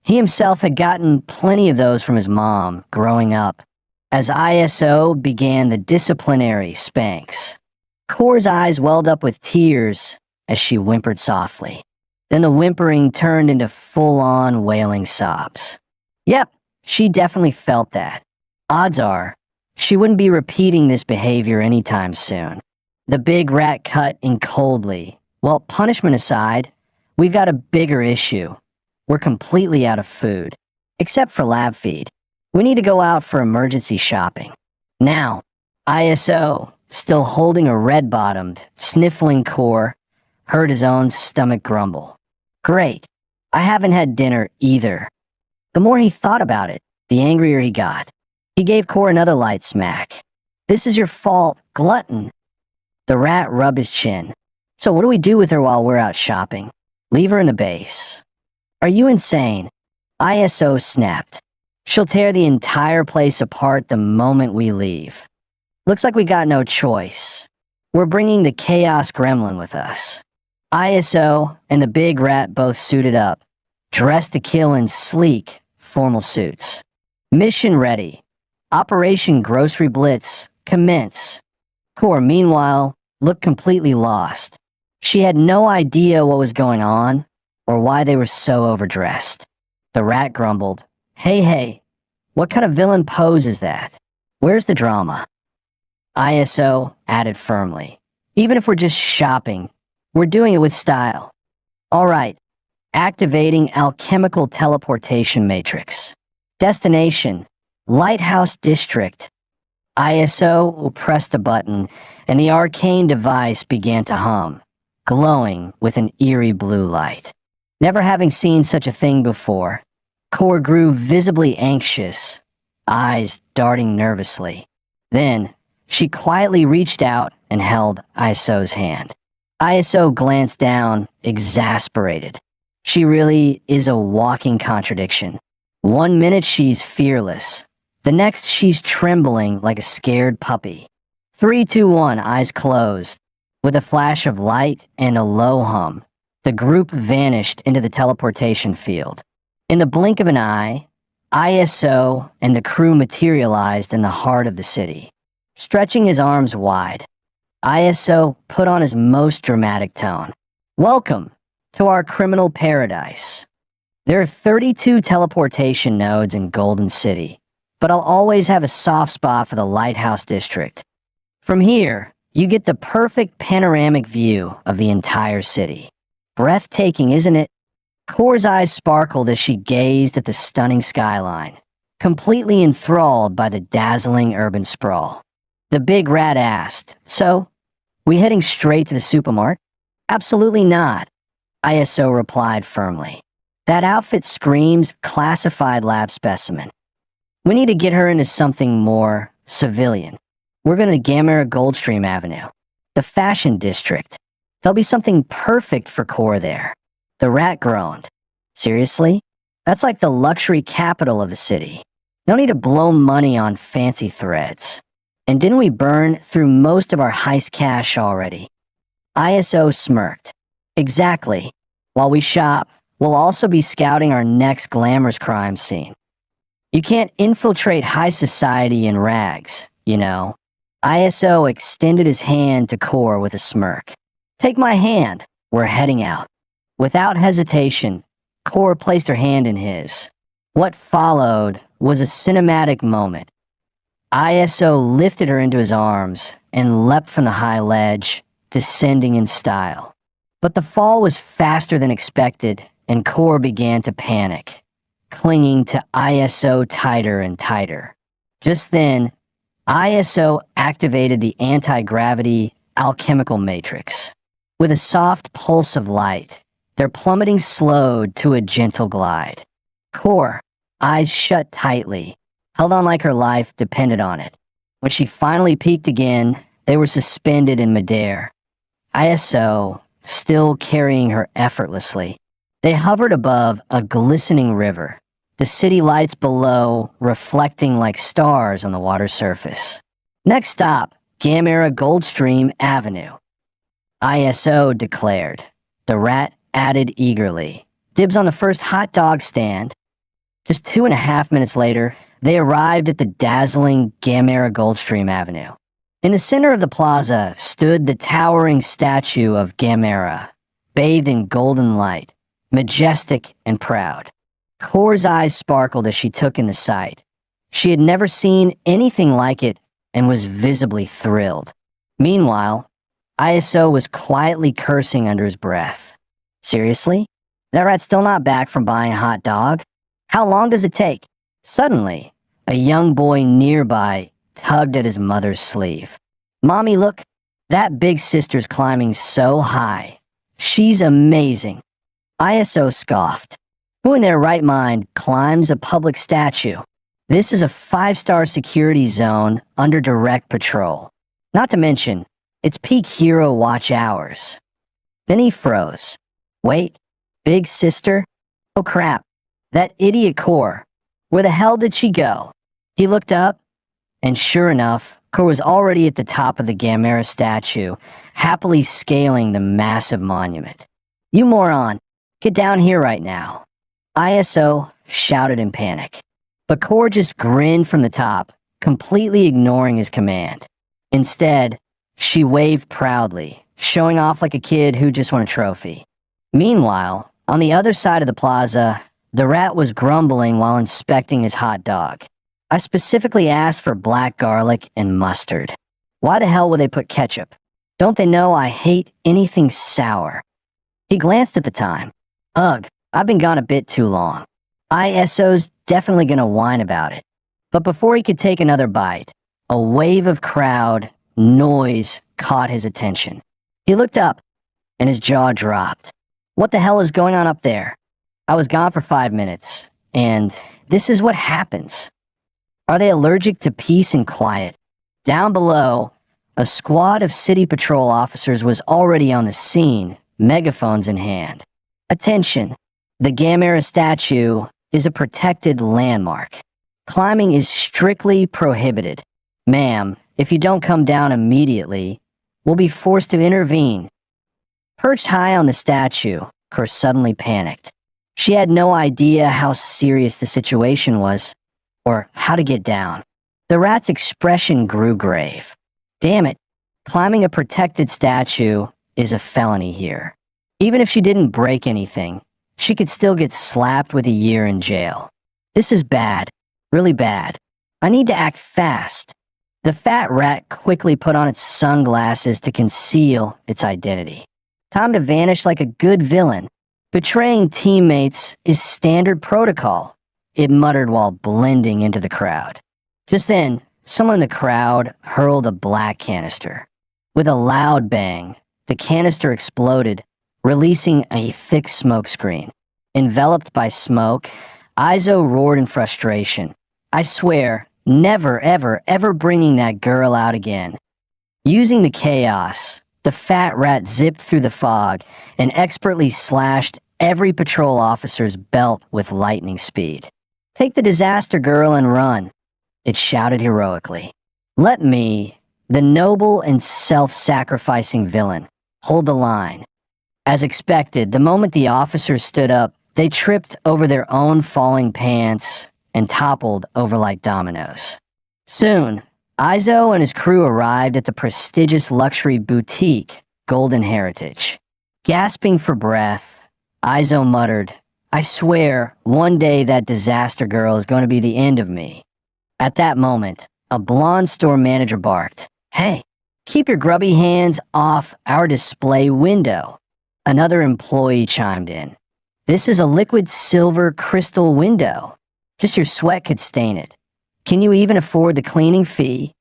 he himself had gotten plenty of those from his mom growing up. As ISO began the disciplinary spanks, Core's eyes welled up with tears as she whimpered softly. Then the whimpering turned into full-on wailing sobs. Yep, she definitely felt that. Odds are, she wouldn't be repeating this behavior anytime soon. The big rat cut in coldly. "Well, punishment aside, we've got a bigger issue. We're completely out of food, except for lab feed. We need to go out for emergency shopping. Now." ISO, still holding a red-bottomed, sniffling Core, heard his own stomach grumble. "Great. I haven't had dinner either." The more he thought about it, the angrier he got. He gave Core another light smack. "This is your fault, glutton." The rat rubbed his chin. "So what do we do with her while we're out shopping? Leave her in the base." "Are you insane?" ISO snapped. "She'll tear the entire place apart the moment we leave. Looks like we got no choice. We're bringing the Chaos Gremlin with us." ISO and the big rat both suited up, dressed to kill in sleek, formal suits. Mission ready. Operation Grocery Blitz, commence. Core, meanwhile, looked completely lost. She had no idea what was going on or why they were so overdressed. The rat grumbled, Hey, what kind of villain pose is that? Where's the drama?" ISO added firmly, "Even if we're just shopping, we're doing it with style." "All right, activating alchemical teleportation matrix. Destination, Lighthouse District." ISO pressed a button, and the arcane device began to hum, glowing with an eerie blue light. Never having seen such a thing before, Core grew visibly anxious, eyes darting nervously. Then, she quietly reached out and held ISO's hand. ISO glanced down, exasperated. She really is a walking contradiction. One minute she's fearless. The next she's trembling like a scared puppy. 3, 2, 1, eyes closed. With a flash of light and a low hum, the group vanished into the teleportation field. In the blink of an eye, ISO and the crew materialized in the heart of the city. Stretching his arms wide, ISO put on his most dramatic tone. "Welcome to our criminal paradise. There are 32 teleportation nodes in Golden City, but I'll always have a soft spot for the Lighthouse District. From here, you get the perfect panoramic view of the entire city. Breathtaking, isn't it?" Core's eyes sparkled as she gazed at the stunning skyline, completely enthralled by the dazzling urban sprawl. The big rat asked, "So, we heading straight to the supermart?" "Absolutely not," ISO replied firmly. "That outfit screams classified lab specimen. We need to get her into something more civilian. We're going to Gamera Goldstream Avenue, the fashion district. There'll be something perfect for Core there." The rat groaned. "Seriously? That's like the luxury capital of the city. No need to blow money on fancy threads. And didn't we burn through most of our heist cash already?" ISO smirked. "Exactly. While we shop, we'll also be scouting our next glamorous crime scene. You can't infiltrate high society in rags, you know." ISO extended his hand to Core with a smirk. "Take my hand. We're heading out." Without hesitation, Core placed her hand in his. What followed was a cinematic moment. ISO lifted her into his arms and leapt from the high ledge, descending in style. But the fall was faster than expected, and Core began to panic, clinging to ISO tighter and tighter. Just then, ISO activated the anti-gravity alchemical matrix. With a soft pulse of light, their plummeting slowed to a gentle glide. Core, eyes shut tightly, held on like her life depended on it. When she finally peeked again, they were suspended in midair. ISO, still carrying her effortlessly. They hovered above a glistening river, the city lights below reflecting like stars on the water's surface. "Next stop, Gamera Goldstream Avenue," ISO declared. The rat added eagerly, "Dibs on the first hot dog stand." Just 2.5 minutes later, they arrived at the dazzling Gamera Goldstream Avenue. In the center of the plaza stood the towering statue of Gamera, bathed in golden light, majestic and proud. Core's eyes sparkled as she took in the sight. She had never seen anything like it and was visibly thrilled. Meanwhile, ISO was quietly cursing under his breath. "Seriously? That rat's still not back from buying a hot dog? How long does it take?" Suddenly, a young boy nearby tugged at his mother's sleeve. "Mommy, look, that big sister's climbing so high. She's amazing." ISO scoffed. "Who in their right mind climbs a public statue? This is a 5-star security zone under direct patrol. Not to mention, it's peak hero watch hours." Then he froze. "Wait, big sister? Oh crap, that idiot Core. Where the hell did she go?" He looked up, and sure enough, Core was already at the top of the Gamera statue, happily scaling the massive monument. "You moron, get down here right now." ISO shouted in panic, but Core just grinned from the top, completely ignoring his command. Instead, she waved proudly, showing off like a kid who just won a trophy. Meanwhile, on the other side of the plaza, the rat was grumbling while inspecting his hot dog. "I specifically asked for black garlic and mustard. Why the hell would they put ketchup? Don't they know I hate anything sour?" He glanced at the time. "Ugh, I've been gone a bit too long. ISO's definitely gonna whine about it." But before he could take another bite, a wave of crowd noise caught his attention. He looked up, and his jaw dropped. "What the hell is going on up there? I was gone for 5 minutes, and this is what happens. Are they allergic to peace and quiet?" Down below, a squad of city patrol officers was already on the scene, megaphones in hand. "Attention, the Gamera statue is a protected landmark. Climbing is strictly prohibited. Ma'am, if you don't come down immediately, we'll be forced to intervene." Perched high on the statue, Core suddenly panicked. She had no idea how serious the situation was, or how to get down. The rat's expression grew grave. Damn it, climbing a protected statue is a felony here. Even if she didn't break anything, she could still get slapped with a year in jail. This is bad, really bad. I need to act fast. The fat rat quickly put on its sunglasses to conceal its identity. Time to vanish like a good villain. Betraying teammates is standard protocol, it muttered while blending into the crowd. Just then, someone in the crowd hurled a black canister. With a loud bang, the canister exploded, releasing a thick smoke screen. Enveloped by smoke, Izo roared in frustration. I swear, never, ever, ever bringing that girl out again. Using the chaos, the fat rat zipped through the fog and expertly slashed every patrol officer's belt with lightning speed. Take the disaster girl and run, it shouted heroically. Let me, the noble and self-sacrificing villain, hold the line. As expected, the moment the officers stood up, they tripped over their own falling pants and toppled over like dominoes. Soon, Izo and his crew arrived at the prestigious luxury boutique, Golden Heritage. Gasping for breath, Izo muttered, I swear, one day that disaster girl is going to be the end of me. At that moment, a blonde store manager barked, Hey, keep your grubby hands off our display window. Another employee chimed in. This is a liquid silver crystal window. Just your sweat could stain it. Can you even afford the cleaning fee?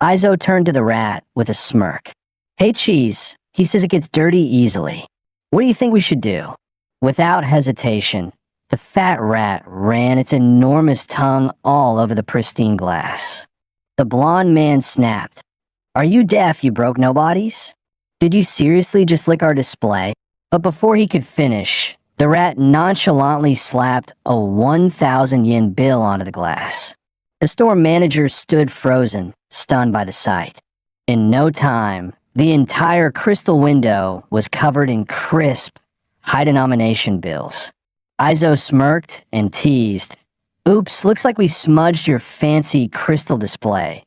Izo turned to the rat with a smirk. Hey, Cheese, he says it gets dirty easily. What do you think we should do? Without hesitation, the fat rat ran its enormous tongue all over the pristine glass. The blonde man snapped. Are you deaf, you broke nobodies? Did you seriously just lick our display? But before he could finish, the rat nonchalantly slapped a 1,000 yen bill onto the glass. The store manager stood frozen, stunned by the sight. In no time, the entire crystal window was covered in crisp, high-denomination bills. Izo smirked and teased. Oops, looks like we smudged your fancy crystal display.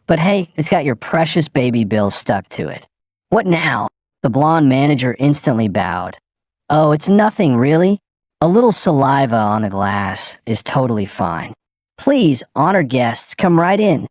But hey, it's got your precious baby bill stuck to it. What now? The blonde manager instantly bowed. Oh, it's nothing, really. A little saliva on the glass is totally fine. Please, honored guests, come right in.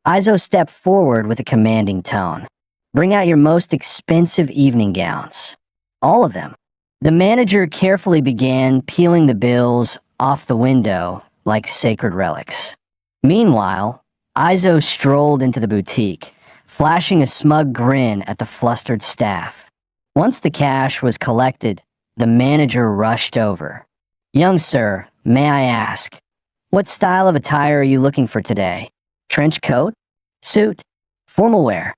Izo stepped forward with a commanding tone. Bring out your most expensive evening gowns. All of them. The manager carefully began peeling the bills off the window like sacred relics. Meanwhile, Izo strolled into the boutique, flashing a smug grin at the flustered staff. Once the cash was collected, the manager rushed over. Young sir, may I ask, what style of attire are you looking for today? Trench coat? Suit? Formal wear?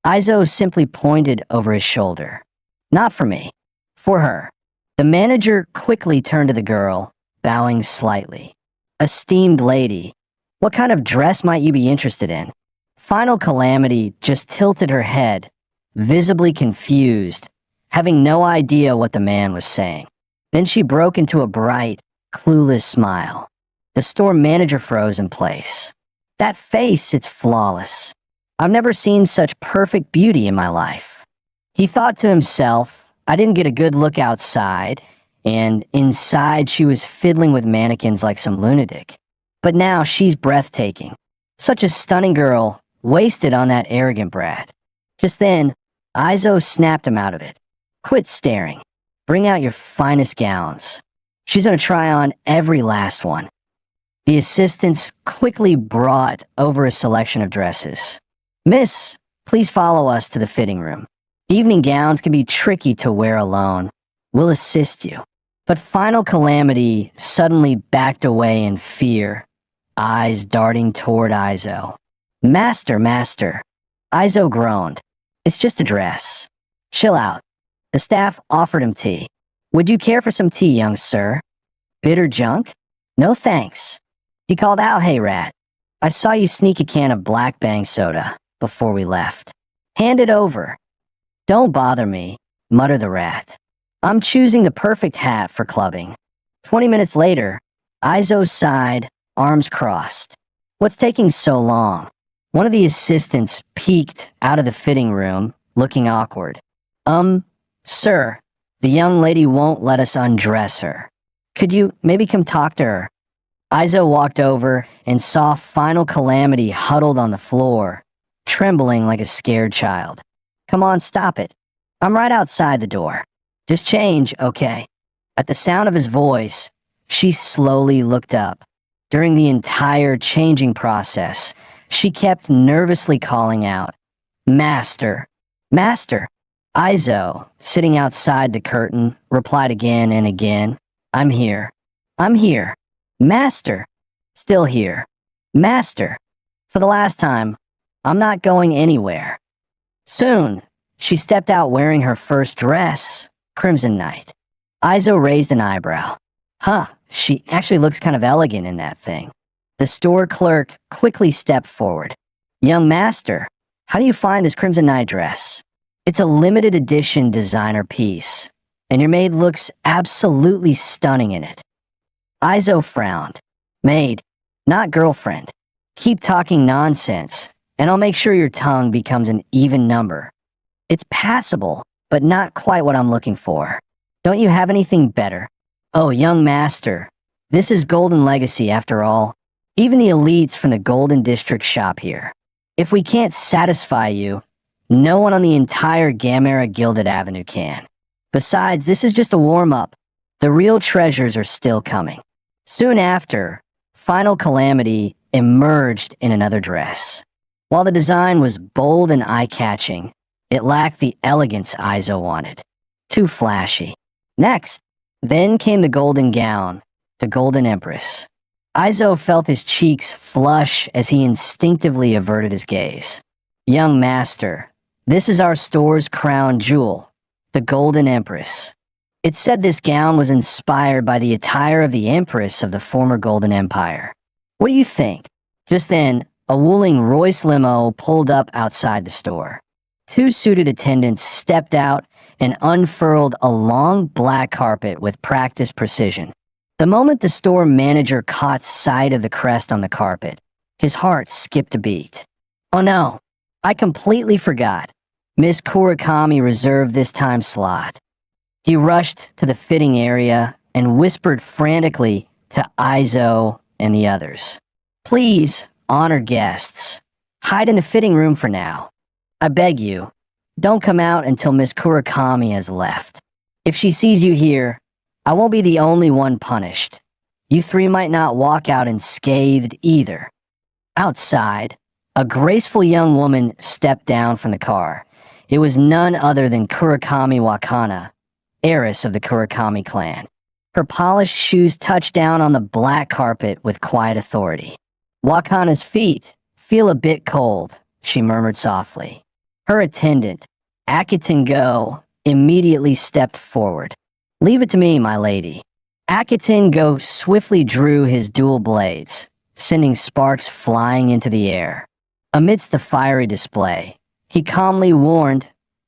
Izo simply pointed over his shoulder. Not for me. For her. The manager quickly turned to the girl, bowing slightly. Esteemed lady, what kind of dress might you be interested in? Final Calamity just tilted her head, visibly confused, having no idea what the man was saying. Then she broke into a bright, clueless smile. The store manager froze in place. That face, it's flawless. I've never seen such perfect beauty in my life. He thought to himself, I didn't get a good look outside, and inside she was fiddling with mannequins like some lunatic. But now she's breathtaking. Such a stunning girl, wasted on that arrogant brat. Just then, Izo snapped him out of it. Quit staring. Bring out your finest gowns. She's gonna try on every last one. The assistants quickly brought over a selection of dresses. Miss, please follow us to the fitting room. Evening gowns can be tricky to wear alone. We'll assist you. But Final Calamity suddenly backed away in fear, eyes darting toward Izo. Master, master. Izo groaned. It's just a dress. Chill out. The staff offered him tea. Would you care for some tea, young sir? Bitter junk? No thanks. He called out, Hey rat. I saw you sneak a can of Black Bang soda before we left. Hand it over. Don't bother me, muttered the rat. I'm choosing the perfect hat for clubbing. 20 minutes later, Aizo sighed, arms crossed. What's taking so long? One of the assistants peeked out of the fitting room, looking awkward. Sir, the young lady won't let us undress her. Could you maybe come talk to her? Aizo walked over and saw Final Calamity huddled on the floor, trembling like a scared child. Come on, stop it. I'm right outside the door. Just change, okay? At the sound of his voice, she slowly looked up. During the entire changing process, she kept nervously calling out, Master, Master. Aizo, sitting outside the curtain, replied again and again, I'm here. I'm here. Master. Still here. Master. For the last time, I'm not going anywhere. Soon, she stepped out wearing her first dress, Crimson Night. Aizo raised an eyebrow. Huh, she actually looks kind of elegant in that thing. The store clerk quickly stepped forward. Young master, how do you find this Crimson Night dress? It's a limited edition designer piece, and your maid looks absolutely stunning in it. Aizo frowned. Maid, not girlfriend. Keep talking nonsense, and I'll make sure your tongue becomes an even number. It's passable, but not quite what I'm looking for. Don't you have anything better? Oh, young master, this is Golden Legacy after all. Even the elites from the Golden District shop here. If we can't satisfy you, no one on the entire Gamera Gilded Avenue can. Besides, this is just a warm-up. The real treasures are still coming. Soon after, Final Calamity emerged in another dress. While the design was bold and eye-catching, it lacked the elegance Aizo wanted. Too flashy. Next, then came the golden gown, the Golden Empress. Aizo felt his cheeks flush as he instinctively averted his gaze. Young master, this is our store's crown jewel, the Golden Empress. It said this gown was inspired by the attire of the Empress of the former Golden Empire. What do you think? Just then, a wooling Royce limo pulled up outside the store. Two suited attendants stepped out and unfurled a long black carpet with practiced precision. The moment the store manager caught sight of the crest on the carpet, his heart skipped a beat. Oh no, I completely forgot. Miss Kurakami reserved this time slot. He rushed to the fitting area and whispered frantically to Aizo and the others. Please, honored guests, hide in the fitting room for now. I beg you, don't come out until Miss Kurakami has left. If she sees you here, I won't be the only one punished. You three might not walk out unscathed either. Outside, a graceful young woman stepped down from the car. It was none other than Kurakami Wakana, heiress of the Kurakami clan. Her polished shoes touched down on the black carpet with quiet authority. Wakana's feet feel a bit cold, she murmured softly. Her attendant, Akiton Go, immediately stepped forward. Leave it to me, my lady. Akiton Go swiftly drew his dual blades, sending sparks flying into the air. Amidst the fiery display, he calmly warned,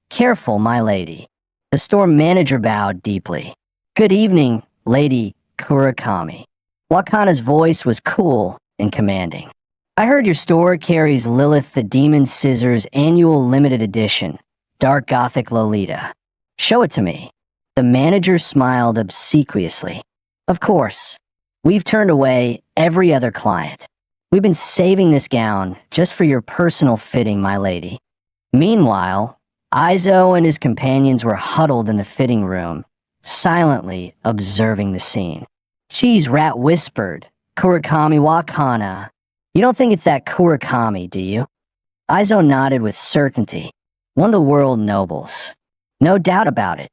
Careful, my lady. The store manager bowed deeply. Good evening, Lady Kurakami. Wakana's voice was cool and commanding. I heard your store carries Lilith the Demon Scissor's annual limited edition, Dark Gothic Lolita. Show it to me. The manager smiled obsequiously. Of course. We've turned away every other client. We've been saving this gown just for your personal fitting, my lady. Meanwhile, Aizo and his companions were huddled in the fitting room, silently observing the scene. Cheese Rat whispered, Kurakami Wakana. You don't think it's that Kurakami, do you? Aizo nodded with certainty. One of the world nobles. No doubt about it.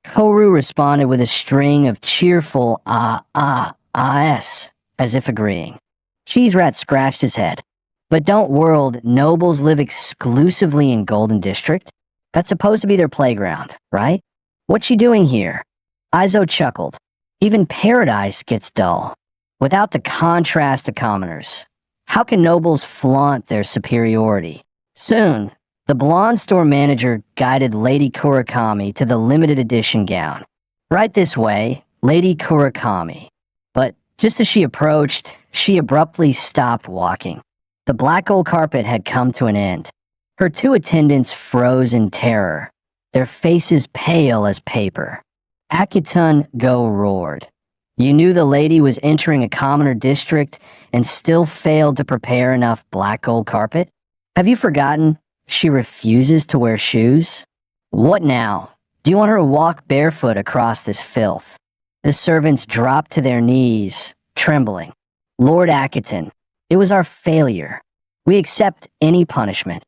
Koru responded with a string of cheerful ahs, as if agreeing. Cheese Rat scratched his head. But don't world nobles live exclusively in Golden District? That's supposed to be their playground, right? What's she doing here? Aizo chuckled. Even paradise gets dull. Without the contrast to commoners. How can nobles flaunt their superiority? Soon, the blonde store manager guided Lady Kurakami to the limited edition gown. Right this way, Lady Kurakami. But just as she approached, she abruptly stopped walking. The black gold carpet had come to an end. Her two attendants froze in terror, their faces pale as paper. Akiton Go roared. You knew the lady was entering a commoner district and still failed to prepare enough black gold carpet? Have you forgotten she refuses to wear shoes? What now? Do you want her to walk barefoot across this filth? The servants dropped to their knees, trembling. Lord Akiton, it was our failure. We accept any punishment.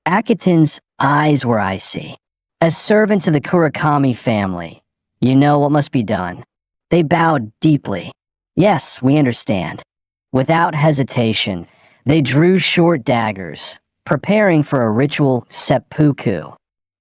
Akiton's eyes were icy. As servants of the Kurakami family, you know what must be done. They bowed deeply. Yes, we understand. Without hesitation, they drew short daggers, preparing for a ritual seppuku.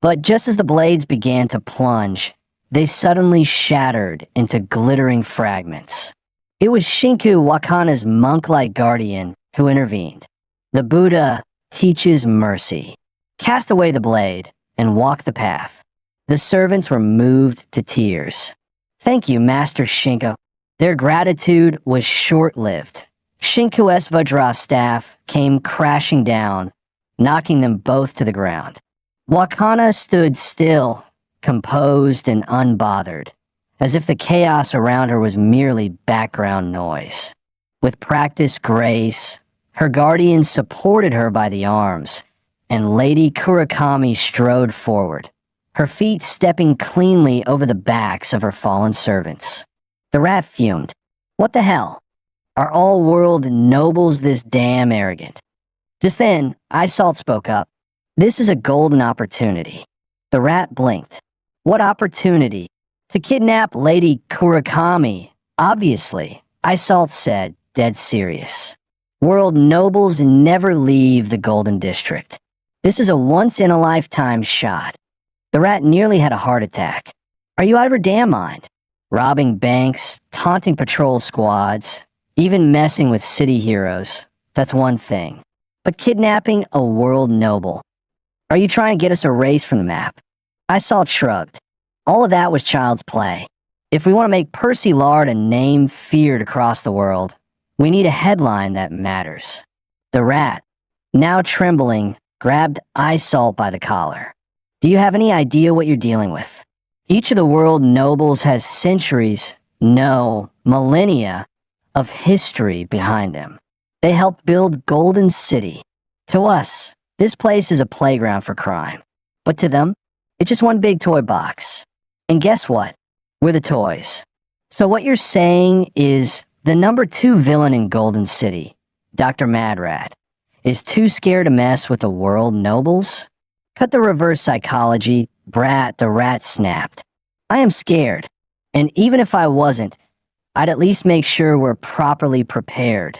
But just as the blades began to plunge, they suddenly shattered into glittering fragments. It was Shinku Wakana's monk-like guardian who intervened. The Buddha teaches mercy. Cast away the blade and walk the path. The servants were moved to tears. Thank you, Master Shinku. Their gratitude was short-lived. Shinku's Vajra staff came crashing down, knocking them both to the ground. Wakana stood still, composed and unbothered, as if the chaos around her was merely background noise. With practiced grace, her guardians supported her by the arms, and Lady Kurakami strode forward, her feet stepping cleanly over the backs of her fallen servants. The rat fumed. What the hell? Are all world nobles this damn arrogant? Just then, Isalt spoke up. This is a golden opportunity. The rat blinked. What opportunity? To kidnap Lady Kurakami, obviously, Isalt said, dead serious. World nobles never leave the Golden District. This is a once-in-a-lifetime shot. The rat nearly had a heart attack. Are you out of your damn mind? Robbing banks, taunting patrol squads, even messing with city heroes, that's one thing. But kidnapping a world noble. Are you trying to get us erased from the map? Isalt shrugged. All of that was child's play. If we want to make Percy Lard a name feared across the world, we need a headline that matters. The rat, now trembling, grabbed Isalt by the collar. Do you have any idea what you're dealing with? Each of the world nobles has centuries, no, millennia, of history behind them. They helped build Golden City. To us, this place is a playground for crime. But to them, it's just one big toy box. And guess what? We're the toys. So what you're saying is the number 2 villain in Golden City, Dr. Madrat, is too scared to mess with the world nobles? Cut the reverse psychology, Brat the rat snapped. I am scared. And even if I wasn't, I'd at least make sure we're properly prepared.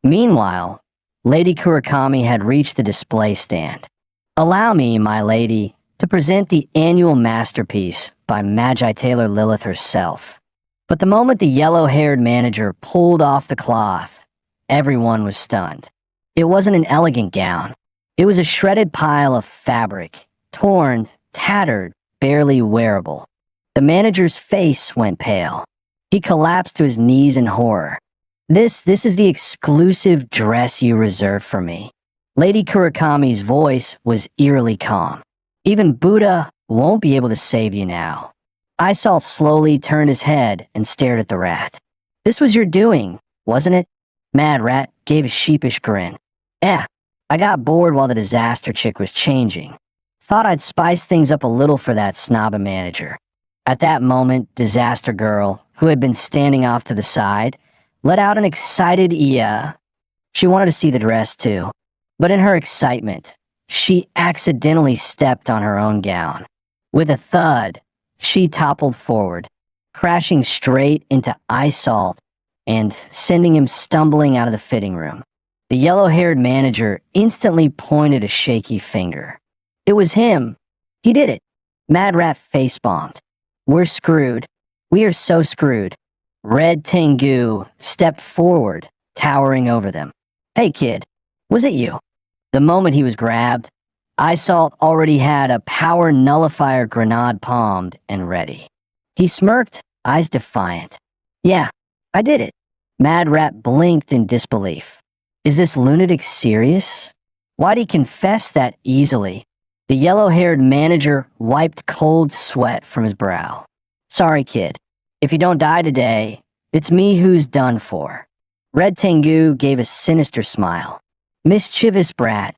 Meanwhile, Lady Kurakami had reached the display stand. Allow me, my lady, to present the annual masterpiece by Magi Taylor Lilith herself. But the moment the yellow-haired manager pulled off the cloth, everyone was stunned. It wasn't an elegant gown. It was a shredded pile of fabric, torn, tattered, barely wearable. The manager's face went pale. He collapsed to his knees in horror. This is the exclusive dress you reserved for me. Lady Kurakami's voice was eerily calm. Even Buddha won't be able to save you now. Isalt slowly turned his head and stared at the rat. This was your doing, wasn't it? Mad Rat gave a sheepish grin. Yeah, I got bored while the disaster chick was changing. Thought I'd spice things up a little for that snobba manager. At that moment, Disaster Girl, who had been standing off to the side, let out an excited "yeah." She wanted to see the dress too, but in her excitement, she accidentally stepped on her own gown. With a thud, she toppled forward, crashing straight into Isalt and sending him stumbling out of the fitting room. The yellow-haired manager instantly pointed a shaky finger. It was him. He did it. Mad Rat face-bombed. We're screwed. We are so screwed. Red Tengu stepped forward, towering over them. Hey kid, was it you? The moment he was grabbed, Isalt already had a power nullifier grenade palmed and ready. He smirked, eyes defiant. Yeah, I did it. Mad Rat blinked in disbelief. Is this lunatic serious? Why'd he confess that easily? The yellow-haired manager wiped cold sweat from his brow. Sorry, kid. If you don't die today, it's me who's done for. Red Tengu gave a sinister smile. Mischievous brat,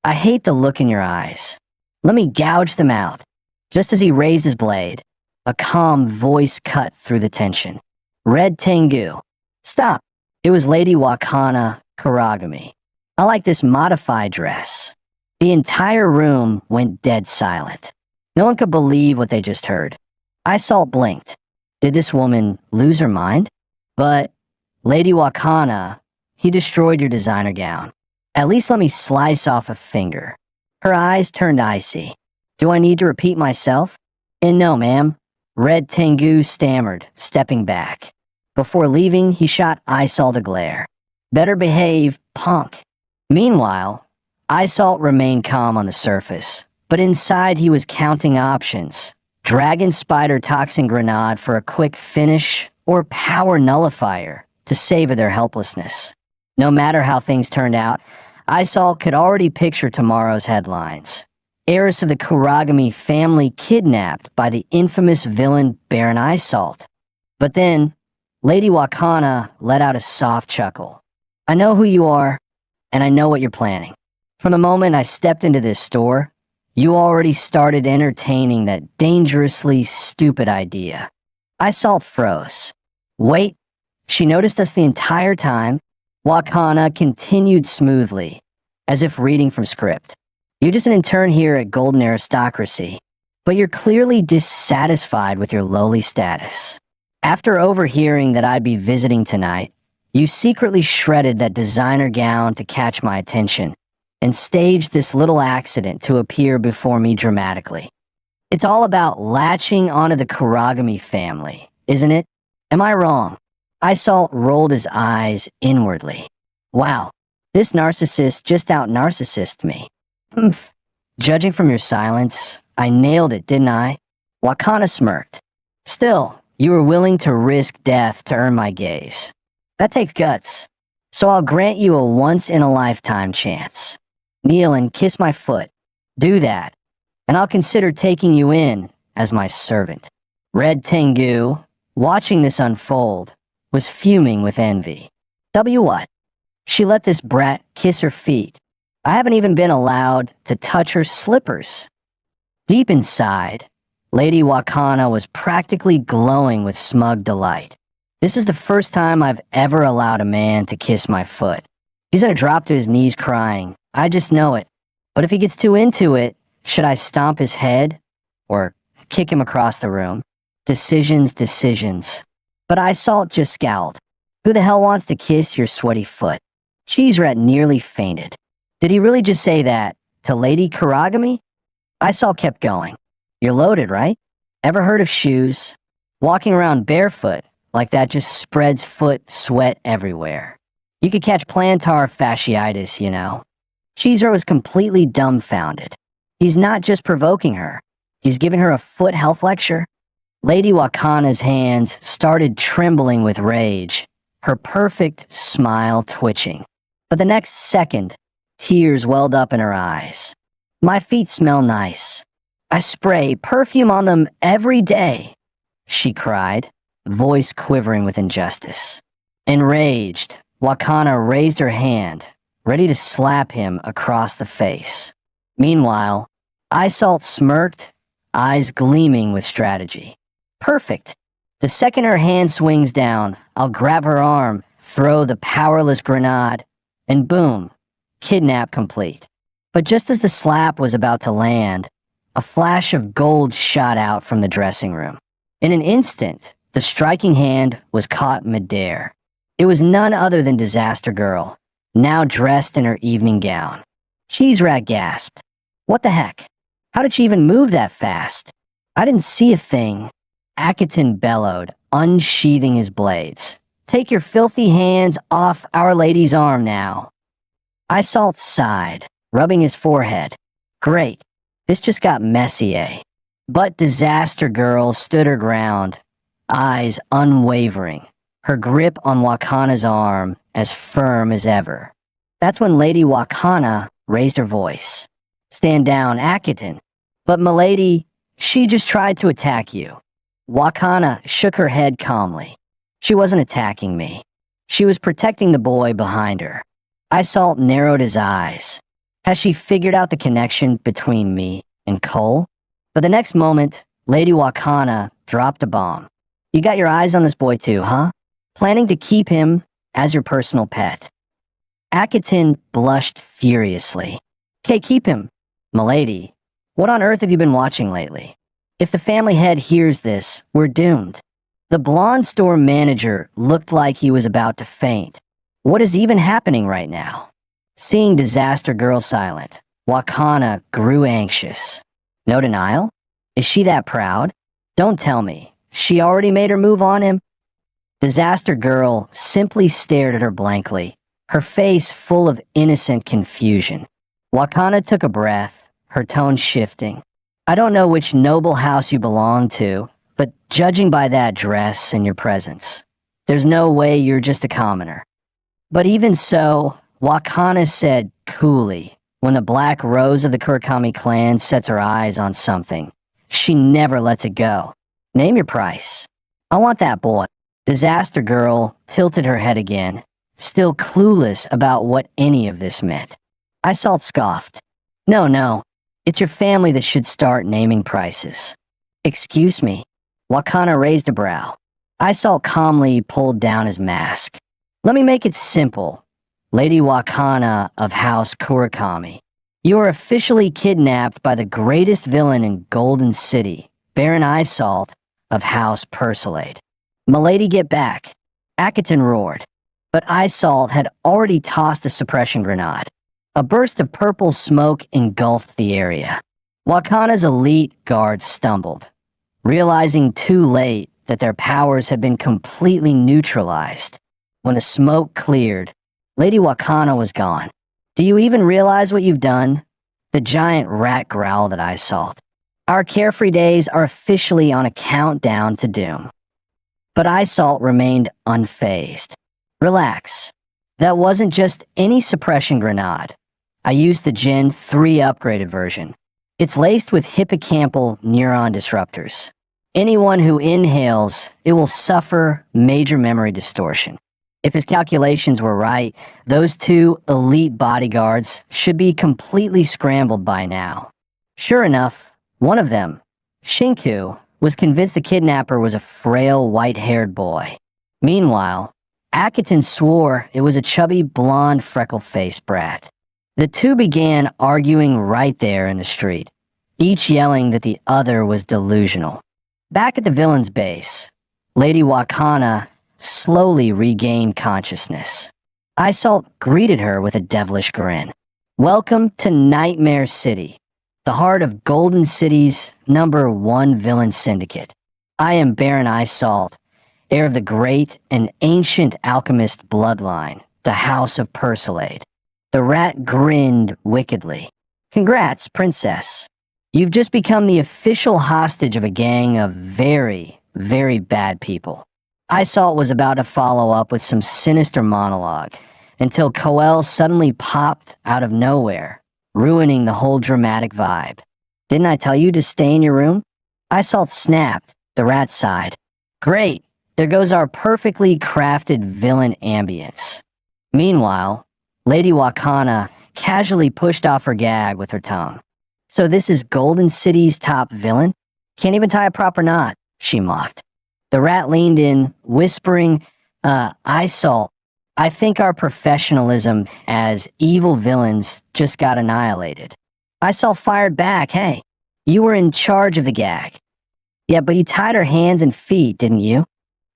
I hate the look in your eyes. Let me gouge them out. Just as he raised his blade, a calm voice cut through the tension. Red Tengu. Stop. It was Lady Wakana Kuragami. I like this modified dress. The entire room went dead silent. No one could believe what they just heard. Isalt blinked. Did this woman lose her mind? But, Lady Wakana, he destroyed your designer gown. At least let me slice off a finger. Her eyes turned icy. Do I need to repeat myself? And no, ma'am. Red Tengu stammered, stepping back. Before leaving, he shot Isalt a glare. Better behave, punk. Meanwhile, Isalt remained calm on the surface, but inside he was counting options. Dragon Spider Toxin Grenade for a quick finish, or Power Nullifier to savor their helplessness. No matter how things turned out, Isalt could already picture tomorrow's headlines. Heiress of the Kuragami family kidnapped by the infamous villain Baron Isalt. But then, Lady Wakana let out a soft chuckle. I know who you are, and I know what you're planning. From the moment I stepped into this store, you already started entertaining that dangerously stupid idea. Isalt froze. Wait, she noticed us the entire time. Wakana continued smoothly, as if reading from script. You're just an intern here at Golden Aristocracy, but you're clearly dissatisfied with your lowly status. After overhearing that I'd be visiting tonight, you secretly shredded that designer gown to catch my attention, and staged this little accident to appear before me dramatically. It's all about latching onto the Kuragami family, isn't it? Am I wrong? Isalt rolled his eyes inwardly. Wow, this narcissist just out-narcissisted me. Humph. Judging from your silence, I nailed it, didn't I? Wakana smirked. Still, you were willing to risk death to earn my gaze. That takes guts. So I'll grant you a once-in-a-lifetime chance. Kneel and kiss my foot. Do that, and I'll consider taking you in as my servant. Red Tengu, watching this unfold, was fuming with envy. What? She let this brat kiss her feet. I haven't even been allowed to touch her slippers. Deep inside, Lady Wakana was practically glowing with smug delight. This is the first time I've ever allowed a man to kiss my foot. He's gonna drop to his knees crying. I just know it. But if he gets too into it, should I stomp his head? Or kick him across the room? Decisions. But Isalt just scowled. Who the hell wants to kiss your sweaty foot? Cheese Rat nearly fainted. Did he really just say that to Lady Kuragami? Isalt kept going. You're loaded, right? Ever heard of shoes? Walking around barefoot like that just spreads foot sweat everywhere. You could catch plantar fasciitis, you know. Cheese Rat was completely dumbfounded. He's not just provoking her. He's giving her a foot health lecture. Lady Wakana's hands started trembling with rage, her perfect smile twitching. But the next second, tears welled up in her eyes. My feet smell nice. I spray perfume on them every day, she cried, voice quivering with injustice. Enraged, Wakana raised her hand, ready to slap him across the face. Meanwhile, Isalt smirked, eyes gleaming with strategy. Perfect. The second her hand swings down, I'll grab her arm, throw the powerless grenade, and boom, kidnap complete. But just as the slap was about to land, a flash of gold shot out from the dressing room. In an instant, the striking hand was caught midair. It was none other than Disaster Girl, now dressed in her evening gown. Cheese Rat gasped. What the heck? How did she even move that fast? I didn't see a thing. Akiton bellowed, unsheathing his blades. Take your filthy hands off Our Lady's arm now. Isalt sighed, rubbing his forehead. Great. This just got messy, eh? But Disaster Girl stood her ground, eyes unwavering. her grip on Wakana's arm as firm as ever. That's when Lady Wakana raised her voice. "Stand down, Akiton." "But milady, she just tried to attack you." Wakana shook her head calmly. "She wasn't attacking me. She was protecting the boy behind her." Isalt narrowed his eyes. Has she figured out the connection between me and Cole? But the next moment, Lady Wakana dropped a bomb. "You got your eyes on this boy too, huh? Planning to keep him as your personal pet?" Akiton blushed furiously. "Okay, keep him." "Milady, what on earth have you been watching lately? If the family head hears this, we're doomed." The blonde store manager looked like he was about to faint. What is even happening right now? Seeing Disaster Girl silent, Wakana grew anxious. No denial? Is she that proud? Don't tell me. She already made her move on him? Disaster Girl simply stared at her blankly, her face full of innocent confusion. Wakana took a breath, her tone shifting. "I don't know which noble house you belong to, but judging by that dress and your presence, there's no way you're just a commoner." But even so, Wakana said coolly, when the Black Rose of the Kurakami clan sets her eyes on something, she never lets it go. "Name your price." "I want that boy." Disaster Girl tilted her head again, still clueless about what any of this meant. Isalt scoffed. No, it's your family that should start naming prices." "Excuse me." Wakana raised a brow. Isalt calmly pulled down his mask. "Let me make it simple. Lady Wakana of House Kurakami, you are officially kidnapped by the greatest villain in Golden City, Baron Isalt of House Persilade." "Milady, get back." Akiton roared, but Isalt had already tossed a suppression grenade. A burst of purple smoke engulfed the area. Wakana's elite guards stumbled, realizing too late that their powers had been completely neutralized. When the smoke cleared, Lady Wakana was gone. "Do you even realize what you've done?" The giant rat growled at Isalt. "Our carefree days are officially on a countdown to doom." But Isalt remained unfazed. "Relax. That wasn't just any suppression grenade. I used the Gen 3 upgraded version. It's laced with hippocampal neuron disruptors. Anyone who inhales, it will suffer major memory distortion. If his calculations were right, those two elite bodyguards should be completely scrambled by now." Sure enough, one of them, Shinku, was convinced the kidnapper was a frail, white-haired boy. Meanwhile, Akiton swore it was a chubby, blonde, freckle-faced brat. The two began arguing right there in the street, each yelling that the other was delusional. Back at the villain's base, Lady Wakana slowly regained consciousness. Isalt greeted her with a devilish grin. "Welcome to Nightmare City, the heart of Golden City's #1 villain syndicate. I am Baron Isalt, heir of the great and ancient alchemist bloodline, the House of Persilade." The rat grinned wickedly. "Congrats, princess. You've just become the official hostage of a gang of very, very bad people." Isalt was about to follow up with some sinister monologue until Coel suddenly popped out of nowhere, ruining the whole dramatic vibe. "Didn't I tell you to stay in your room?" Isalt snapped. The rat sighed. "Great, there goes our perfectly crafted villain ambience." Meanwhile, Lady Wakana casually pushed off her gag with her tongue. "So this is Golden City's top villain? Can't even tie a proper knot," she mocked. The rat leaned in, whispering, Isalt, I think our professionalism as evil villains just got annihilated." Isalt fired back, "Hey, you were in charge of the gag." "Yeah, but you tied her hands and feet, didn't you?"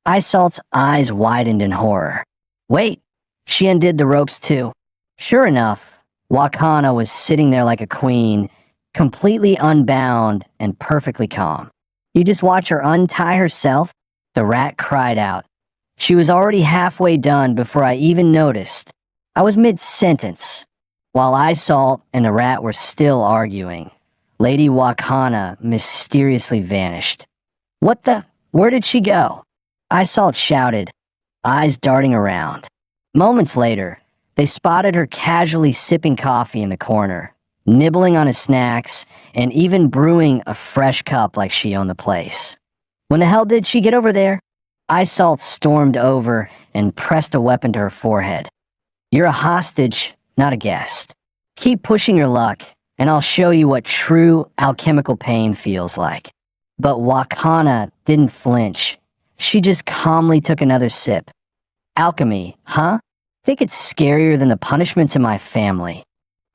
Isalt's eyes widened in horror. "Wait, she undid the ropes too." Sure enough, Wakana was sitting there like a queen, completely unbound and perfectly calm. "You just watch her untie herself?" The rat cried out. She was already halfway done before I even noticed. I was mid-sentence. While Isalt and the rat were still arguing, Lady Wakana mysteriously vanished. "What the? Where did she go?" Isalt shouted. eyes darting around. Moments later, they spotted her casually sipping coffee in the corner, nibbling on his snacks, and even brewing a fresh cup like she owned the place. When the hell did she get over there? Iseult stormed over and pressed a weapon to her forehead. You're a hostage, not a guest. Keep pushing your luck, and I'll show you what true alchemical pain feels like. But Wakana didn't flinch. She just calmly took another sip. Alchemy, huh? Think it's scarier than the punishments in my family.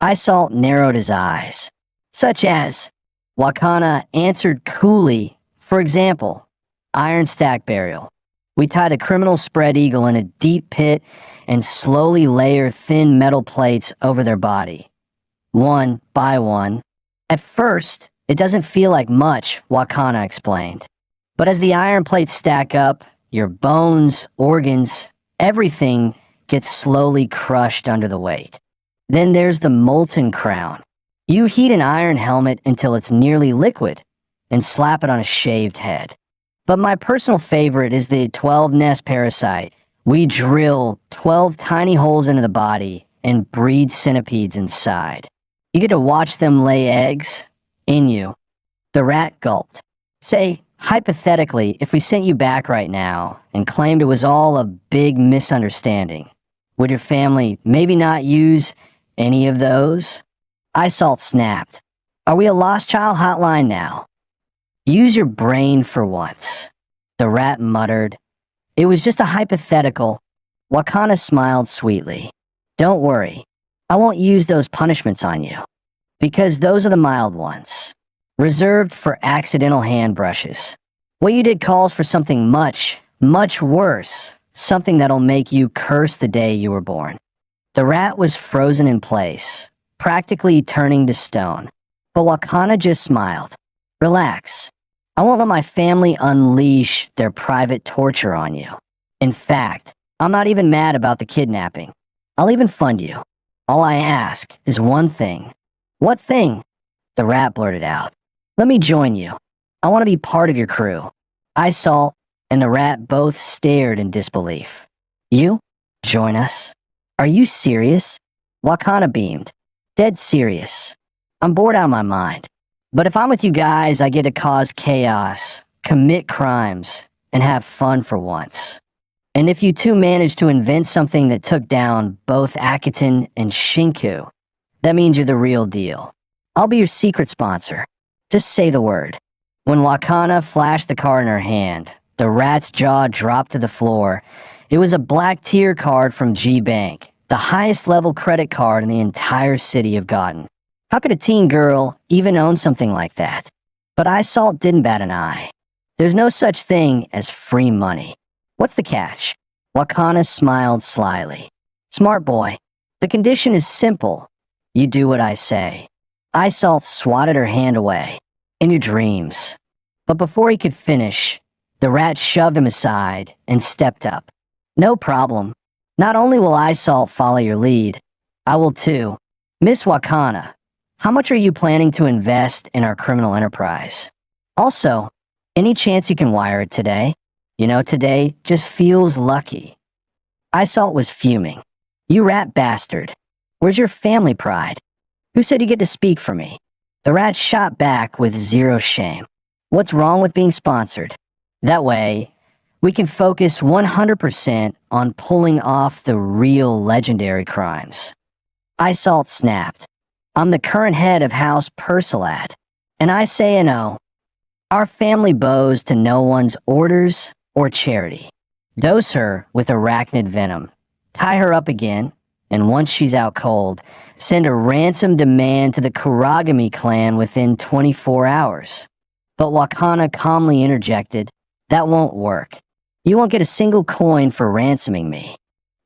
Iseult narrowed his eyes. Such as, Wakana answered coolly, for example, iron stack burial. We tie the criminal spread eagle in a deep pit and slowly layer thin metal plates over their body. One by one. At first, it doesn't feel like much, Wakana explained. But as the iron plates stack up, your bones, organs, everything gets slowly crushed under the weight. Then there's the molten crown. You heat an iron helmet until it's nearly liquid and slap it on a shaved head. But my personal favorite is the 12-nest parasite. We drill 12 tiny holes into the body and breed centipedes inside. You get to watch them lay eggs in you. The rat gulped. Say, hypothetically, if we sent you back right now and claimed it was all a big misunderstanding, would your family maybe not use any of those? Iseult snapped. Are we a lost child hotline now? Use your brain for once. The rat muttered. It was just a hypothetical. Wakana smiled sweetly. Don't worry. I won't use those punishments on you. Because those are the mild ones. Reserved for accidental hand brushes. What you did calls for something much, much worse. Something that'll make you curse the day you were born. The rat was frozen in place, practically turning to stone. But Wakana just smiled. Relax. I won't let my family unleash their private torture on you. In fact, I'm not even mad about the kidnapping. I'll even fund you. All I ask is one thing. What thing? The rat blurted out. Let me join you. I want to be part of your crew. Iseult and the rat both stared in disbelief. You? Join us? Are you serious? Wakana beamed. Dead serious. I'm bored out of my mind. But if I'm with you guys, I get to cause chaos, commit crimes, and have fun for once. And if you two manage to invent something that took down both Akiton and Shinku, that means you're the real deal. I'll be your secret sponsor. Just say the word. When Wakana flashed the card in her hand, the rat's jaw dropped to the floor. It was a black tier card from G-Bank, the highest level credit card in the entire city of Godden. How could a teen girl even own something like that? But Iseult didn't bat an eye. There's no such thing as free money. What's the catch? Wakana smiled slyly. Smart boy. The condition is simple. You do what I say. Iseult swatted her hand away. In your dreams. But before he could finish, the rat shoved him aside and stepped up. No problem. Not only will Iseult follow your lead, I will too. Miss Wakana, how much are you planning to invest in our criminal enterprise? Also, any chance you can wire it today? You know, today just feels lucky. Iseult was fuming. You rat bastard. Where's your family pride? Who said you get to speak for me? The rat shot back with zero shame. What's wrong with being sponsored? That way, we can focus 100% on pulling off the real legendary crimes. Iseult snapped. I'm the current head of House Persilat, and I say no. Our family bows to no one's orders or charity. Dose her with arachnid venom, tie her up again, and once she's out cold, send a ransom demand to the Kuragami clan within 24 hours. But Wakana calmly interjected, that won't work. You won't get a single coin for ransoming me.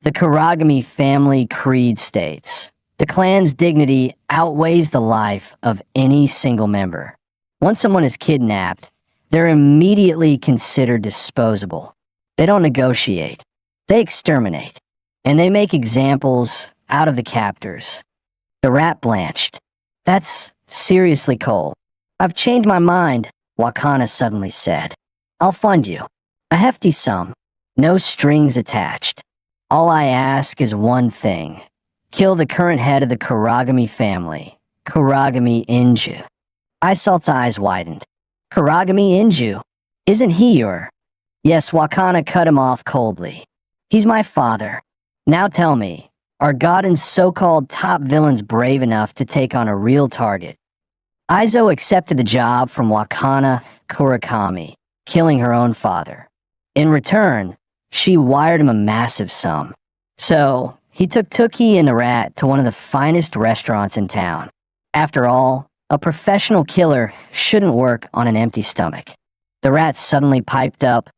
The Kuragami family creed states, the clan's dignity outweighs the life of any single member. Once someone is kidnapped, they're immediately considered disposable. They don't negotiate. They exterminate. And they make examples out of the captors. The rat blanched. That's seriously cold. I've changed my mind, Wakana suddenly said. I'll fund you. A hefty sum. No strings attached. All I ask is one thing. Kill the current head of the Kuragami family, Kuragami Inju. Isalt's eyes widened. Kuragami Inju? Isn't he your... Yes, Wakana cut him off coldly. He's my father. Now tell me, are Godin's so-called top villains brave enough to take on a real target? Aizo accepted the job from Wakana Kurakami, killing her own father. In return, she wired him a massive sum. So, he took Tookie and the rat to one of the finest restaurants in town. After all, a professional killer shouldn't work on an empty stomach. The rat suddenly piped up,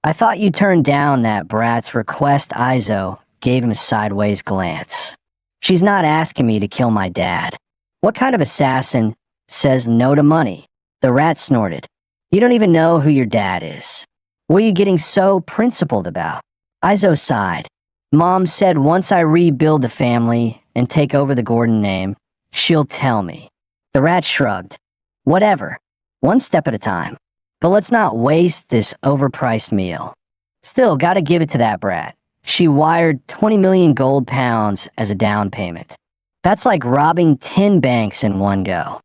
I thought you turned down that brat's request. Aizo gave him a sideways glance. She's not asking me to kill my dad. What kind of assassin says no to money? The rat snorted. You don't even know who your dad is. What are you getting so principled about? Aizo sighed. Mom said once I rebuild the family and take over the Gordon name, she'll tell me. The rat shrugged. Whatever. One step at a time. But let's not waste this overpriced meal. Still, gotta give it to that brat. She wired 20 million gold pounds as a down payment. That's like robbing 10 banks in one go.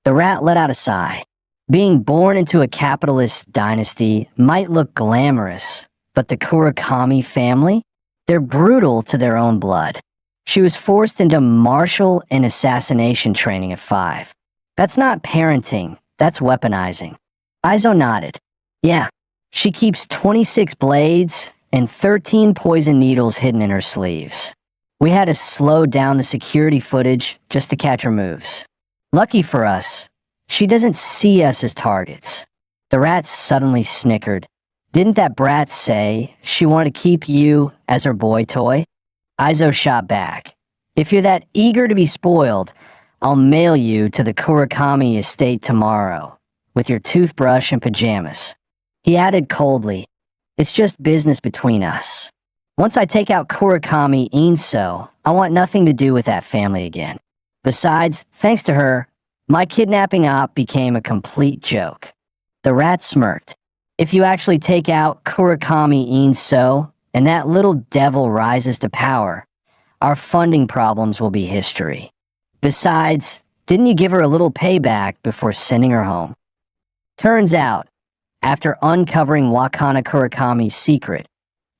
The rat let out a sigh. Being born into a capitalist dynasty might look glamorous, but the Kurakami family? They're brutal to their own blood. She was forced into martial and assassination training at 5. That's not parenting, that's weaponizing. Aizo nodded. Yeah, she keeps 26 blades and 13 poison needles hidden in her sleeves. We had to slow down the security footage just to catch her moves. Lucky for us, she doesn't see us as targets. The rat suddenly snickered. Didn't that brat say she wanted to keep you as her boy toy? Aizo shot back. If you're that eager to be spoiled, I'll mail you to the Kurakami estate tomorrow, with your toothbrush and pajamas. He added coldly, it's just business between us. Once I take out Kurakami Inso, I want nothing to do with that family again. Besides, thanks to her, my kidnapping op became a complete joke. The rat smirked. If you actually take out Kurakami Inso, and that little devil rises to power, our funding problems will be history. Besides, didn't you give her a little payback before sending her home? Turns out, after uncovering Wakana Kurakami's secret,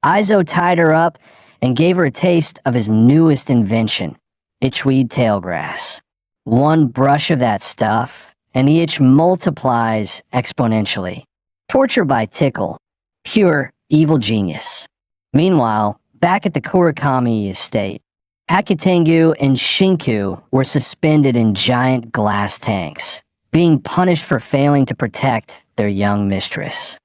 Aizo tied her up and gave her a taste of his newest invention, itchweed tailgrass. One brush of that stuff, and the itch multiplies exponentially. Torture by tickle. Pure evil genius. Meanwhile, back at the Kurakami estate, Akitengu and Shinku were suspended in giant glass tanks, being punished for failing to protect their young mistress.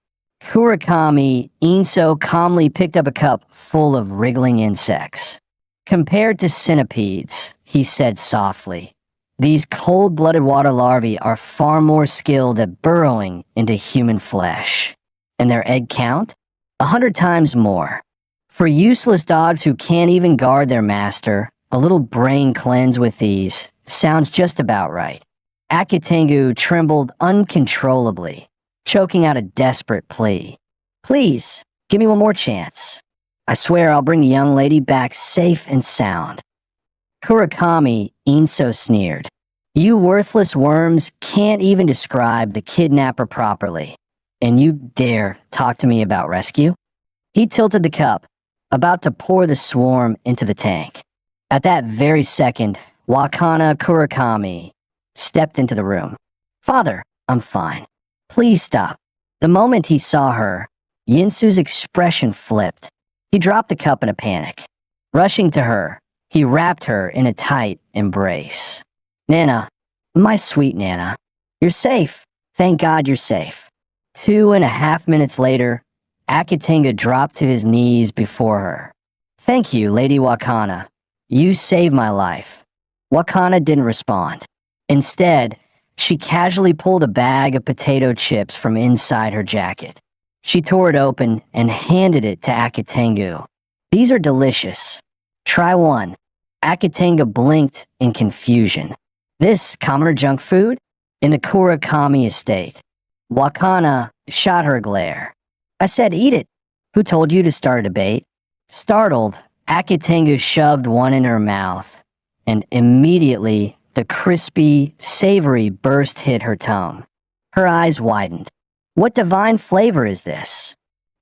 Kurakami Inso calmly picked up a cup full of wriggling insects. Compared to centipedes, he said softly, these cold-blooded water larvae are far more skilled at burrowing into human flesh. And their egg count? 100 times more. For useless dogs who can't even guard their master, a little brain cleanse with these sounds just about right. Akitengu trembled uncontrollably, choking out a desperate plea. Please, give me one more chance. I swear I'll bring the young lady back safe and sound. Kurakami Inso sneered. You worthless worms can't even describe the kidnapper properly, and you dare talk to me about rescue? He tilted the cup, about to pour the swarm into the tank. At that very second, Wakana Kurakami stepped into the room. Father, I'm fine. Please stop. The moment he saw her, Yinsu's expression flipped. He dropped the cup in a panic. Rushing to her, he wrapped her in a tight embrace. Nana, my sweet Nana, you're safe. Thank God you're safe. 2.5 minutes later, Akitenga dropped to his knees before her. Thank you, Lady Wakana. You saved my life. Wakana didn't respond. Instead, she casually pulled a bag of potato chips from inside her jacket. She tore it open and handed it to Akitengu. These are delicious. Try one. Akitenga blinked in confusion. This commoner junk food? In the Kurakami estate. Wakana shot her a glare. I said eat it. Who told you to start a debate? Startled, Akatengu shoved one in her mouth, and immediately the crispy, savory burst hit her tongue. Her eyes widened. What divine flavor is this?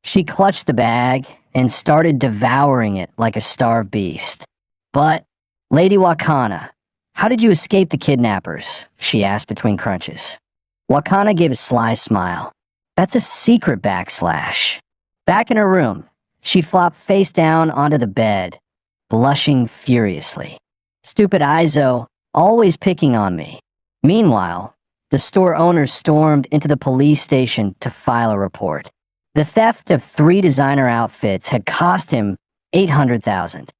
She clutched the bag and started devouring it like a starved beast. But, Lady Wakana, how did you escape the kidnappers? She asked between crunches. Wakana gave a sly smile. That's a secret backslash. Back in her room, she flopped face down onto the bed, blushing furiously. Stupid Izo, always picking on me. Meanwhile, the store owner stormed into the police station to file a report. The theft of 3 designer outfits had cost him $800,000.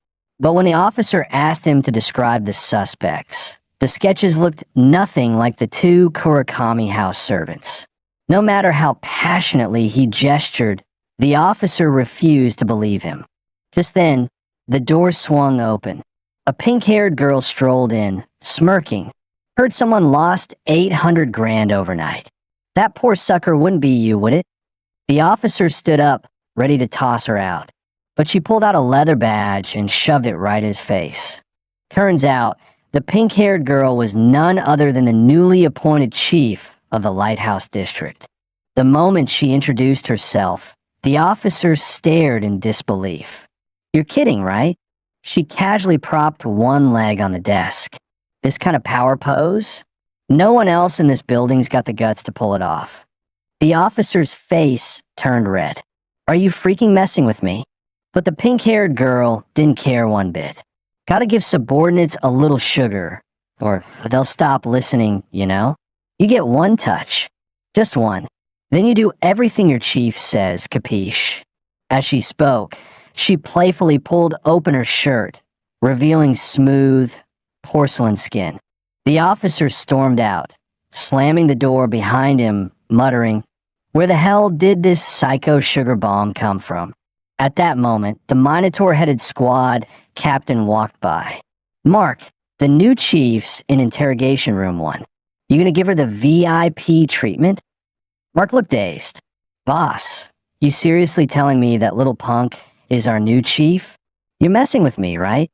But when the officer asked him to describe the suspects, the sketches looked nothing like the 2 Kurakami house servants. No matter how passionately he gestured, the officer refused to believe him. Just then, the door swung open. A pink-haired girl strolled in, smirking. Heard someone lost $800,000 overnight. That poor sucker wouldn't be you, would it? The officer stood up, ready to toss her out, but she pulled out a leather badge and shoved it right in his face. Turns out, the pink-haired girl was none other than the newly appointed chief of the Lighthouse District. The moment she introduced herself, the officer stared in disbelief. You're kidding, right? She casually propped one leg on the desk. This kind of power pose? No one else in this building's got the guts to pull it off. The officer's face turned red. Are you freaking messing with me? But the pink-haired girl didn't care one bit. Gotta give subordinates a little sugar, or they'll stop listening, you know? You get one touch. Just one. Then you do everything your chief says, capiche? As she spoke, she playfully pulled open her shirt, revealing smooth, porcelain skin. The officer stormed out, slamming the door behind him, muttering, "Where the hell did this psycho sugar bomb come from?" At that moment, the Minotaur-headed squad captain walked by. "Mark, the new chief's in interrogation room 1. You gonna give her the VIP treatment?" Mark looked dazed. "Boss, you seriously telling me that little punk is our new chief? You're messing with me, right?"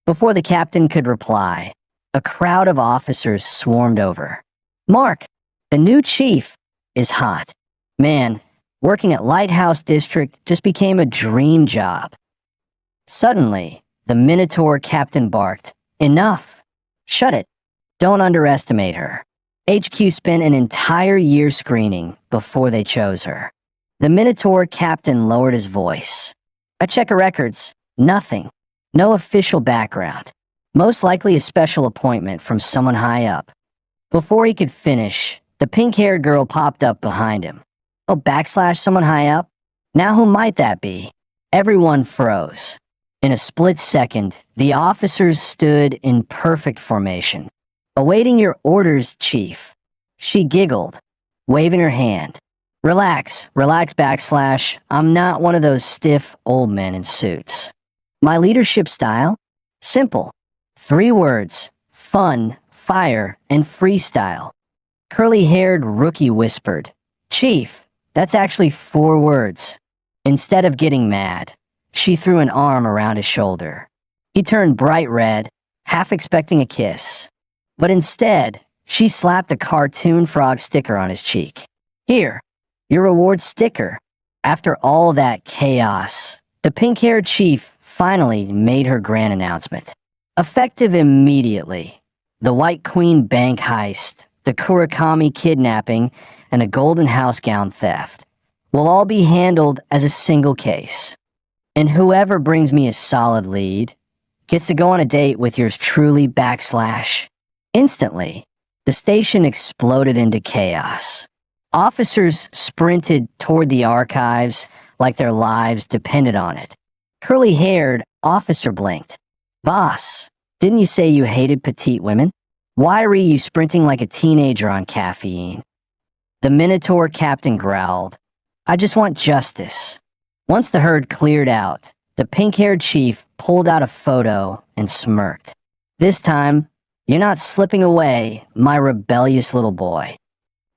Before the captain could reply, a crowd of officers swarmed over. "Mark, the new chief is hot. Man, working at Lighthouse District just became a dream job." Suddenly, the Minotaur captain barked, "Enough! Shut it! Don't underestimate her." HQ spent an entire year screening before they chose her. The Minotaur captain lowered his voice. "I check her records. Nothing. No official background. Most likely a special appointment from someone high up." Before he could finish, the pink-haired girl popped up behind him. "Oh, backslash someone high up? Now who might that be?" Everyone froze. In a split second, the officers stood in perfect formation. "Awaiting your orders, Chief." She giggled, waving her hand. Relax, backslash. I'm not one of those stiff old men in suits. My leadership style? Simple. 3 words. Fun, fire, and freestyle." Curly-haired rookie whispered, "Chief, that's actually 4 words." Instead of getting mad, she threw an arm around his shoulder. He turned bright red, half expecting a kiss. But instead, she slapped a cartoon frog sticker on his cheek. "Here, your reward sticker." After all that chaos, the pink-haired chief finally made her grand announcement. Effective immediately, the White Queen bank heist, the Kurakami kidnapping, and the Golden House gown theft will all be handled as a single case. And whoever brings me a solid lead gets to go on a date with yours truly, backslash. Instantly, the station exploded into chaos. Officers sprinted toward the archives like their lives depended on it. Curly-haired officer blinked. "Boss, didn't you say you hated petite women? Why are you sprinting like a teenager on caffeine?" The Minotaur captain growled, "I just want justice." Once the herd cleared out, the pink-haired chief pulled out a photo and smirked. "This time, you're not slipping away, my rebellious little boy."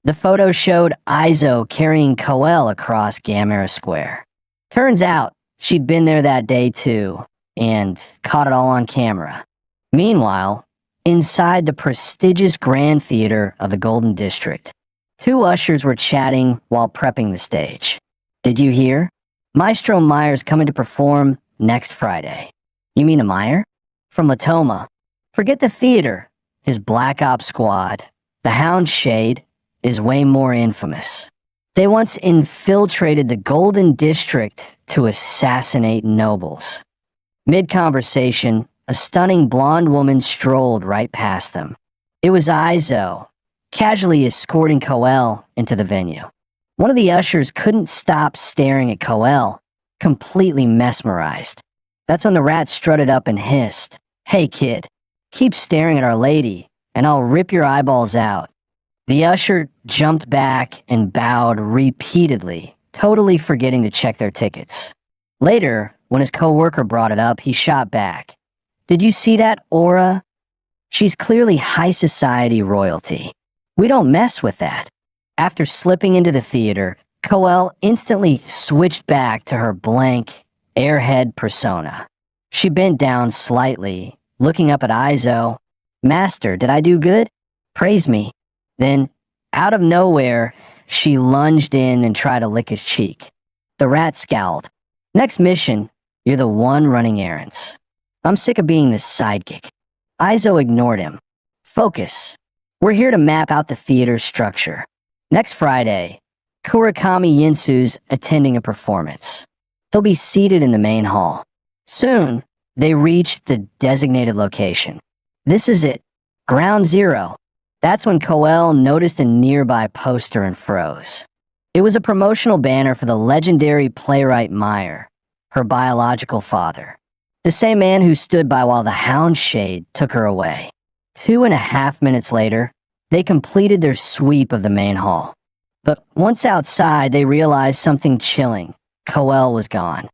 The photo showed Izo carrying Coel across Gamera Square. Turns out she'd been there that day too, and caught it all on camera. Meanwhile, inside the prestigious Grand Theater of the Golden District, two ushers were chatting while prepping the stage. Did you hear? Maestro Meyer's coming to perform next Friday. You mean a Meyer? From Latoma. Forget the theater. His Black Ops squad, the Hound Shade, is way more infamous. They once infiltrated the Golden District to assassinate nobles. Mid-conversation, a stunning blonde woman strolled right past them. It was Izo, casually escorting Coel into the venue. One of the ushers couldn't stop staring at Coel, completely mesmerized. That's when the rat strutted up and hissed, "Hey kid, keep staring at Our Lady, and I'll rip your eyeballs out." The usher jumped back and bowed repeatedly, totally forgetting to check their tickets. Later, when his co-worker brought it up, he shot back. "Did you see that aura? She's clearly high society royalty. We don't mess with that." After slipping into the theater, Coel instantly switched back to her blank, airhead persona. She bent down slightly, looking up at Izo. "Master, did I do good? Praise me." Then, out of nowhere, she lunged in and tried to lick his cheek. The rat scowled. "Next mission, you're the one running errands. I'm sick of being this sidekick." Izo ignored him. "Focus. We're here to map out the theater's structure. Next Friday, Kurakami Yinsu's attending a performance. He'll be seated in the main hall. Soon, they reached the designated location. This is it. Ground Zero. That's when Coel noticed a nearby poster and froze. It was a promotional banner for the legendary playwright Meyer, her biological father. The same man who stood by while the Hound Shade took her away. 2.5 minutes later, they completed their sweep of the main hall. But once outside, they realized something chilling. Coel was gone.